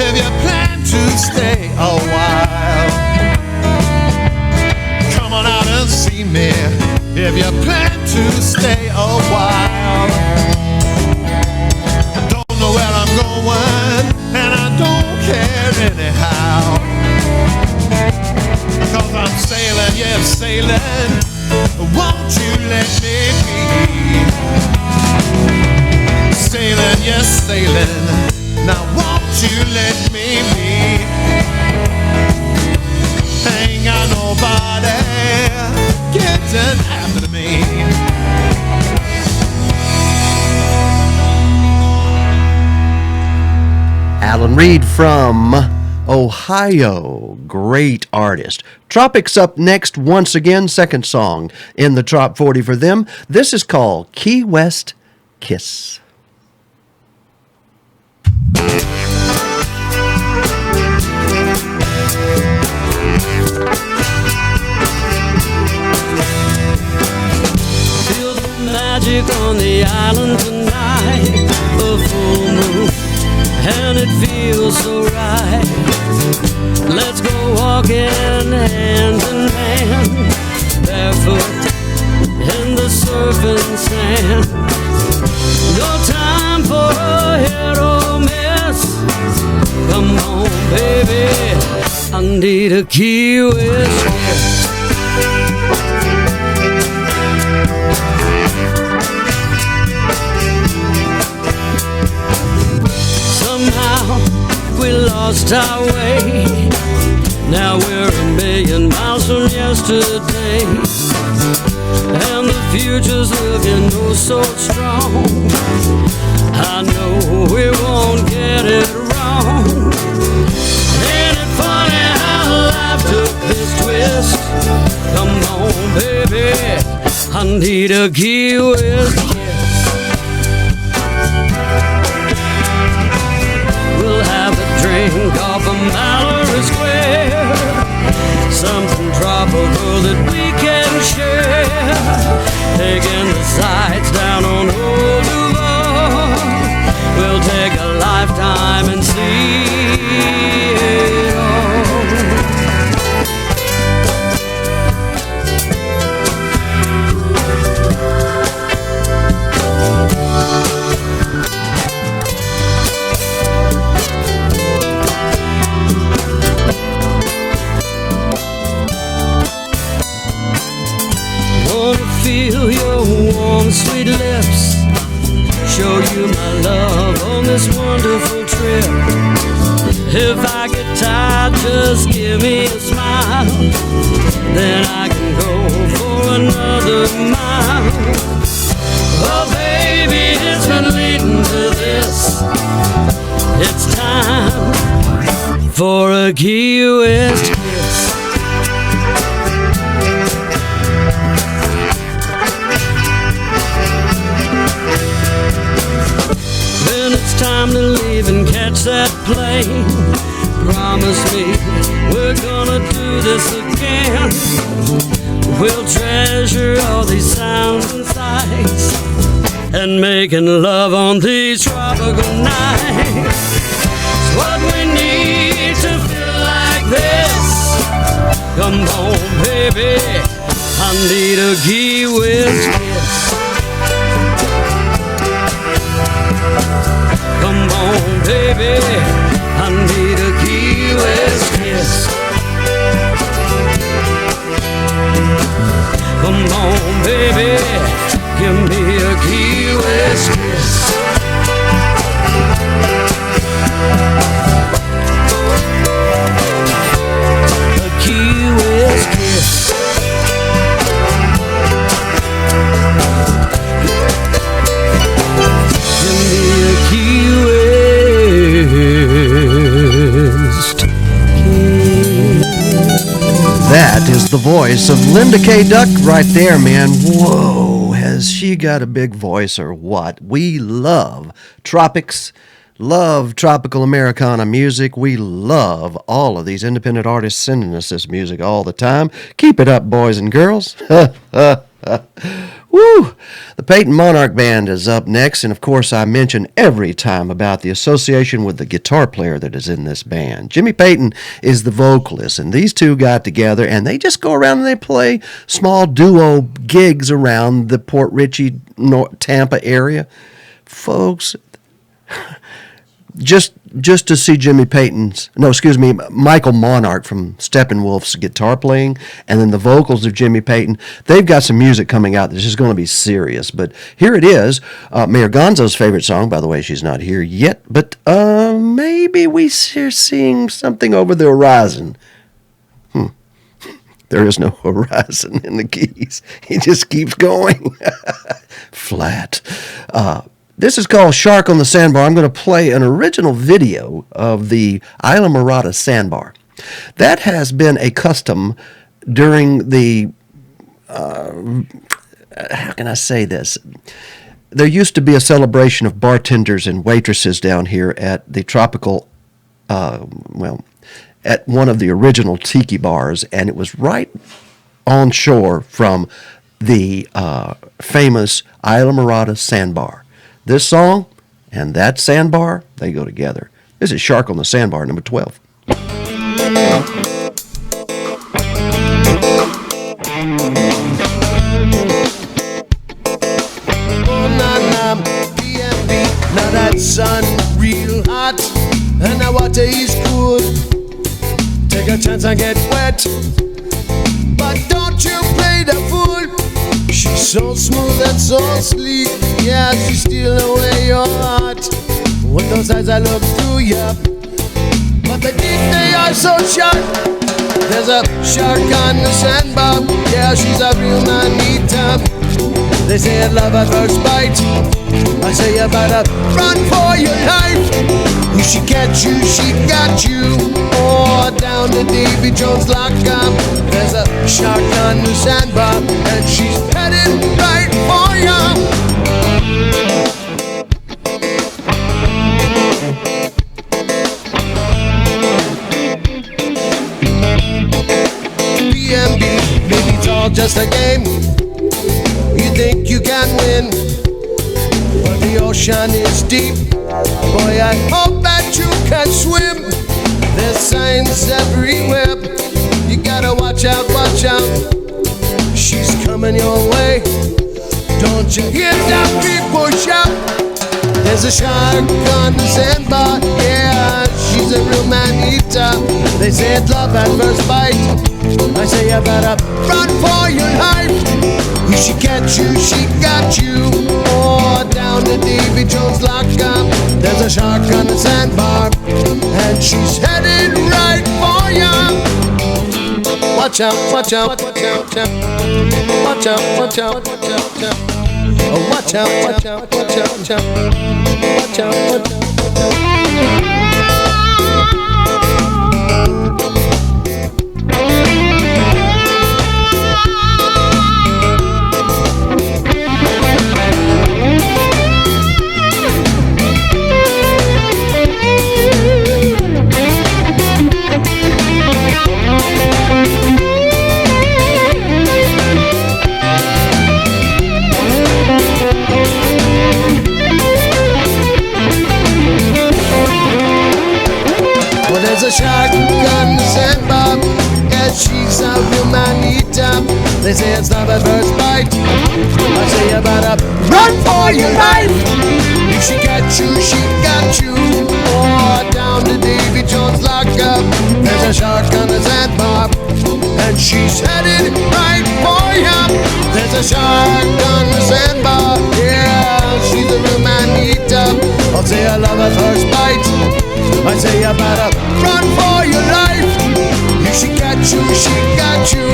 If you plan to stay a while, come on out and see me. If you plan to stay a while, I don't know where I'm going, and I don't care anyhow. 'Cause I'm sailing, yes, sailing, won't you let me be? Sailing, yes, sailing, now won't you let me be? Ain't got nobody getting after me. Alan Reed from Ohio, great artist. Tropics up next once again, second song in the Trop 40 for them. This is called Key West Kiss. Come on, baby, I need a Key West kiss. Somehow we lost our way. Now we're a million miles from yesterday, and the future's looking oh so strong. I know we won't get it wrong. Ain't it funny how life took this twist? Come on, baby, I need a Key West kiss. We'll have a drink off of Mallory Square, something tropical that we can share. Taking the sights down on Old Boulevard, we'll take a lifetime and see it all. Feel your warm, sweet lips, show you my love on this wonderful trip. If I get tired, just give me a smile, then I can go for another mile. Oh baby, it's been leading to this. It's time for a Key West kiss. Time to leave and catch that plane. Promise me we're gonna do this again. We'll treasure all these sounds and sights, and making love on these tropical nights. It's what we need to feel like this. Come on, baby, I need a Key West kiss. Come on, baby, I need a Key West kiss. Come on, baby, give me a Key West kiss. A Key West kiss. That is the voice of Linda K. Duck right there, man. Whoa, has she got a big voice or what? We love tropics, love tropical Americana music. We love all of these independent artists sending us this music all the time. Keep it up, boys and girls. Woo! The Peyton Monarch Band is up next, and of course I mention every time about the association with the guitar player that is in this band. Jimmy Peyton is the vocalist, and these two got together, and they just go around and they play small duo gigs around the Port Richey, Tampa area. Folks, just to see Michael Monarch from Steppenwolf's guitar playing, and then the vocals of Jimmy Peyton. They've got some music coming out that's just going to be serious. But here it is, Mayor Gonzo's favorite song. By the way, she's not here yet, but maybe we're seeing something over the horizon. There is no horizon in the keys. He just keeps going flat. This is called Shark on the Sandbar. I'm going to play an original video of the Isla Mirada Sandbar. That has been a custom during the, how can I say this? There used to be a celebration of bartenders and waitresses down here at the tropical, at one of the original tiki bars, and it was right on shore from the famous Isla Mirada Sandbar. This song and that sandbar, they go together. This is Shark on the Sandbar, number 12. Now that sun real hot, and the water is cool. Take a chance and get wet, but don't you play the fool. She's so smooth and so sleek, yeah, she steal away your heart with those eyes that look through ya. But the deep, they are so sharp. There's a shark on the sandbar, yeah, she's a real man-eater. They say it's love at first bite. I say you better run for your life. If she catch you, she got you. Or down the Davy Jones lockup. There's a shark on the sandbar, and she's headed right for you. BMB, maybe it's all just a game. You think you can win, but the ocean is deep. Boy, I hope that you can swim. There's signs everywhere. You gotta watch out, watch out. She's coming your way. Don't you hear that people shout? There's a shark on the sandbar, yeah, she's a real man-eater. They say it's love at first bite. I say you better run for your life. If she catch you, she got you. Or down the Davy Jones lockup. There's a shark on the sandbar, and she's headed right for you. Watch out, watch out, watch out, watch out, watch out, watch out, watch out. Oh, watch out, watch out, watch out, watch out, watch out, watch out, watch out. There's a shark on the sandbar, and she's a real man-eater. They say it's love at first bite. I say you better run for your life. If she got you, she got you. Or down the Davy Jones lockup. There's a shark on the sandbar, and she's headed right for you. There's a shark on the sandbar, yeah, she's a real man-eater. I'll say I love at first bite. I say you better run for your life. If she got you, she got you.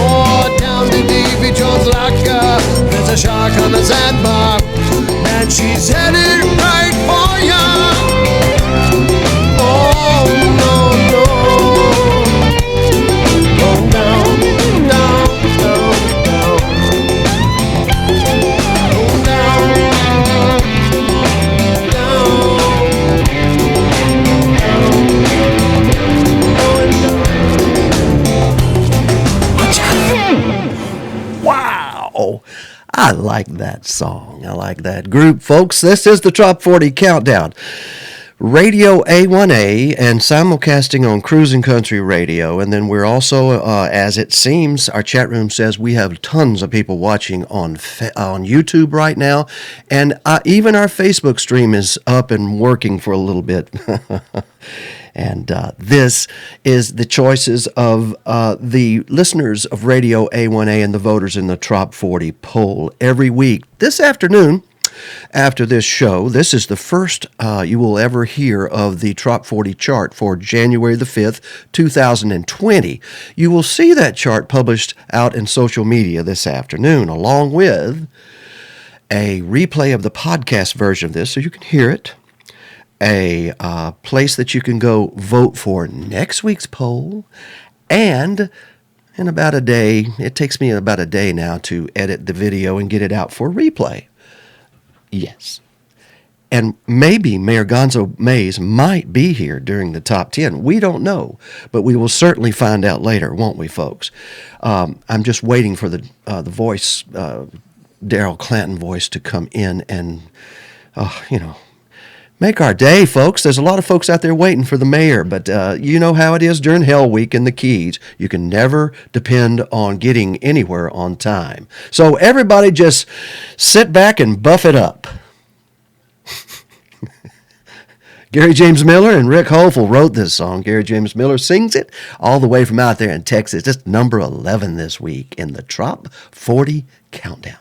Or down the Davy Jones lockup. There's a shark on the sandbar, and she's headed right for you. Oh no, no. Oh down, down, down, down. Oh down, down. Wow. I like that song. I like that group, folks. This is the Top 40 Countdown. Radio A1A and simulcasting on Cruising Country Radio. And then we're also, as it seems, our chat room says we have tons of people watching on YouTube right now. And even our Facebook stream is up and working for a little bit. And this is the choices of the listeners of Radio A1A and the voters in the Top 40 poll every week. This afternoon, after this show, this is the first you will ever hear of the Top 40 chart for January the 5th, 2020. You will see that chart published out in social media this afternoon, along with a replay of the podcast version of this so you can hear it, a place that you can go vote for next week's poll, and in about a day, it takes me about a day now to edit the video and get it out for replay. Yes. And maybe Mayor Gonzo Mays might be here during the top 10. We don't know, but we will certainly find out later, won't we, folks? I'm just waiting for the voice, Daryl Clanton voice, to come in and, make our day, folks. There's a lot of folks out there waiting for the mayor, but you know how it is during Hell Week in the Keys. You can never depend on getting anywhere on time. So everybody just sit back and buff it up. Gary James Miller and Rick Hopeful wrote this song. Gary James Miller sings it all the way from out there in Texas. Just number 11 this week in the Trop 40 Countdown.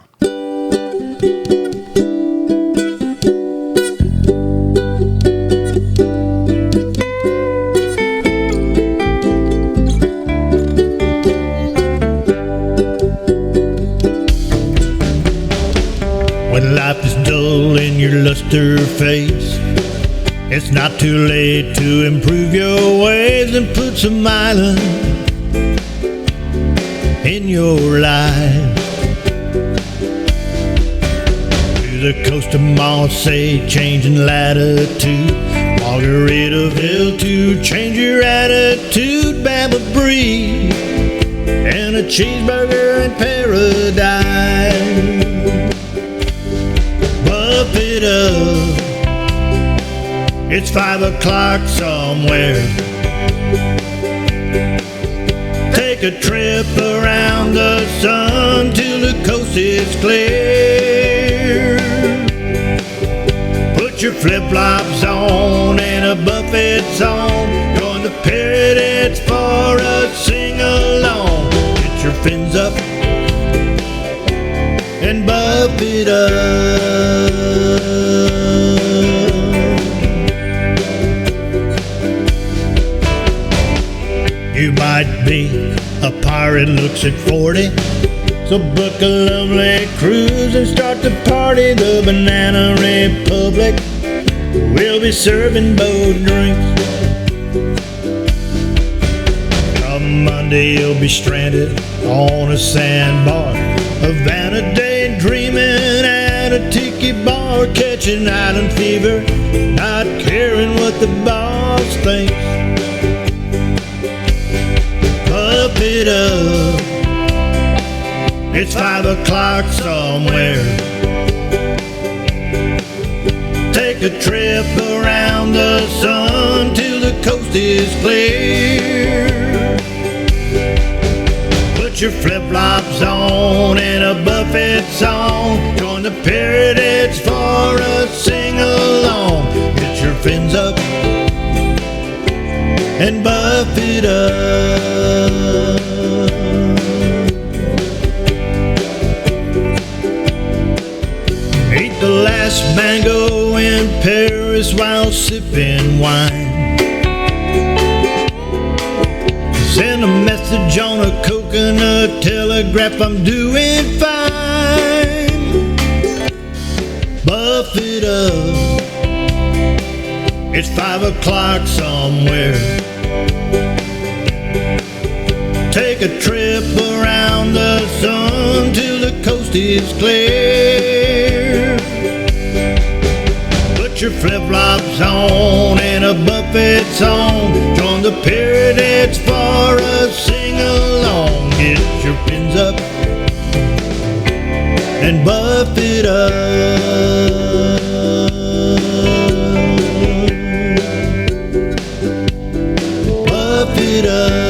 When life is dull and your luster fades, it's not too late to improve your ways and put some island in your life. To the coast of Marseille, changing latitude, Margaritaville to change your attitude, Bama Brie, and a cheeseburger in paradise. Buff it up, it's 5 o'clock somewhere. Take a trip around the sun till the coast is clear. Put your flip-flops on and a buffet song. Join the Pirates for a sing-along. Get your fins up and buff it up. You might be a pirate, looks at 40, so book a lovely cruise and start the party. The Banana Republic will be serving boat drinks. Come Monday you'll be stranded on a sandbar, Havana day dreaming at a tiki bar, catching island fever, not caring what the boss thinks. Puff it up, it's 5 o'clock somewhere. Take a trip around the sun till the coast is clear. Put your flip-flops on and a buffet song. Join the Pirates for a sing-along. Get your fins up and buff it up. Eat the last mango in Paris while sipping wine. Send a message on a coconut telegraph, I'm doing fine. Buff it up, it's 5 o'clock somewhere. Take a trip around the sun till the coast is clear. Put your flip-flops on and a buffet song. Join the Pirates for a sing-along. Get your fins up and buff it up. Buff it up.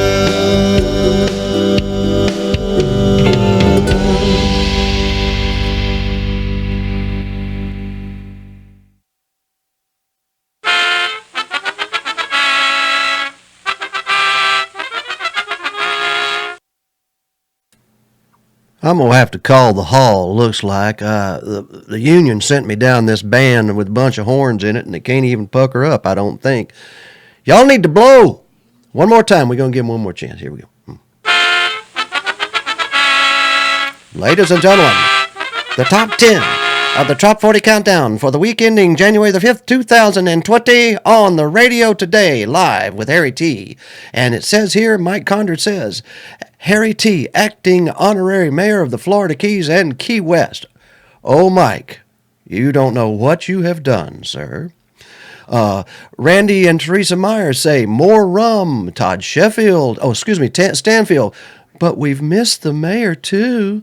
I'm going to have to call the hall, looks like. The union sent me down this band with a bunch of horns in it, and it can't even pucker up, I don't think. Y'all need to blow. One more time. We're going to give them one more chance. Here we go. Ladies and gentlemen, the top 10 of the Top 40 Countdown for the week ending January the 5th, 2020 on the radio today, live with Harry T. And it says here, Mike Condard says, Harry T., acting honorary mayor of the Florida Keys and Key West. Oh, Mike, you don't know what you have done, sir. Randy and Teresa Myers say, more rum. Todd Stanfield. But we've missed the mayor, too.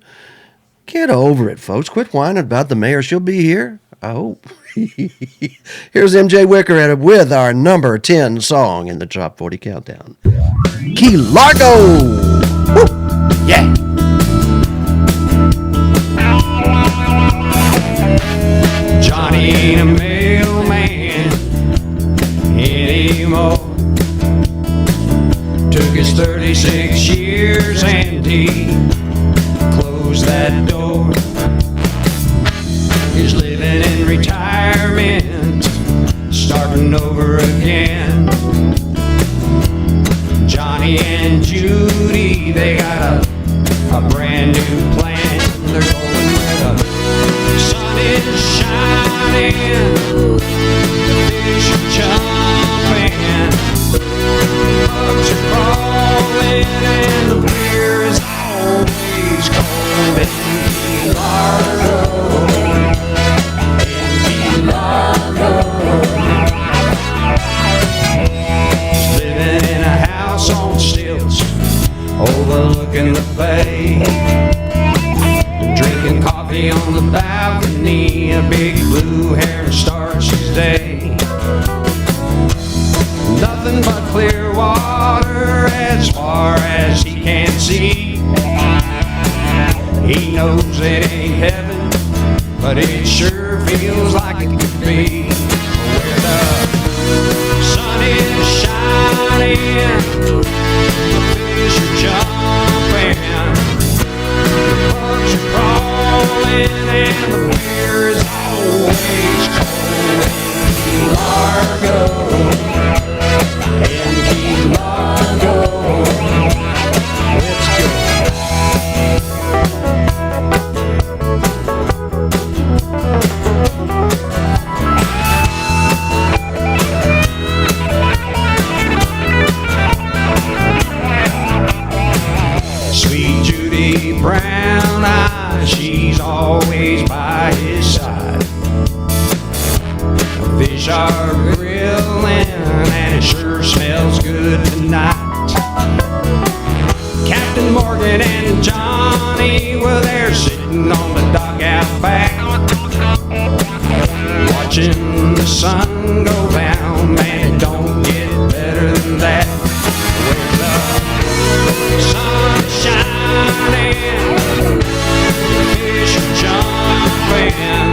Get over it, folks. Quit whining about the mayor. She'll be here. I hope. Here's MJ Wicker with our number 10 song in the Top 40 Countdown. Key Largo! Woo! Yeah! Johnny ain't a mailman. few more. Took his 36 years and he closed that door. He's living in retirement, starting over again. Johnny and Judy, they got a brand new plan. They're going where the sun is shining, the fish are jumping, bugs are crawling, and the beer is always cold in Key Largo. In Key Largo. Living in a house on stilts, overlooking the bay. Drinking coffee on the balcony, a big blue heron starts his day. Nothing but clear water as far as he can see. He knows it ain't heaven, but it sure feels like it could be. Where the sun is shining, the fish are jumping, the bugs are crawling, and the beer is always cold in Key Largo. In Key Largo. Let's go. Sweet Judy Brown Eyes, she's always by his side. Fish are grilling and it sure smells good tonight. Captain Morgan and Johnny, well, they're sitting on the dock out back, watching the sun go down. Man, it don't get better than that. Where the sun is shining, the fish are jumping,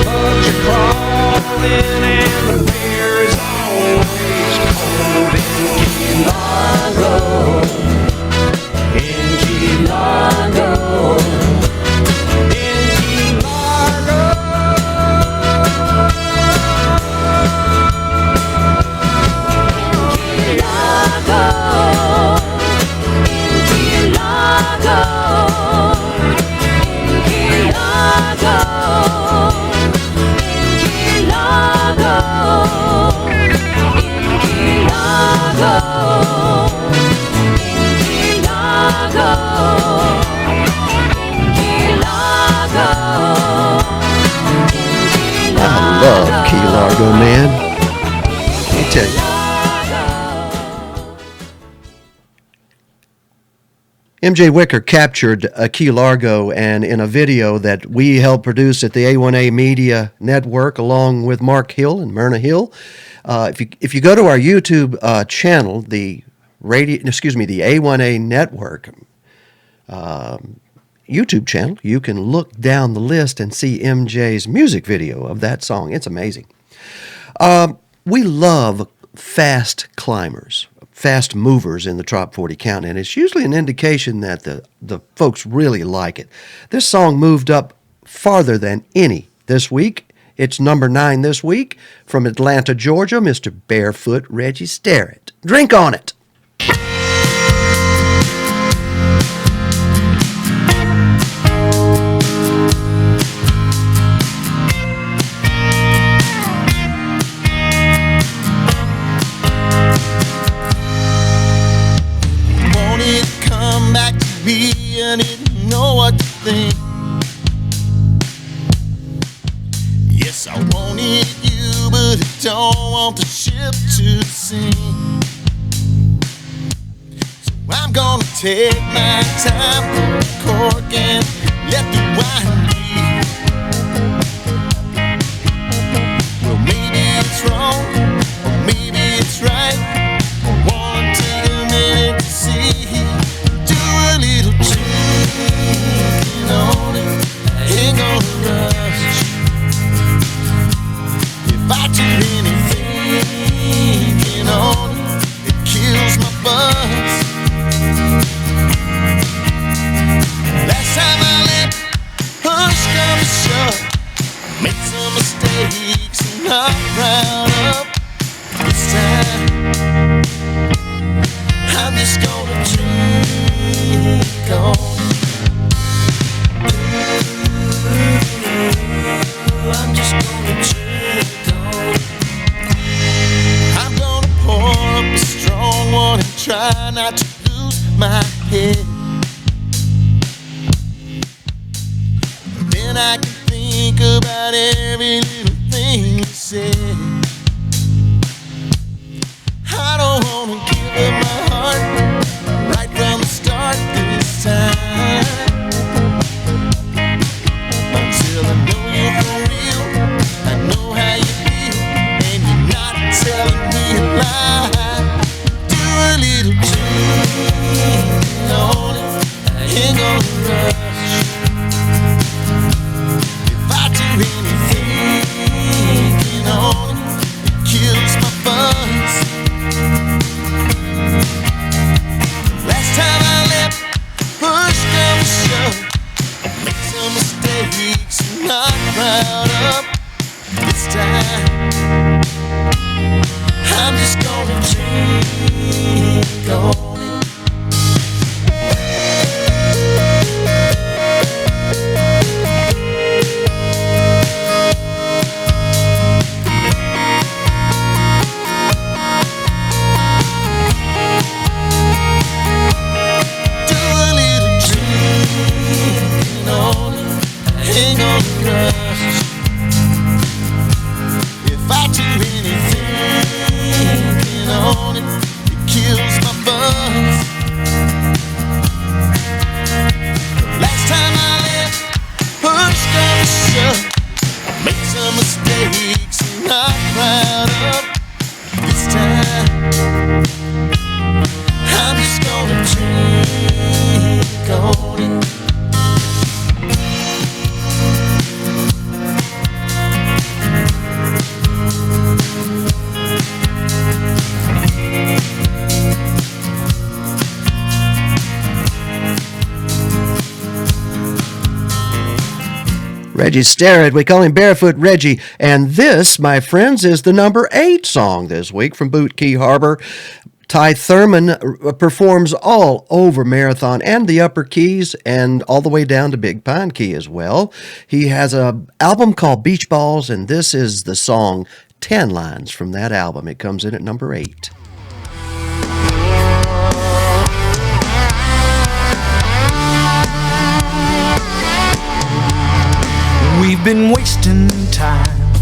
bugs are crawling, and the beer is always cold in Key Largo. In Key Largo. In Key Largo. In Key Largo. In Key Largo. In Key Largo. I love Key Largo, man. Let me tell you. MJ Wicker captured Key Largo, and in a video that we helped produce at the A1A Media Network along with Mark Hill and Myrna Hill. If you go to our YouTube channel, the A1A Network YouTube channel, you can look down the list and see MJ's music video of that song. It's amazing. We love fast climbers, fast movers in the Top 40 count, and it's usually an indication that the folks really like it. This song moved up farther than any this week. It's number 9 this week. From Atlanta, Georgia, Mr. Barefoot Reggie Sterrett. Drink on it. Wanted to come back to me, I didn't know what to think. Yes, I wanted you, but I don't want the ship to sink. So I'm gonna take my time, put the cork and let the wine be. Well, maybe it's wrong, or maybe it's right. I wanna take a minute to see. Do a little checking on it, I ain't gonna rush. If I do anything thinking on it, it kills my buzz. Last time I let push come to shove, made some mistakes and not proud of. This time I'm just gonna drink on. I'm just gonna drink on. I'm gonna pour up a strong one and try not to lose my head. Then I can think about every little thing you said. I don't wanna give up my heart right from the start this time. Until I know you're for real, I know how you feel, and you're not telling me a lie. Do a little drink on it, I ain't gonna rush. If I do anything thinking on it, it kills my buzz. Last time I let push come to shove, make some mistakes I'm not proud of. This time I'm just gonna drink on it. Do a little drinking on it, ain't gonna rush. If I do anything thinking on it, it kills my buzz. Last time I let push come to shove, I made some mistakes I'm not proud of. This time I'm just gonna drink on it. Reggie Starrett, we call him Barefoot Reggie. And this, my friends, is the number 8 song this week from Boot Key Harbor. Ty Thurman performs all over Marathon and the upper keys and all the way down to Big Pine Key as well. He has an album called Beach Balls, and this is the song 10 Lines from that album. It comes in at number 8. We've been wasting time,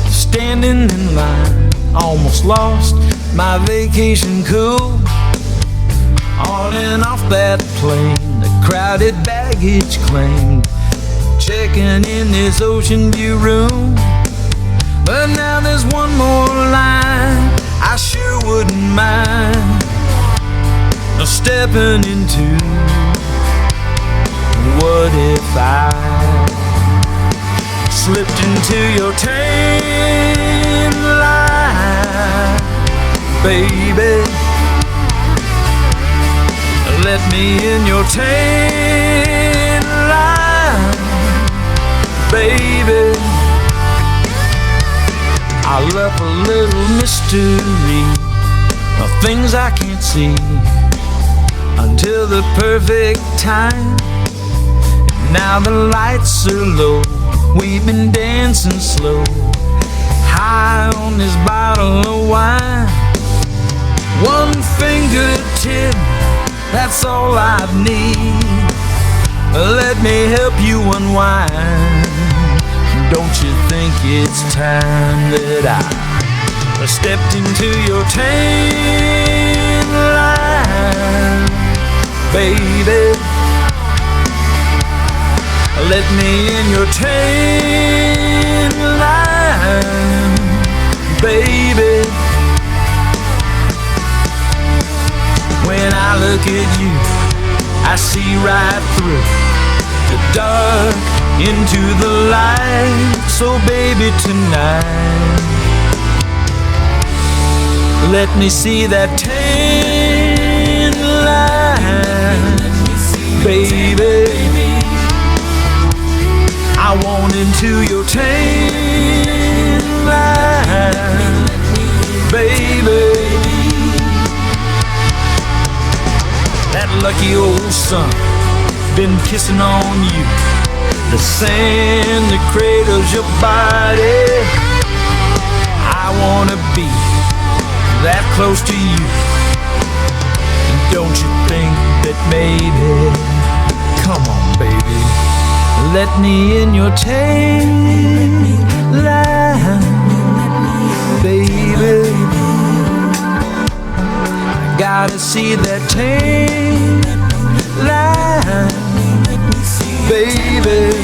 standing in line, almost lost my vacation cool. On and off that plane, the crowded baggage claim, checking in this ocean view room. But now there's one more line I sure wouldn't mind stepping into. What if I slipped into your tan line, baby? Let me in your tan line, baby. I left a little mystery of things I can't see until the perfect time. Now the lights are low, we've been dancing slow, high on this bottle of wine. One fingertip, that's all I need. Let me help you unwind. Don't you think it's time that I stepped into your tan line, baby? Let me in your tan line, baby. When I look at you, I see right through the dark into the light. So baby, tonight Let me see that tan line, baby. I want into your tan line, baby. That lucky old sun been kissing on you. The sand that cradles your body. I wanna be that close to you. And don't you think that maybe, come on baby, let me in your tan line, baby. I gotta see that tan line, baby.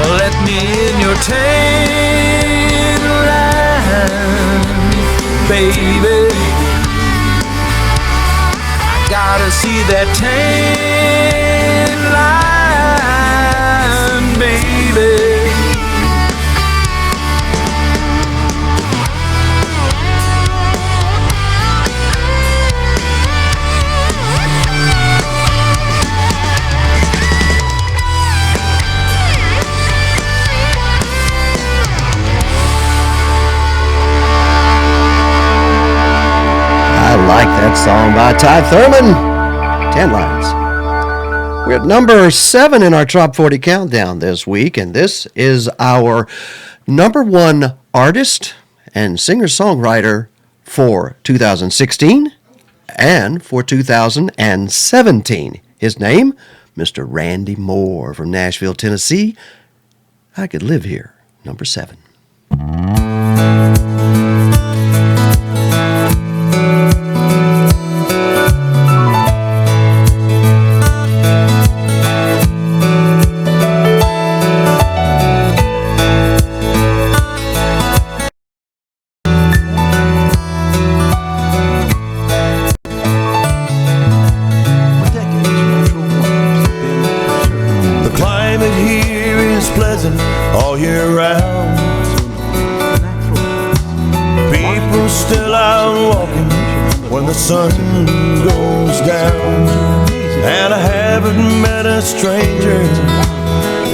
Let me in your tan line, baby. I gotta see that tan line, baby. I like that song by Ty Thurman. 10 lines. We're at number 7 in our Top 40 Countdown this week, and this is our number 1 artist and singer-songwriter for 2016 and for 2017. His name, Mr. Randy Moore from Nashville, Tennessee. I Could Live Here, number 7. all year round. People still out walking when the sun goes down. And I haven't met a stranger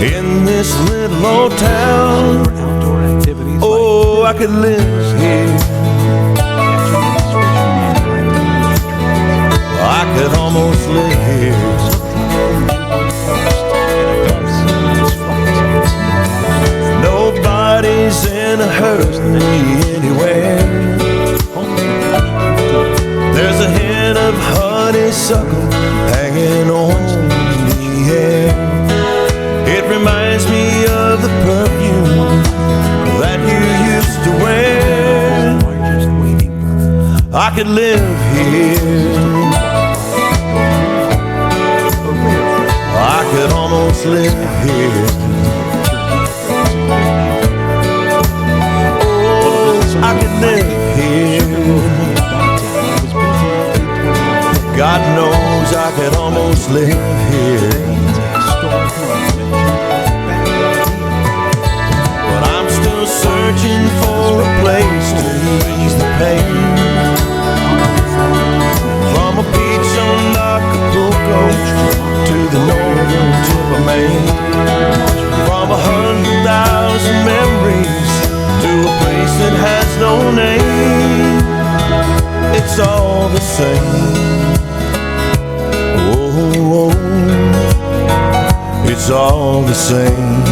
in this little old town. Oh, I could live here. I could almost live here. Nobody's in a hurry anywhere. There's a hint of honeysuckle hanging on the air. It reminds me of the perfume that you used to wear. I could live here. I could almost live here. Oh, I could live here. God knows I could almost live here. But I'm still searching for a place to ease the pain. From a beach on Acapulco to the northern tip of Maine. From 100,000 memories to a place that has no name. It's all the same. Oh, it's all the same.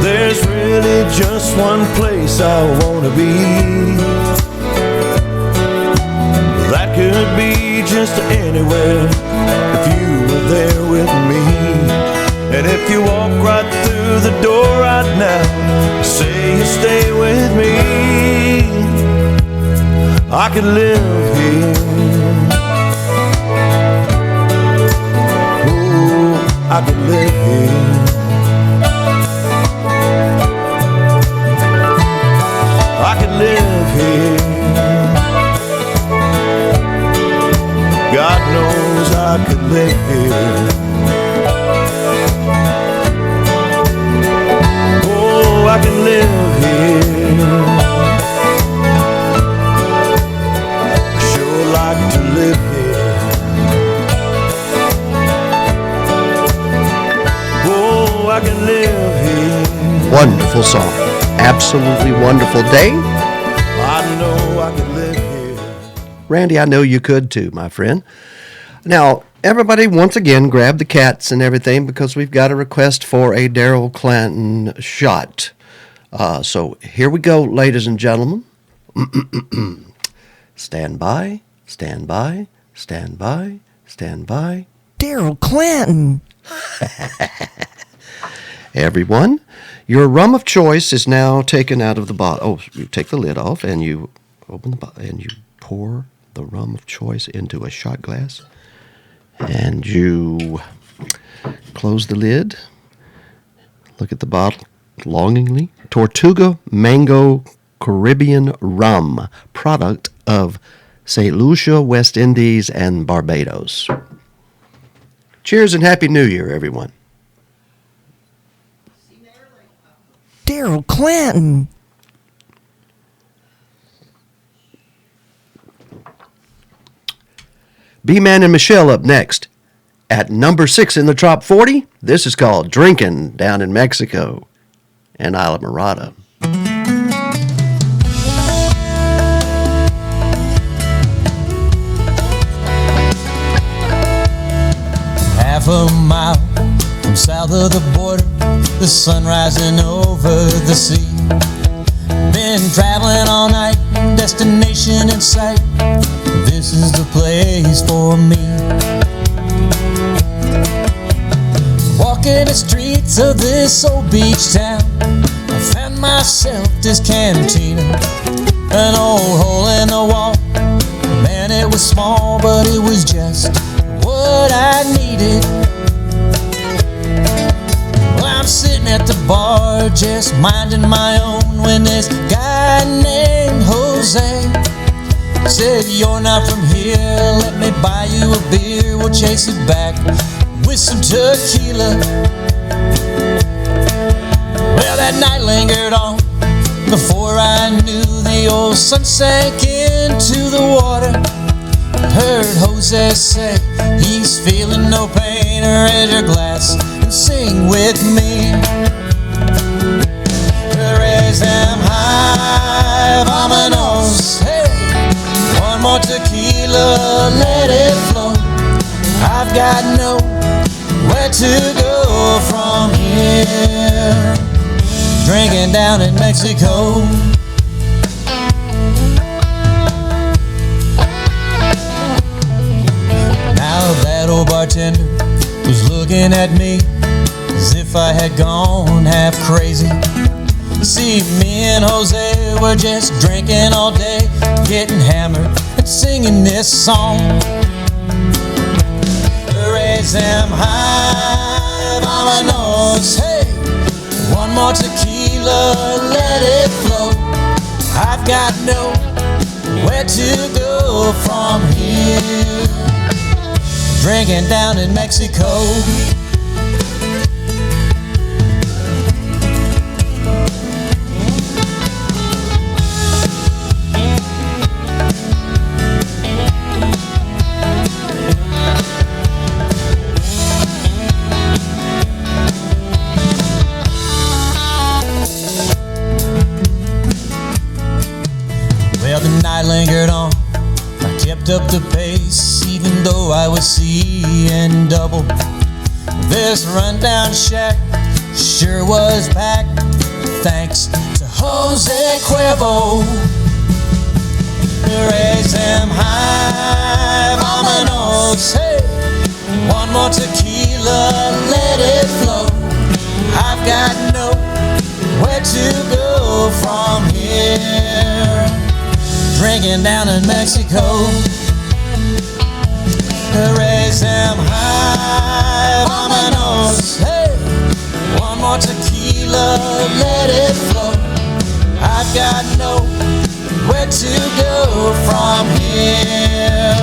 There's really just one place I wanna be. That could be just anywhere if you were there with me. And if you walk right through the door right now, say you stay with me, I could live here. Oh, I could live here. live here. I sure like to live here. Oh, I can live here. Wonderful song. Absolutely wonderful day. I know I can live here. Randy, I know you could too, my friend. Now, everybody, once again, grab the cats and everything because we've got a request for a Daryl Clanton shot. So here we go, ladies and gentlemen. Stand by, stand by, stand by, stand by. Daryl Clanton. Everyone, your rum of choice is now taken out of the bottle. Oh, you take the lid off and you open the bottle and you pour the rum of choice into a shot glass. And you close the lid. Look at the bottle longingly. Tortuga Mango Caribbean Rum, product of St. Lucia, West Indies, and Barbados. Cheers and Happy New Year, everyone. Daryl Clanton. B-Man and Michelle up next. At number 6 in the top 40, this is called Drinking Down in Mexico and Isla Mirada. Half a mile from south of the border, the sun rising over the sea. Been traveling all night, destination in sight. This is the place for me. Walking the streets of this old beach town, I found myself this cantina, an old hole in the wall. Man, it was small, but it was just what I needed. Well, I'm sitting at the bar, just minding my own, when this guy named Jose said, "You're not from here, let me buy you a beer. We'll chase it back with some tequila." Well, that night lingered on. Before I knew, the old sun sank into the water. Heard Jose say he's feeling no pain. Raise your glass and sing with me. Raise them high, vámonos. Hey, one more tequila, let it flow. I've got nowhere to go from here. Drinking down in Mexico. Now that old bartender was looking at me as if I had gone half crazy. See, me and Jose were just drinking all day, getting hammered and singing this song. Raise them high, vámonos. Hey, one more tequila, let it flow. I've got nowhere to go from here. Drinking down in Mexico. Well, the night lingered on. I kept up the pace, even though I was seeing double. This rundown shack sure was packed, thanks to Jose Cuervo. Raise them high, vámonos. Hey, one more tequila, let it flow. I've got nowhere to go from here. Drinking down in Mexico. Raise them high, vámonos. Hey, one more tequila, let it flow. I've got nowhere to go from here.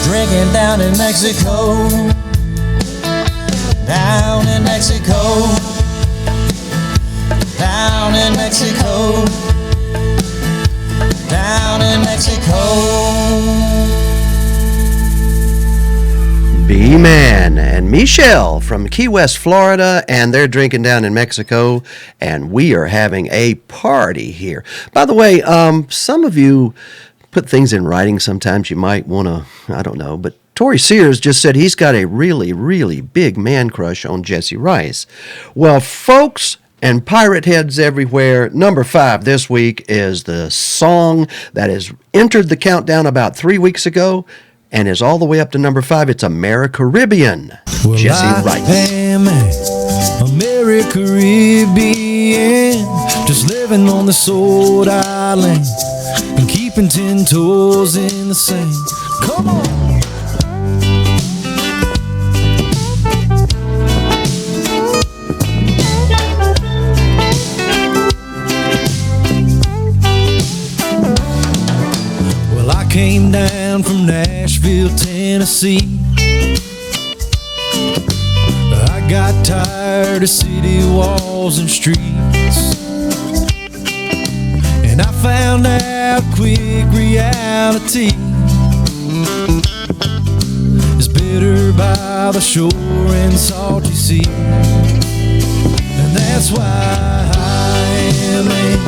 Drinking down in Mexico. Down in Mexico. Down Mexico, down in Mexico. B-Man and Michelle from Key West, Florida, and they're drinking down in Mexico, and we are having a party here. By the way, some of you put things in writing sometimes. You might want to, I don't know, but Tori Sears just said he's got a really, really big man crush on Jesse Rice. Well, folks and pirate heads everywhere, number 5 this week is the song that has entered the countdown about 3 weeks ago and is all the way up to number 5. It's Americaribbean, Well, Jesse I Rice. am Americaribbean, just living on this old island and keeping 10 toes in the sand. Come on! Came down from Nashville, Tennessee. I got tired of city walls and streets, and I found out quick reality is bitter by the shore and salty sea. And that's why I am an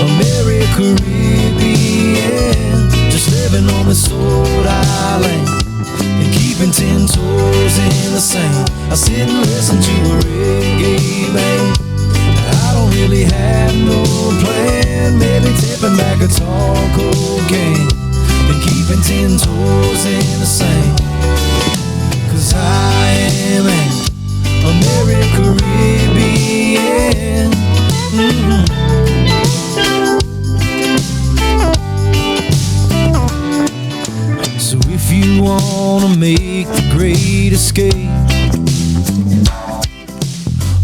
Americaribbean, just living on this old island and keeping 10 toes in the sand. I sit and listen to a reggae band. I don't really have no plan, maybe tipping back a tall cocaine and keeping 10 toes in the sand. 'Cause I am an Americaribbean. So if you wanna make the great escape,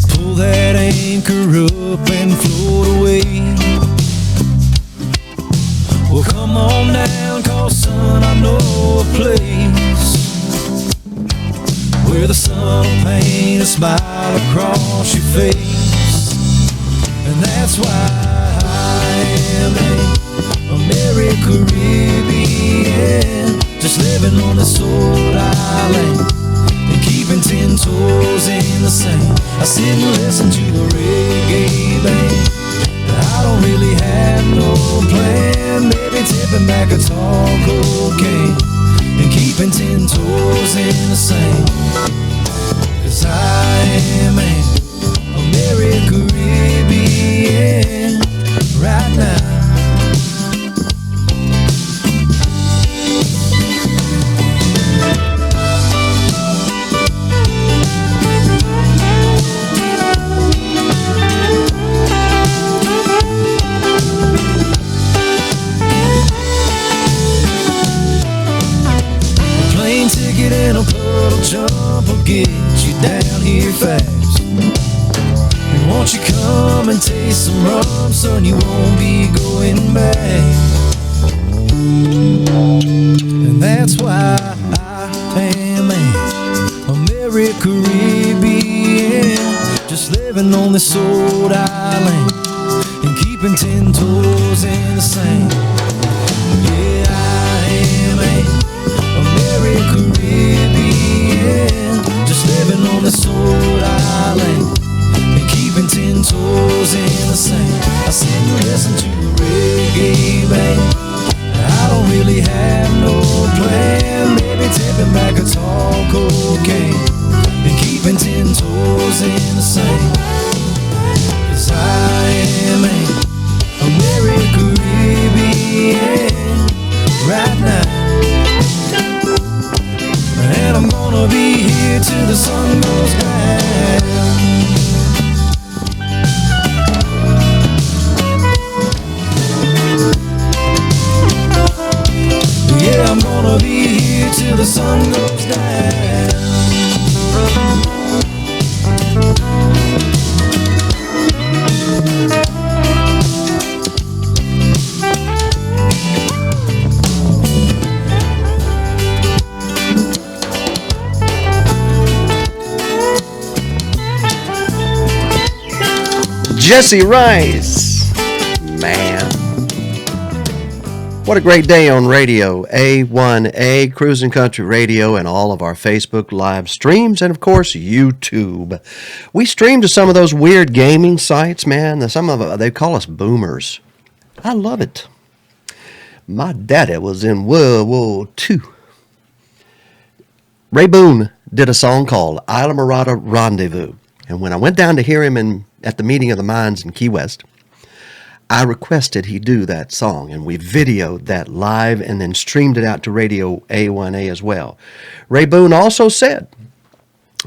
pull that anchor up and float away. Well, come on down, 'cause son, I know a place where the sun will paint a smile across your face. And that's why I am an Americaribbean, just living on this old island and keeping 10 toes in the sand. I sit and listen to the reggae band. I don't really have no plan, maybe tipping back a tall cocaine and keeping 10 toes in the sand. 'Cause I am an Americaribbean right now. Ticket and a puddle jump will get you down here fast. And won't you come and taste some rum, son, you won't be going back. And that's why I am an Americaribbean, just living on this old island and keeping 10 toes in the sand. Yeah, I am an Americaribbean, just living on this old island and keeping 10 toes in the sand. I sit and listen to the reggae band. I don't really have no plan, maybe tipping back a tall cocaine and keeping 10 toes in the sand. 'Cause I am an Americaribbean right now. And I'm gonna be here till the sun goes down. Yeah, I'm gonna be here till the sun goes down. Jesse Rice. man. What a great day on radio. A1A, Cruising Country Radio, and all of our Facebook live streams, and of course, YouTube. We stream to some of those weird gaming sites, man. Some of they call us boomers. I love it. My daddy was in World War II. Ray Boone did a song called Islamorada Rendezvous. And when I went down to hear him at the Meeting of the Minds in Key West, I requested he do that song, and we videoed that live and then streamed it out to Radio A1A as well. Ray Boone also said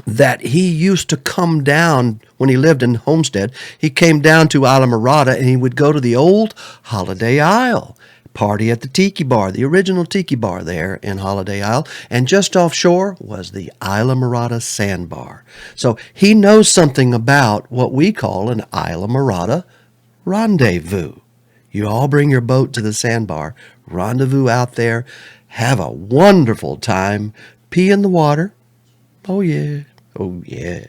that he used to come down, when he lived in Homestead, he came down to Islamorada and he would go to the old Holiday Isle, party at the Tiki Bar, the original Tiki Bar there in Holiday Isle, and just offshore was the Islamorada Sandbar. So he knows something about what we call an Islamorada rendezvous. You all bring your boat to the sandbar, rendezvous out there, have a wonderful time, pee in the water. Oh yeah, oh yeah.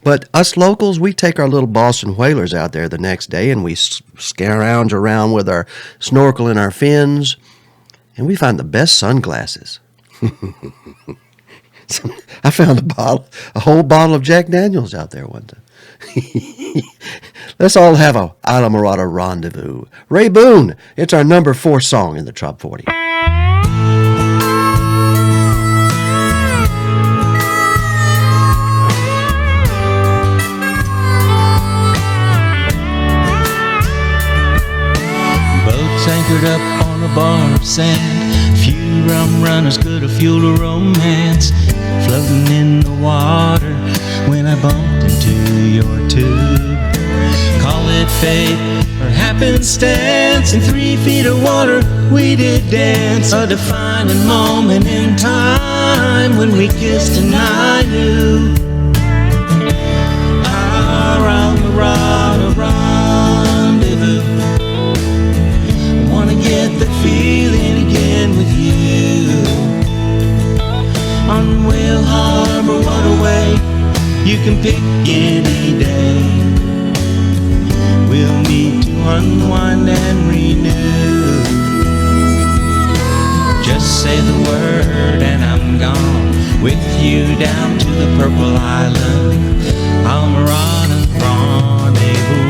But us locals, we take our little Boston whalers out there the next day and we scrounge around with our snorkel and our fins, and we find the best sunglasses. I found a whole bottle of Jack Daniels out there one time. Let's all have a Islamorada rendezvous. Ray Boone, it's our number 4 song in the Top 40. Boats anchored up on a bar of sand, few rum runners could have fueled a romance, floating in the water when I bumped into your tube. Call it fate or happenstance, in 3 feet of water we did dance, a defining moment in time when we kissed and I knew our Islamorada rendezvous. I wanna get that feeling again with you. On Whale Harbor, what a way, you can pick any day. We'll meet to unwind and renew. Just say the word and I'm gone, with you down to the Purple Island, Islamorada rendezvous.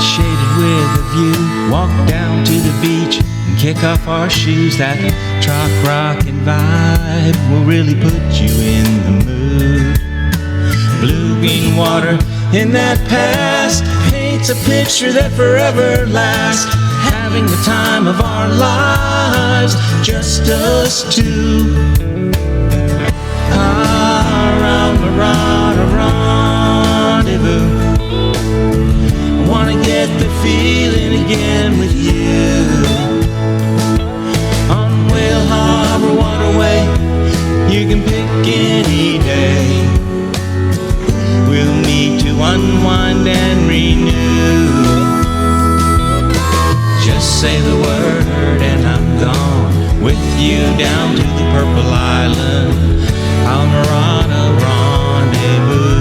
Shaded with a view, walk down to the beach and kick off our shoes. That trop rockin' vibe will really put you in the mood. Blue-green water in that past paints a picture that forever lasts. Having the time of our lives, just us two. Our Islamorada rendezvous. Wanna get the feeling again with you. On Whale Harbor, what a way, you can pick any day. We'll meet to unwind and renew. Just say the word and I'm gone, with you down to the Purple Island, Islamorada rendezvous.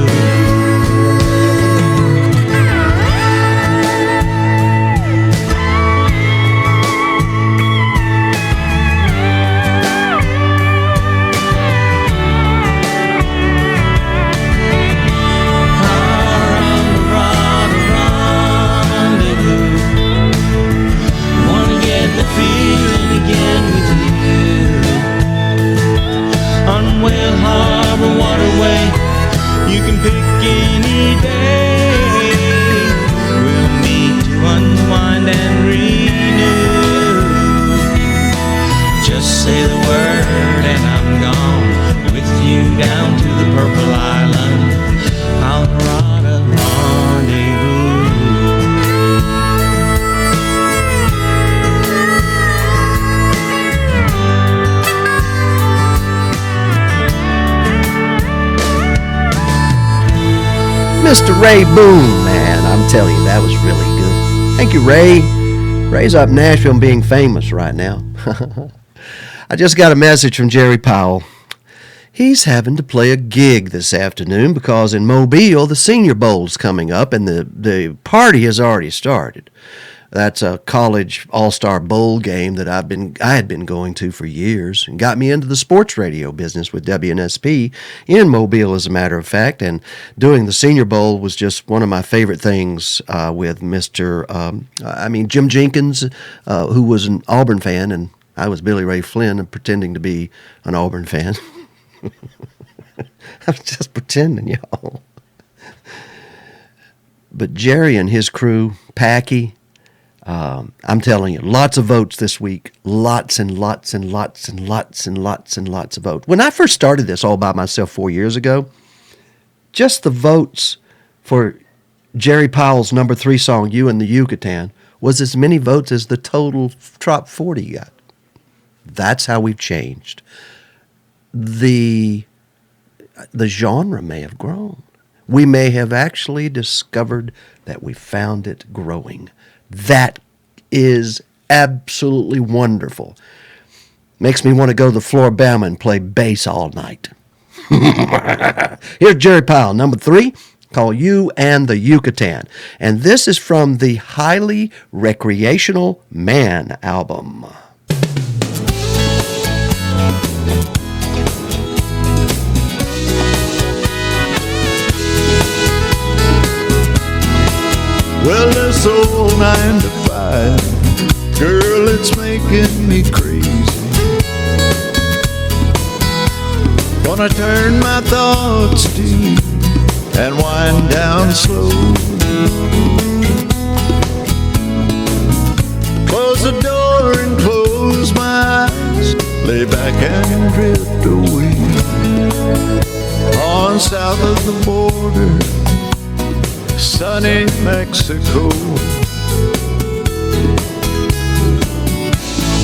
Whale Harbor, waterway, you can pick any day. We'll meet to unwind and renew. Just say the word and I'm gone, with you down to the Purple Island, Islamorada rendezvous. Mr. Ray Boone, man, I'm telling you, that was really good. Thank you, Ray. Ray's up in Nashville being famous right now. I just got a message from Jerry Powell. He's having to play a gig this afternoon because in Mobile the Senior Bowl's coming up and the party has already started. That's a college all-star bowl game that I had been going to for years and got me into the sports radio business with WNSP in Mobile, as a matter of fact. And doing the Senior Bowl was just one of my favorite things with Jim Jenkins, who was an Auburn fan, and I was Billy Ray Flynn pretending to be an Auburn fan. I was just pretending, y'all. But Jerry and his crew, Packy, I'm telling you, lots of votes this week. Lots and lots and lots and lots and lots and lots of votes. When I first started this all by myself 4 years ago, just the votes for Jerry Powell's number 3 song, You and the Yucatan, was as many votes as the total Top 40 got. That's how we've changed. The genre may have grown. We may have actually discovered that we found it growing. That is absolutely wonderful. Makes me want to go to the Floribama and play bass all night. Here's Jerry Powell, number 3, called You and the Yucatan. And this is from the Highly Recreational Man album. Well, this old 9 to 5, girl, it's making me crazy. Gonna turn my thoughts deep and wind down slow. Close the door and close my eyes, lay back and drift away. On south of the border, sunny Mexico.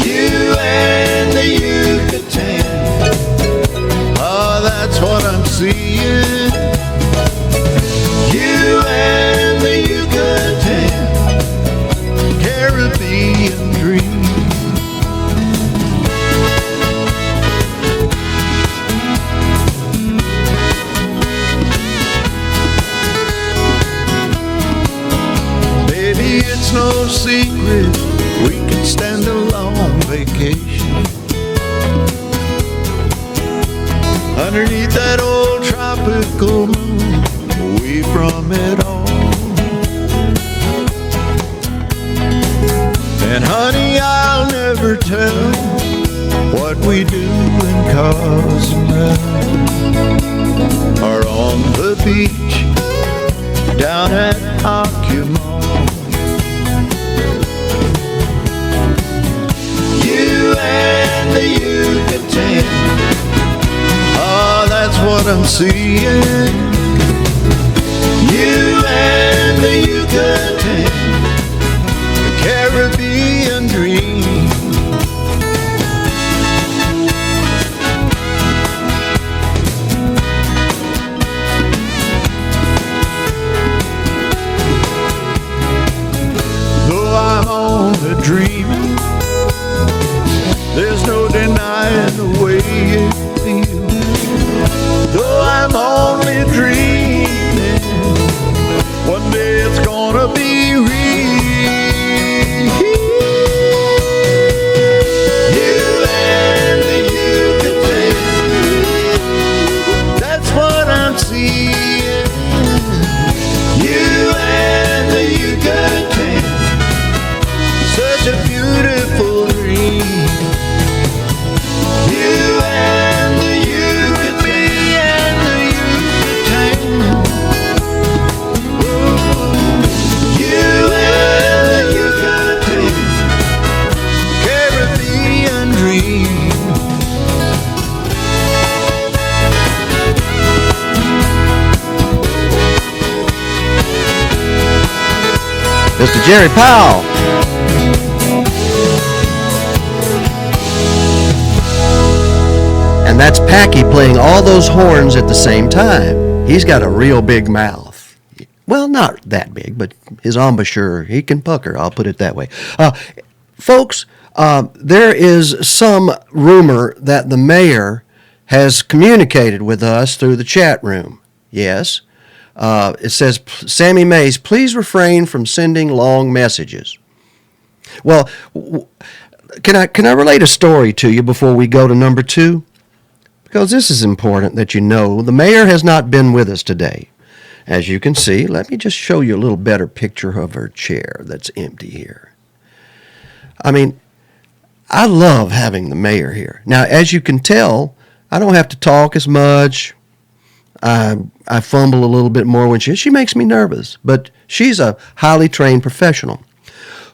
You and the Yucatan, oh, that's what I'm seeing. You and the Yucatan, Caribbean dream. It's no secret we can stand a long vacation underneath that old tropical moon, away from it all. And honey, I'll never tell what we do in Cozumel or on the beach down at Acumar. You and the Yucatan, oh, that's what I'm seeing. You and the Yucatan, the Caribbean dream. Though I'm only dreaming, there's no denying the way it feels. Though I'm only dreaming, one day it's gonna be real. You and the Yucatan, that's what I'm seeing. You and the Yucatan, such a beautiful dream. You and the Yucatan, you and the Yucatan, Caribbean dream. Mr. Jerry Powell. And that's Packy playing all those horns at the same time. He's got a real big mouth. Well, not that big, but his embouchure, he can pucker, I'll put it that way. Folks, there is some rumor that the mayor has communicated with us through the chat room. Yes. It says, Sammy Mays, please refrain from sending long messages. Well, can I relate a story to you before we go to number 2? Because this is important that you know. The mayor has not been with us today. As you can see, let me just show you a little better picture of her chair that's empty here. I mean, I love having the mayor here. Now, as you can tell, I don't have to talk as much. I fumble a little bit more when she makes me nervous. But she's a highly trained professional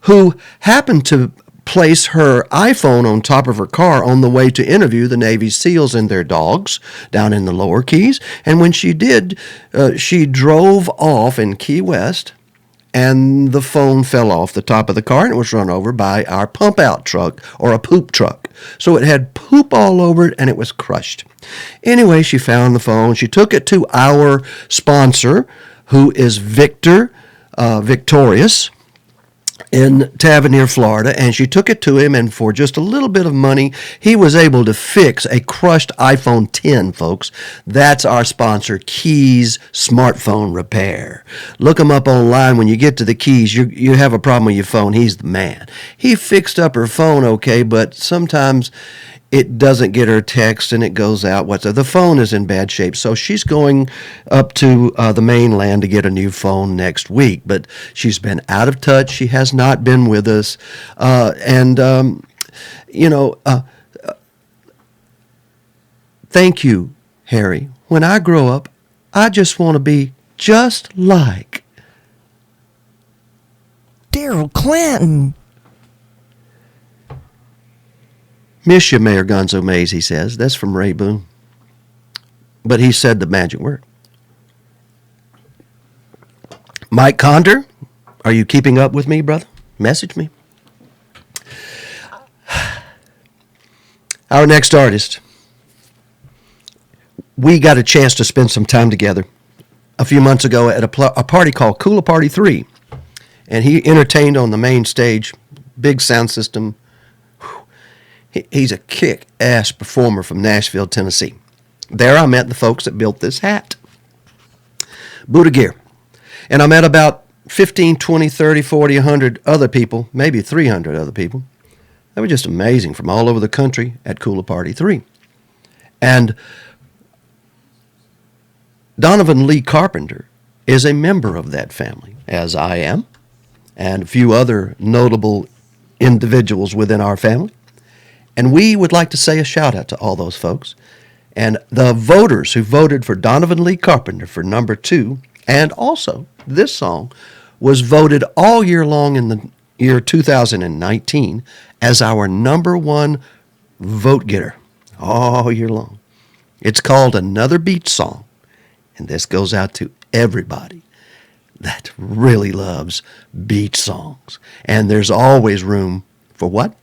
who happened to place her iPhone on top of her car on the way to interview the Navy SEALs and their dogs down in the lower Keys. And when she did, she drove off in Key West, and the phone fell off the top of the car and it was run over by our pump-out truck, or a poop truck. So it had poop all over it and it was crushed. Anyway, she found the phone. She took it to our sponsor, who is Victorious, in Tavernier, Florida, and she took it to him, and for just a little bit of money, he was able to fix a crushed iPhone X, folks. That's our sponsor, Keys Smartphone Repair. Look him up online. When you get to the Keys, you have a problem with your phone, he's the man. He fixed up her phone okay, but sometimes it doesn't get her text and it goes out. The phone is in bad shape, so she's going up to the mainland to get a new phone next week. But she's been out of touch. She has not been with us. Thank you, Harry. When I grow up, I just want to be just like Daryl Clanton. Miss you, Mayor Gonzo Mays, he says. That's from Ray Boone. But he said the magic word. Mike Condor, are you keeping up with me, brother? Message me. Our next artist. We got a chance to spend some time together a few months ago at a party called Cooler Party 3. And he entertained on the main stage, big sound system. He's a kick-ass performer from Nashville, Tennessee. There I met the folks that built this hat, Buddha Gear. And I met about 15, 20, 30, 40, 100 other people, maybe 300 other people. They were just amazing from all over the country at Cooler Party 3. And Donovan Lee Carpenter is a member of that family, as I am, and a few other notable individuals within our family. And we would like to say a shout out to all those folks. And the voters who voted for Donovan Lee Carpenter for number 2, and also this song, was voted all year long in the year 2019 as our number 1 vote getter all year long. It's called Another Beach Song. And this goes out to everybody that really loves beach songs. And there's always room for what?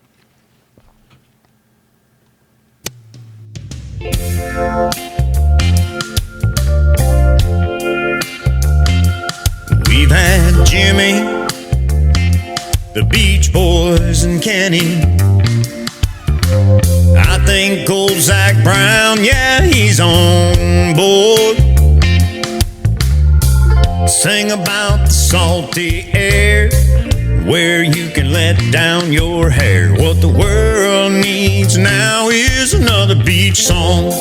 We've had Jimmy, the Beach Boys, and Kenny. I think old Zach Brown, yeah, he's on board. Sing about the salty air, where you can let down your hair. What the world needs now is another beach song.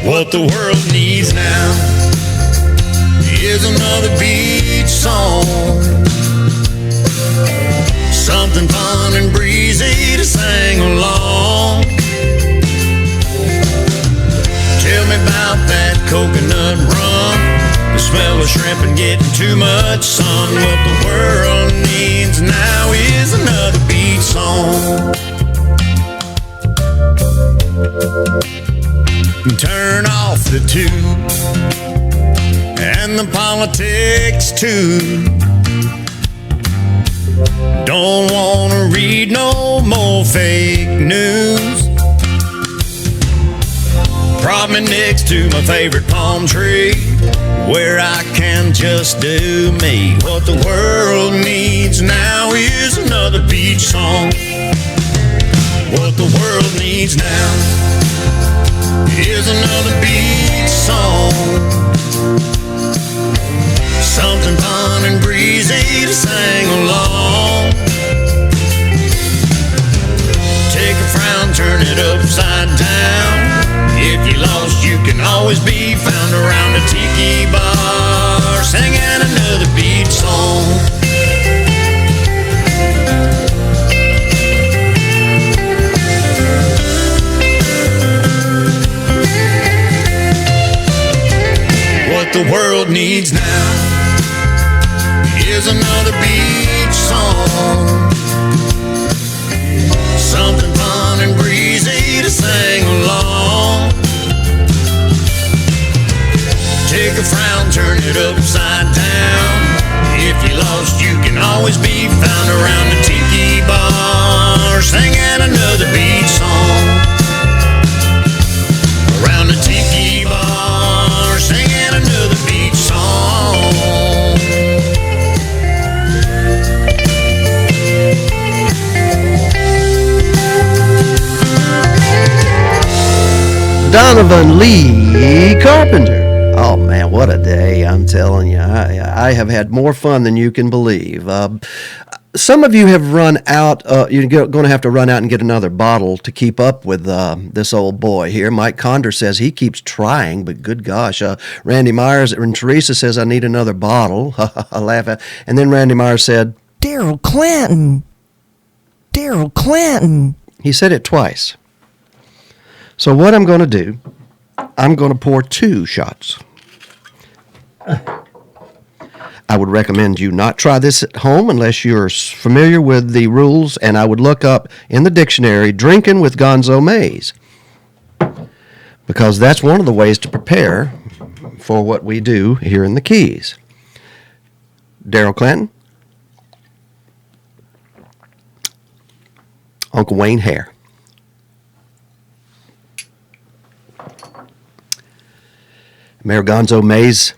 What the world needs now is another beach song. Something fun and breezy to sing along. Tell me about that coconut rum, the smell of shrimp and getting too much sun. What the world needs now is another beach song. Turn off the tube and the politics too. Don't wanna read no more fake news. Prop me next next to my favorite palm tree, where I can just do me. What the world needs now is another beach song. What the world needs now is another beach song. Something fun and breezy to sing along. Take a frown, turn it upside down. If you're lost, you can always be found around a tiki bar, singing another beach song. What the world needs now is another beach song. Something fun and breezy to sing along. Take a frown, turn it upside down. If you're lost, you can always be found around the tiki bar, singing another beach song. Around the tiki bar, singing another beach song. Donovan Lee Carpenter. Oh man, what a day! I'm telling you, I have had more fun than you can believe. Some of you have run out. You're going to have to run out and get another bottle to keep up with this old boy here. Mike Condor says he keeps trying, but good gosh. Randy Myers and Teresa says I need another bottle. I laugh at. And then Randy Myers said, Daryl Clanton. Daryl Clanton. He said it twice. So what I'm going to do, I'm going to pour 2 shots. I would recommend you not try this at home unless you're familiar with the rules, and I would look up in the dictionary, drinking with Gonzo maize, because that's one of the ways to prepare for what we do here in the Keys. Daryl Clanton, Uncle Wayne Hare. Mayor Gonzo Mays,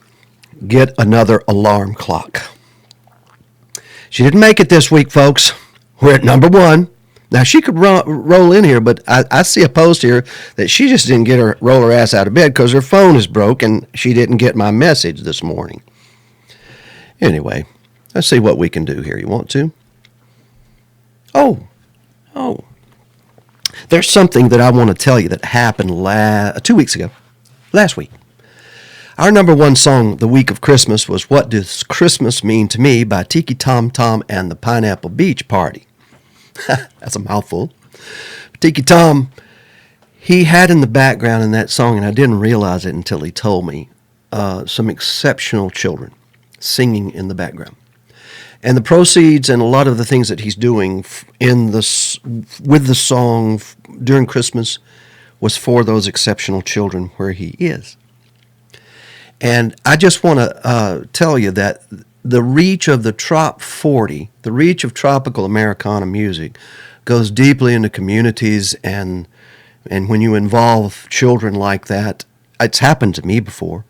get another alarm clock. She didn't make it this week, folks. We're at number 1. Now, she could roll in here, but I see a post here that she just didn't roll her ass out of bed because her phone is broke and she didn't get my message this morning. Anyway, let's see what we can do here. You want to? Oh. There's something that I want to tell you that happened 2 weeks ago. Last week. Our number 1 song the week of Christmas was What Does Christmas Mean to Me by Tiki Tom Tom and the Pineapple Beach Party. That's a mouthful. Tiki Tom, he had in the background in that song, and I didn't realize it until he told me, some exceptional children singing in the background. And the proceeds and a lot of the things that he's doing with the song during Christmas was for those exceptional children where he is. And I just want to tell you that the reach of the Trop 40, the reach of tropical Americana music, goes deeply into communities, and when you involve children like that, it's happened to me before.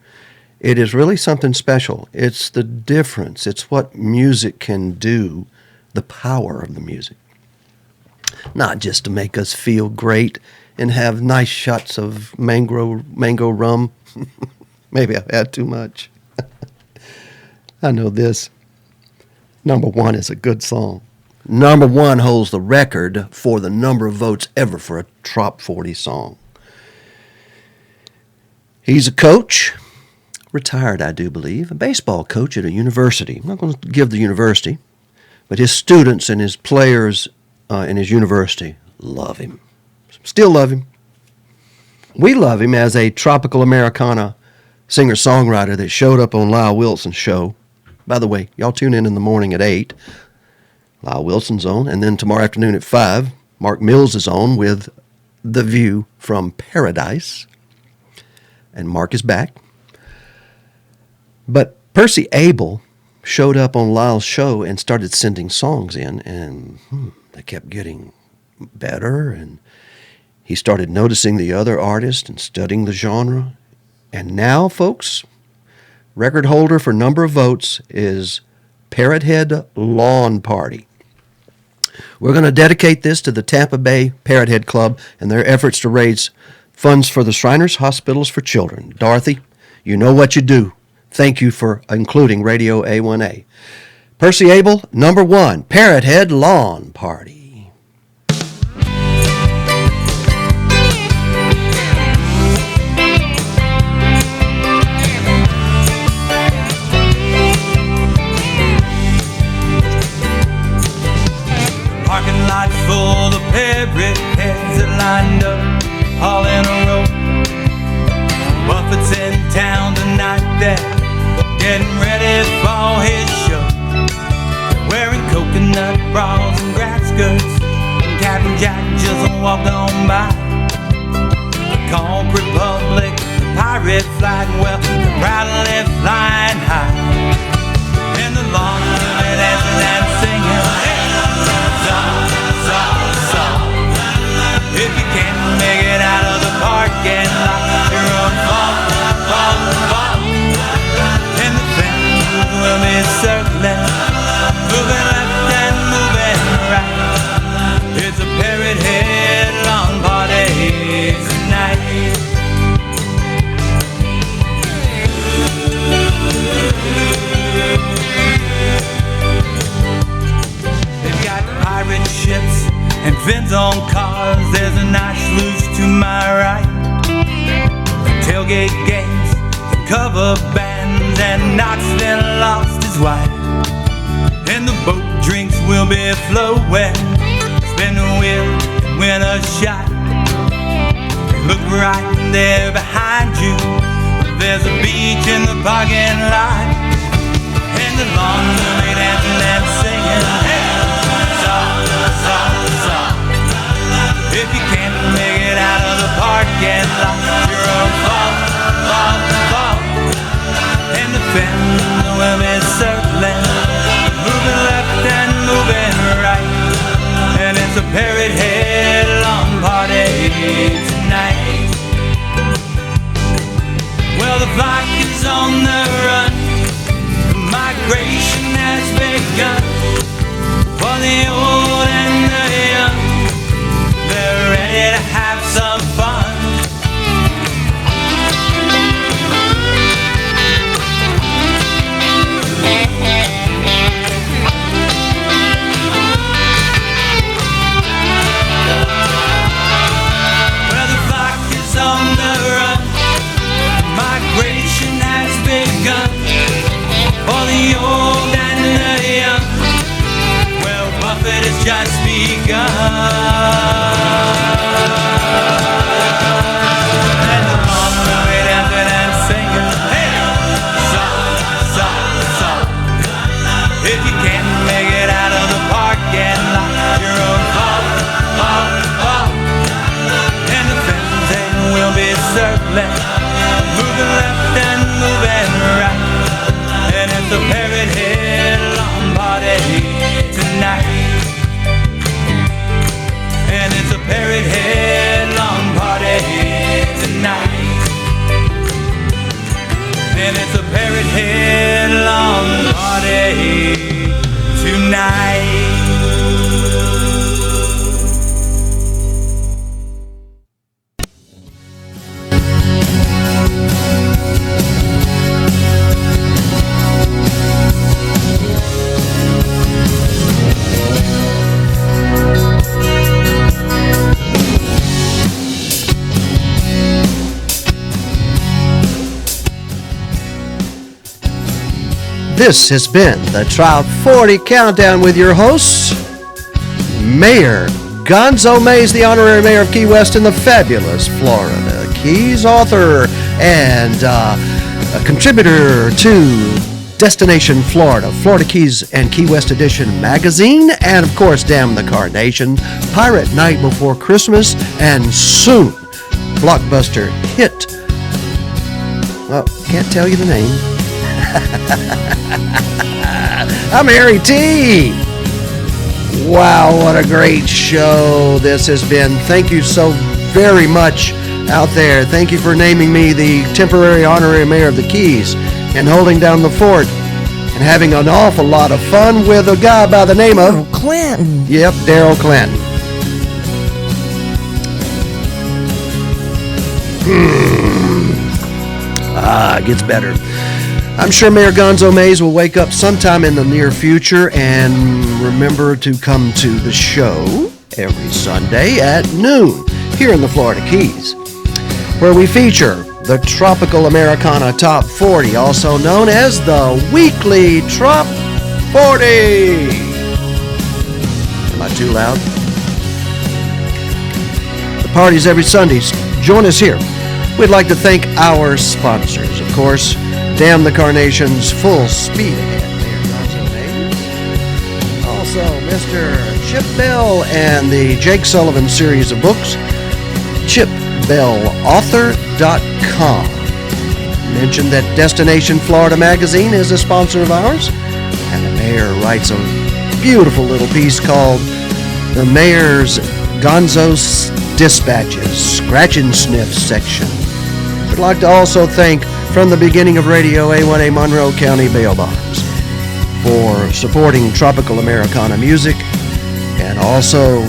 It is really something special. It's the difference. It's what music can do, the power of the music. Not just to make us feel great and have nice shots of mango rum. Maybe I've had too much. I know this. Number 1 is a good song. Number 1 holds the record for the number of votes ever for a Trop 40 song. He's a coach, retired, I do believe, a baseball coach at a university. I'm not going to give the university, but his students and his players in his university love him. Still love him. We love him as a tropical Americana singer-songwriter that showed up on Lyle Wilson's show. By the way, y'all tune in the morning at 8. Lyle Wilson's on. And then tomorrow afternoon at 5, Mark Mills is on with The View from Paradise. And Mark is back. But Percy Abel showed up on Lyle's show and started sending songs in. And they kept getting better. And he started noticing the other artists and studying the genre. And now, folks, record holder for number of votes is Parrot Head Lawn Party. We're going to dedicate this to the Tampa Bay Parrot Head Club and their efforts to raise funds for the Shriners Hospitals for Children. Dorothy, you know what you do. Thank you for including Radio A1A. Percy Abel, number 1, Parrot Head Lawn Party. Parking lot full of parrot heads that lined up all in a row. Buffett's in town tonight, they're getting ready for his show. Wearing coconut bras and grass skirts, and Captain Jack just walked on by. The Conch Republic, the pirate flag, well, they're proudly flying high. And the lawn women dancing and singing, if you can't make it out of the parking lot, your own fault. And the fans will be circling, moving left and moving right. It's a Parrot Head lawn party tonight. They've got pirate ships and fins on cars, there's a nice sluice to my right. Tailgate games, the cover bands, and Knox then lost his wife. And the boat drinks will be flowing, spin the wheel and win a shot. Look right there behind you, there's a beach in the parking lot. And the lawn will be dancing and singing, hey, if you can't make it out of the parking lot, your own fault. And the fans will be circling, moving left and moving right. And it's a Parrot Head lawn party tonight. Well, the flock is on the run, the migration has begun. For the old and the young, they're ready to have some fun. Well, the flock is on the run, migration has begun. For the old and the young, Buffett has just begun. And the lawn will be dancing and singing, hey, song. If you can't make it out of the parking lot, your own fault. And the fans will be circling, moving left and moving right. And it's the Parrot Head lawn party tonight. And it's a Parrot Head lawn party tonight. And it's a Parrot Head lawn party tonight. This has been the Top 40 Countdown with your hosts, Mayor Gonzo Mays, the Honorary Mayor of Key West in the fabulous Florida Keys, author and a contributor to Destination Florida, Florida Keys and Key West Edition magazine, and of course Damn the Carnation, Pirate Night Before Christmas, and soon blockbuster hit, well, can't tell you the name. I'm Harry T. Wow, what a great show this has been. Thank you so very much out there. Thank you for naming me the temporary honorary mayor of the Keys and holding down the fort and having an awful lot of fun with a guy by the name of Clinton. Yep, Daryl Clinton. It gets better. I'm sure Mayor Gonzo Mays will wake up sometime in the near future and remember to come to the show every Sunday at noon here in the Florida Keys, where we feature the Tropical Americana Top 40, also known as the Weekly Trop 40. Am I too loud? The party's every Sunday. Join us here. We'd like to thank our sponsors, of course, Damn the Carnations, Full Speed Ahead, Mayor Gonzo Mays. Also, Mr. Chip Bell and the Jake Sullivan series of books, chipbellauthor.com. Mention that Destination Florida Magazine is a sponsor of ours, and the mayor writes a beautiful little piece called The Mayor's Gonzo Dispatches, Scratch and Sniff section. We'd like to also thank, from the beginning of radio, A1A Monroe County Bail Bonds for supporting tropical Americana music, and also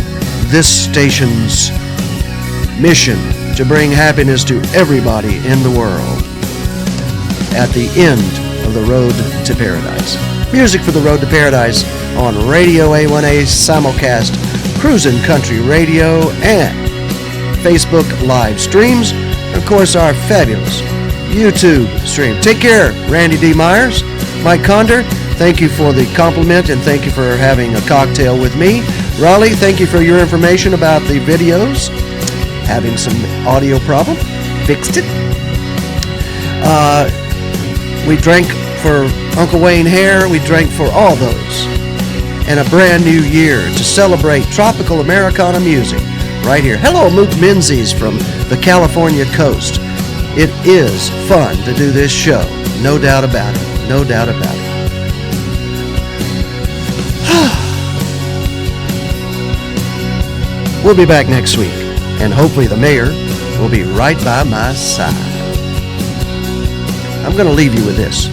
this station's mission to bring happiness to everybody in the world at the end of the road to paradise. Music for the road to paradise on Radio A1A simulcast, Cruisin' Country Radio, and Facebook live streams, and of course our fabulous YouTube stream. Take care, Randy D. Myers. Mike Condor, thank you for the compliment and thank you for having a cocktail with me. Raleigh, thank you for your information about the videos. Having some audio problem. Fixed it. We drank for Uncle Wayne Hare. We drank for all those. And a brand new year to celebrate tropical Americana music right here. Hello, Mook Menzies from the California coast. It is fun to do this show. No doubt about it. No doubt about it. We'll be back next week, and hopefully the mayor will be right by my side. I'm going to leave you with this.